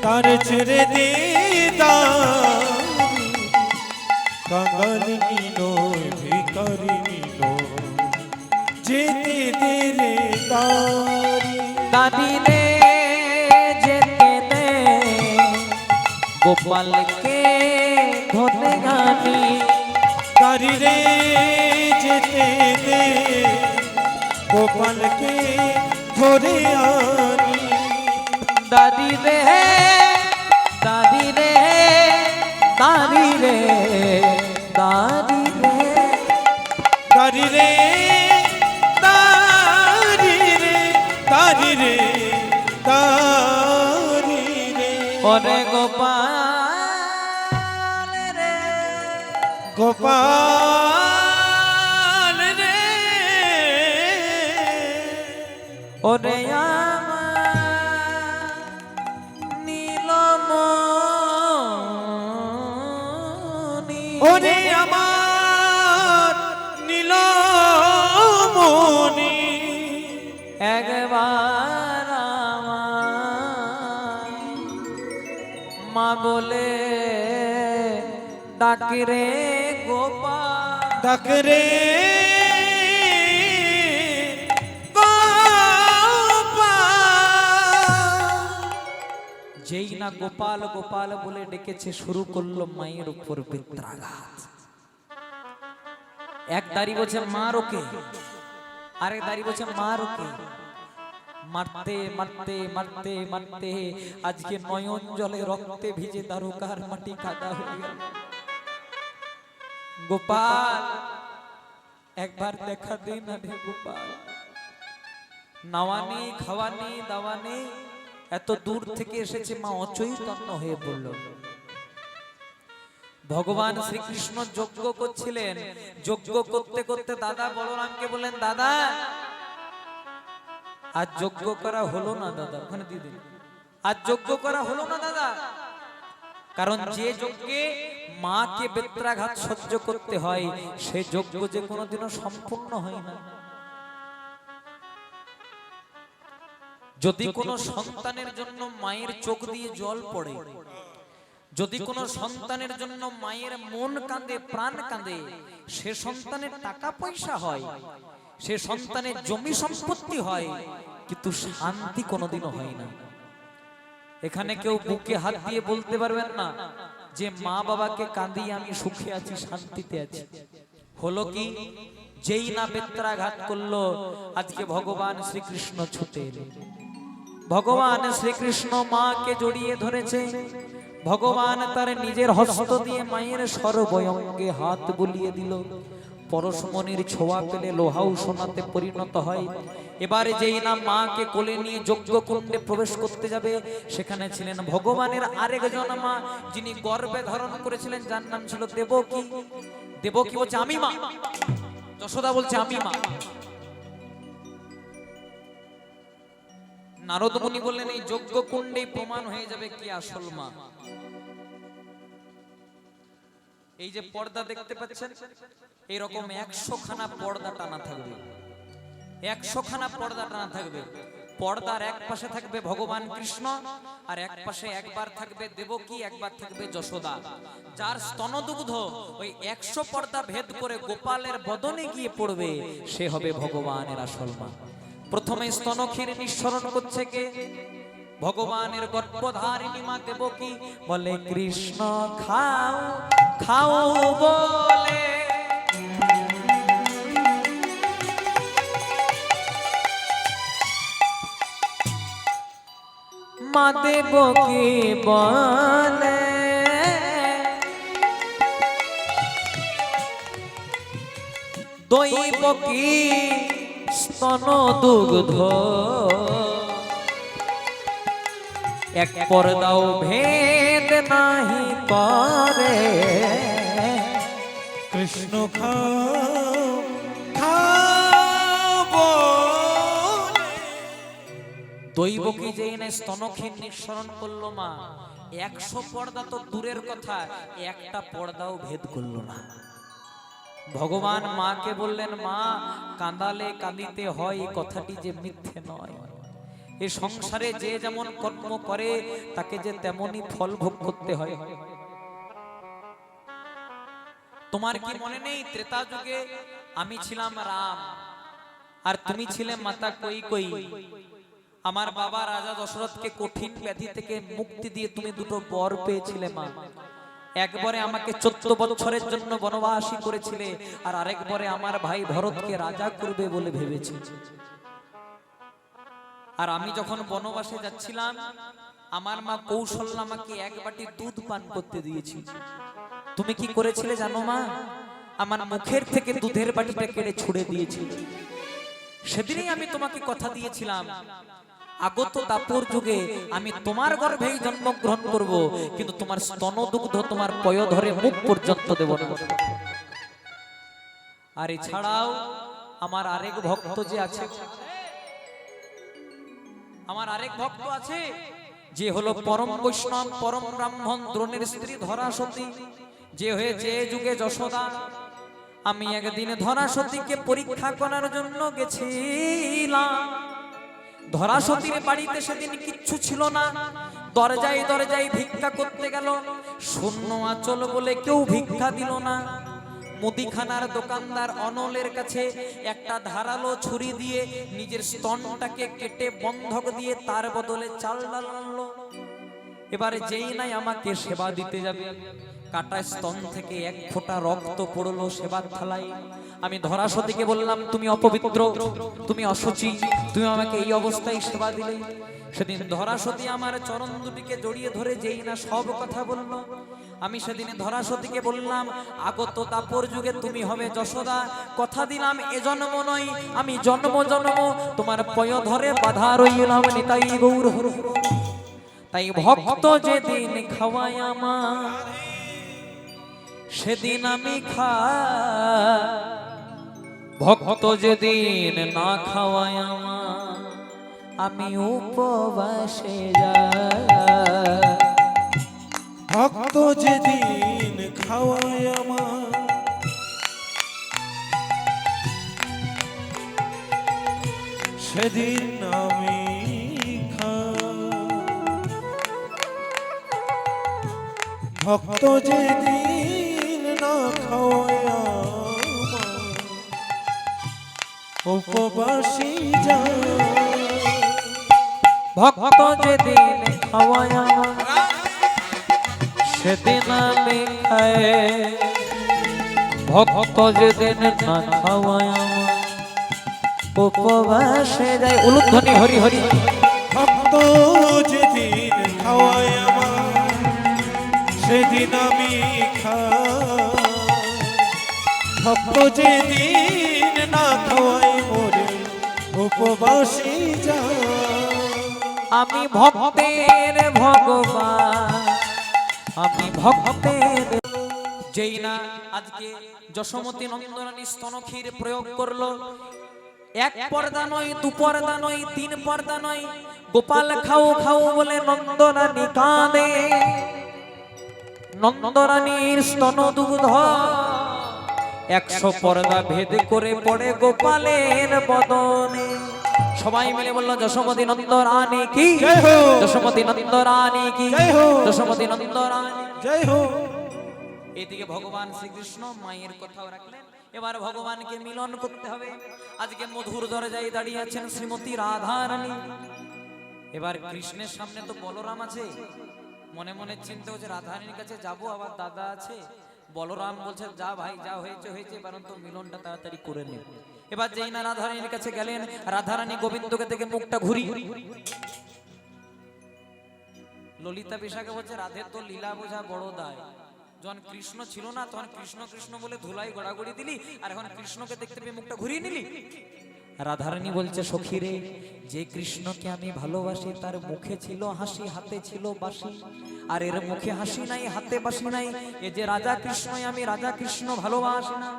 তার ছেড়ে দে দাঁড়ি, কাঙালিনী নই, ভিখারিনী নই, যেতে দে রে দাঁড়ি।
দাঁড়ি রে যেতে দে, গোপালকে ধরে গা
দাঁড়িয়ে যেতে দে গোপালকে ধরে আনি
দাদি রে দাদি রে দাদি রে দাদি রে
দাঁড়িয়ে দাঁড়িয়ে দাঁড়িয়ে দাঁড়িয়ে
ওরে গোপাল রে
গোপাল রে
ওরে আমার নীলমণি
ওরে আমার নীলমণি
একবার আমায় মা বলে ডাকরে গোপাল
ডাকরে
যেই না গোপাল গোপাল বলে ডেকেছে শুরু করলো মায়ের উপর পিত্রাঘাত। এক দাঁড়ি বলছে মার ওকে, আরেক দাঁড়ি বলছে মার ওকে, মারতে মারতে মারতে মারতে আজকে নয়ন জলে রক্তে ভিজে দ্বারকার মাটি কাদা হয়ে গেল। গোপাল একবার দেখা দে না রে গোপাল, নাওয়ানি খাওয়ানি দাওয়ানি, এত দূর থেকে এসেছে মা অচৈতন্য হয়ে পড়ল। ভগবান শ্রীকৃষ্ণ যজ্ঞ করছিলেন, যজ্ঞ করতে করতে দাদা বলরামকে বললেন দাদা আজ যজ্ঞ করা হলো না দাদা, ওখানে দিয়ে দিন, আজ যজ্ঞ করা হলো না দাদা, কারণ যে যজ্ঞে মাকে বেত্রাঘাত সহ্য করতে হয় সে যজ্ঞ যে কোনোদিনও সম্পূর্ণ হয় না। যদি কোনো সন্তানের জন্য মায়ের চোখ দিয়ে জল পড়ে, যদি কোনো সন্তানের জন্য মায়ের মন কাঁদে প্রাণ কাঁদে, সে সন্তানের টাকা পয়সা হয়, সে সন্তানের জমি সম্পত্তি হয়, কিন্তু শান্তি কোনোদিনও হয় না। এখানে কেউ বুকে হাত দিয়ে বলতে পারবেন না যে মা বাবাকে কাঁদিয়ে আমি সুখে আছি শান্তিতে আছি। হলো কি, যেই না বেত্রাঘাত করলো আজকে ভগবান শ্রীকৃষ্ণ ছুটে এলো। ভগবান শ্রীকৃষ্ণ মাকে জড়িয়ে ধরেছে, ভগবান তার নিজের হস্ত দিয়ে মায়ের সর্বঙ্গে হাত বুলিয়ে দিল। পরশমণির ছোঁয়া পেলে লোহাও সোনাতে পরিণত হয়। এবারে যেই না মাকে কোলে নিয়ে যজ্ঞকুণ্ডে প্রবেশ করতে যাবে, সেখানে ছিলেন ভগবানের আরেকজন মা যিনি গর্ভে ধারণ করেছিলেন, যার নাম ছিল দেবকী। দেবকী বলছে আমি মা, যশোদা বলছে আমি মা। নারদ মুনি বললেন এই যজ্ঞকুণ্ডেই প্রমাণ হয়ে যাবে কি আসল মা। এই যে পর্দা দেখতে পাচ্ছেন, এইরকম 100 খানা পর্দা টানা থাকবে, 100 খানা পর্দা টানা থাকবে। পর্দার এক পাশে থাকবে ভগবান কৃষ্ণ, আর এক পাশে একবার থাকবে দেবকী, একবার থাকবে যশোদা। যার স্তনদুগ্ধ ওই 100 পর্দা ভেদ করে গোপালের বদনে গিয়ে পড়বে, সে হবে ভগবানের আসল মা। প্রথমে স্তনক্ষীর নিঃসরণ করছে কে? ভগবানের গর্ভধারিণী মা দেবকী। বলে কৃষ্ণ খাও খাও বলে মা দেবকী বলে দৈবকী স্তন দুগ্ধ এক পর্দাও ভেদ নাহি করে।
কৃষ্ণ খাও খাও বলে
দৈবকী যেই না স্তনক্ষীর নিঃসরণ করলো মা, 100 পর্দা তো দূরের কথা, একটা পর্দাও ভেদ করলো না। ভগবান মাকে বললেন মা কাঁদালে কাঁদিতে হয়, এই কথাটি যে মিথ্যে নয়। এই সংসারে যে যেমন কর্ম করে তাকে যে তেমনই ফল ভোগ করতে হয়। তোমার কি মনে নেই ত্রেতা যুগে আমি ছিলাম রাম আর তুমি ছিলে মাতা কৈকেয়ী। আমার বাবা রাজা দশরথকে কঠিন ব্যাধি থেকে মুক্তি দিয়ে তুমি দুটো বর পেয়েছিলে মা। একবারে আমাকে 14 বছরের জন্য বনবাসী করেছিলে, আর আরেকবারে আমার ভাই ভরতকে রাজা করবে বলে ভেবেছি। আর আমি যখন বনবাসে যাচ্ছিলাম, আমার মা কৌশল্যা আমাকে এক বাটি দুধ পান করতে দিয়েছি। তুমি কি করেছিলে জানো মা? আমার মুখের থেকে দুধের বাটিটা কেড়ে ছুড়ে দিয়েছি। সেদিনই আমি তোমাকে কথা দিয়েছিলাম, আগত দাপর যুগে আমি তোমার গর্ভেই জন্মগ্রহণ করব, কিন্তু তোমার স্তনদুগ্ধ তোমার পয়ধরে মুখ পর্যন্ত দেব না। আর এছাড়াও আমার আরেক ভক্ত যে আছে, আমার আরেক ভক্ত আছে যে হলো পরম বৈষ্ণব পরম ব্রাহ্মণ দ্রোণের স্ত্রী ধরাসতী, যে হয়েছে এ যুগে যশোদা। আমি একদিন ধরাসতীকে পরীক্ষা করার জন্য গেছিলাম। ধরাসতীর বাড়িতে সেদিন কিচ্ছু ছিল না, দরজায় দরজায় ভিক্ষা করতে গেল, শূন্য আঁচল বলে কেউ ভিক্ষা দিল না। মুদিখানার দোকানদার অনলের কাছে একটা ধারালো ছুরি দিয়ে নিজের স্তনটাকে কেটে বন্ধক দিয়ে তার বদলে চাল ডাল আনলো। এবারে যেই নাই আমাকে সেবা দিতে যাবে, কাটা স্তন থেকে এক ফোঁটা রক্ত পড়লো সেবার থালায়। আমি ধরাসতীকে বললাম, তুমি অপবিত্র, তুমি অসুচি, তুমি আমাকে এই অবস্থায় সেবা দিলে। সেদিন ধরাসতী আমার চরণ দুটিকে জড়িয়ে ধরে যেই না সব কথা বলল। আমি সেদিন ধরাসতীকে বললাম, আগত দাপর যুগে তুমি হবে যশোদা, কথা দিলাম এ জন্ম নয়, আমি জন্ম জন্ম তোমার পয় ধরে বাধা রইলাম নিতাই গৌর হর হর। তাই ভক্ত যেদিন খাওয়ায় আমার, সেদিন আমি খাই, ভক্ত যেদিন না খাওয়ায় আমার, আমি উপবাসে যাই।
ভক্ত যেদিন খাওয়ায় আমার, সেদিন আমি ভক্ত যেদিন না খাওয়ায় আমার, উপবাসী যায়।
ভক্ত যেদিন খাওয়ায় আমার, সেদিন আমি খাই, ভক্ত যেদিন না খাওয়ায় আমার, উপবাসে যাই। উলুধ্বনি হরি হরি।
ভক্ত যেদিন খাওয়ায় আমার, সেদিন আমি খাই, ভক্ত যেদিন না খাওয়াই মোরে, উপবাসী যায়।
আমি ভক্তের ভগবান, আমি ভক্তের। যেই না আজকে যশোমতী নন্দরানী স্তনক্ষীর প্রয়োগ করলো, এক পর্দা নয়, দু পর্দা নয়, তিন পর্দা নয়, গোপাল খাও খাও বলে নন্দরানী কাঁদে। নন্দরানীর স্তন দুগ্ধ 100 পর্দা ভেদ করে পড়ে গোপালের বদনে। সবাই মিলে বলল, যশোমতী নন্দরানী কি, যশোমতী নন্দরানী কি, যশোমতী নন্দরানী
জয় হো।
এদিকে ভগবান শ্রীকৃষ্ণ মায়ের কথাও রাখলেন, এবার ভগবানকে মিলন করতে হবে। আজকে মধুর দরজায় দাঁড়িয়ে আছেন শ্রীমতী রাধা রানী। এবার কৃষ্ণের সামনে তো বলরাম আছে, মনে মনে চিন্তা হচ্ছে রাধা রানীর কাছে যাবো, আবার দাদা আছে। বলরাম বলছে, যা ভাই যা হয়েছে হয়েছে, এবার তো মিলনটা তাড়াতাড়ি করে নে। এবার যেই না রাধা রানীর কাছে গেলেন, রাধা রানী গোবিন্দকে থেকে মুখটা ঘুরি। ললিতা বিশাখা বলছে, রাধের তো লীলা বোঝা বড় দায়। যখন কৃষ্ণ ছিল না তখন কৃষ্ণ কৃষ্ণ বলে ধুলাই গড়াগড়ি দিলি, আর এখন কৃষ্ণকে দেখতে পেয়ে মুখটা ঘুরিয়ে নিলি। রাধারানী বলছে, সখী রে, যে কৃষ্ণকে আমি ভালোবাসি তার মুখে ছিল হাসি, হাতে ছিল বাঁশি, আর এর মুখে হাসি নাই, হাতে বাঁশি নাই। এ যে রাজা কৃষ্ণ, আমি রাজা কৃষ্ণ ভালোবাসি না।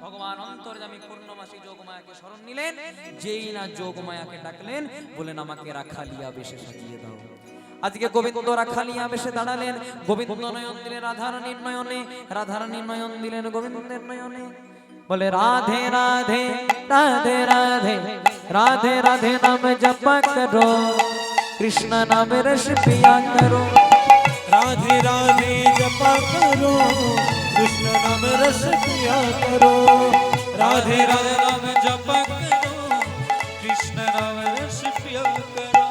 ভগবান অন্তর্যামী পূর্ণমাসী যোগমায়াকে স্মরণ নিলেন। যেই না যোগমায়াকে ডাকলেন, বলেন আমাকে রাখালিয়া বেশে সাজিয়ে দাও। আজকে গোবিন্দ রাখালিয়া বেশে দাঁড়ালেন। গোবিন্দ নয়ন দিলেন রাধারানীর নয়নে, রাধারানীর নয়ন দিলেন গোবিন্দের নয়নে। बोले राधे राधे राधे राधे राधे राधे नाम जपा करो, कृष्ण नाम रस पिया करो।
राधे राधे जपा करो, कृष्ण नाम रस पिया करो। राधे राधे
नाम जप करो, कृष्ण नाम रस पिया करो।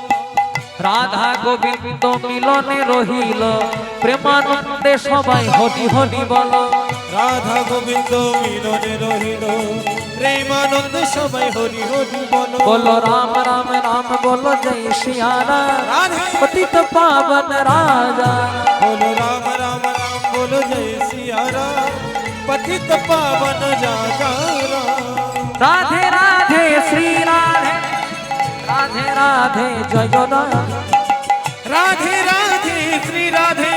রাধা গোবিন্দ মিলনে রহিল প্রেমানন্দে সবাই হরি হরি বলো
রাধা গোবিন্দ মিলনে রহিল প্রেমানন্দে সবাই হরি হরি বলো
बोलो राम राम राम बोलो जय सिया राम
রাধে
पतित पावन राजा
बोलो राम राम राम बोलो जय सिया राम पतित पावन राजा राम
राधे राधे श्री राधे राधे राधे जय राम
राधे राधे श्री राधे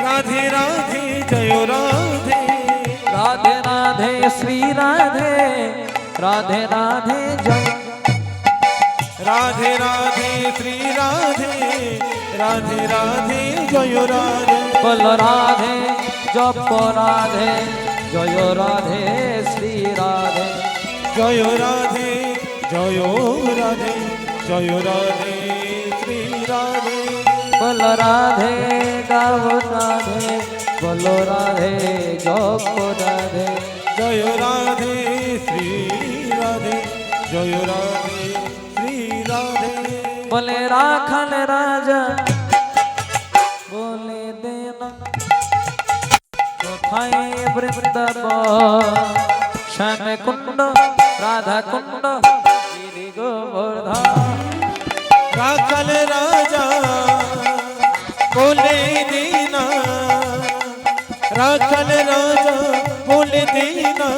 राधे राधे जय राधे
राधे राधे श्री राधे राधे राधे जय
राधे राधे श्री राधे राधे राधे जय राधे
बोलो राधे जप राधे जय राधे श्री राधे
जय राधे जय राधे जय राधे श्री राधे
बोलो राधे गाओ राधे बोलो राधे जप राधे
जय राधे श्री राधे जय राधे श्री राधे
बोले राखल राजा बोले देना कोথায় বৃন্দাবন শ্যাম কুণ্ড রাধা কুণ্ড গিরি গোবর্ধন
राखल राजा बोले दीना राखल राजा बोले दीना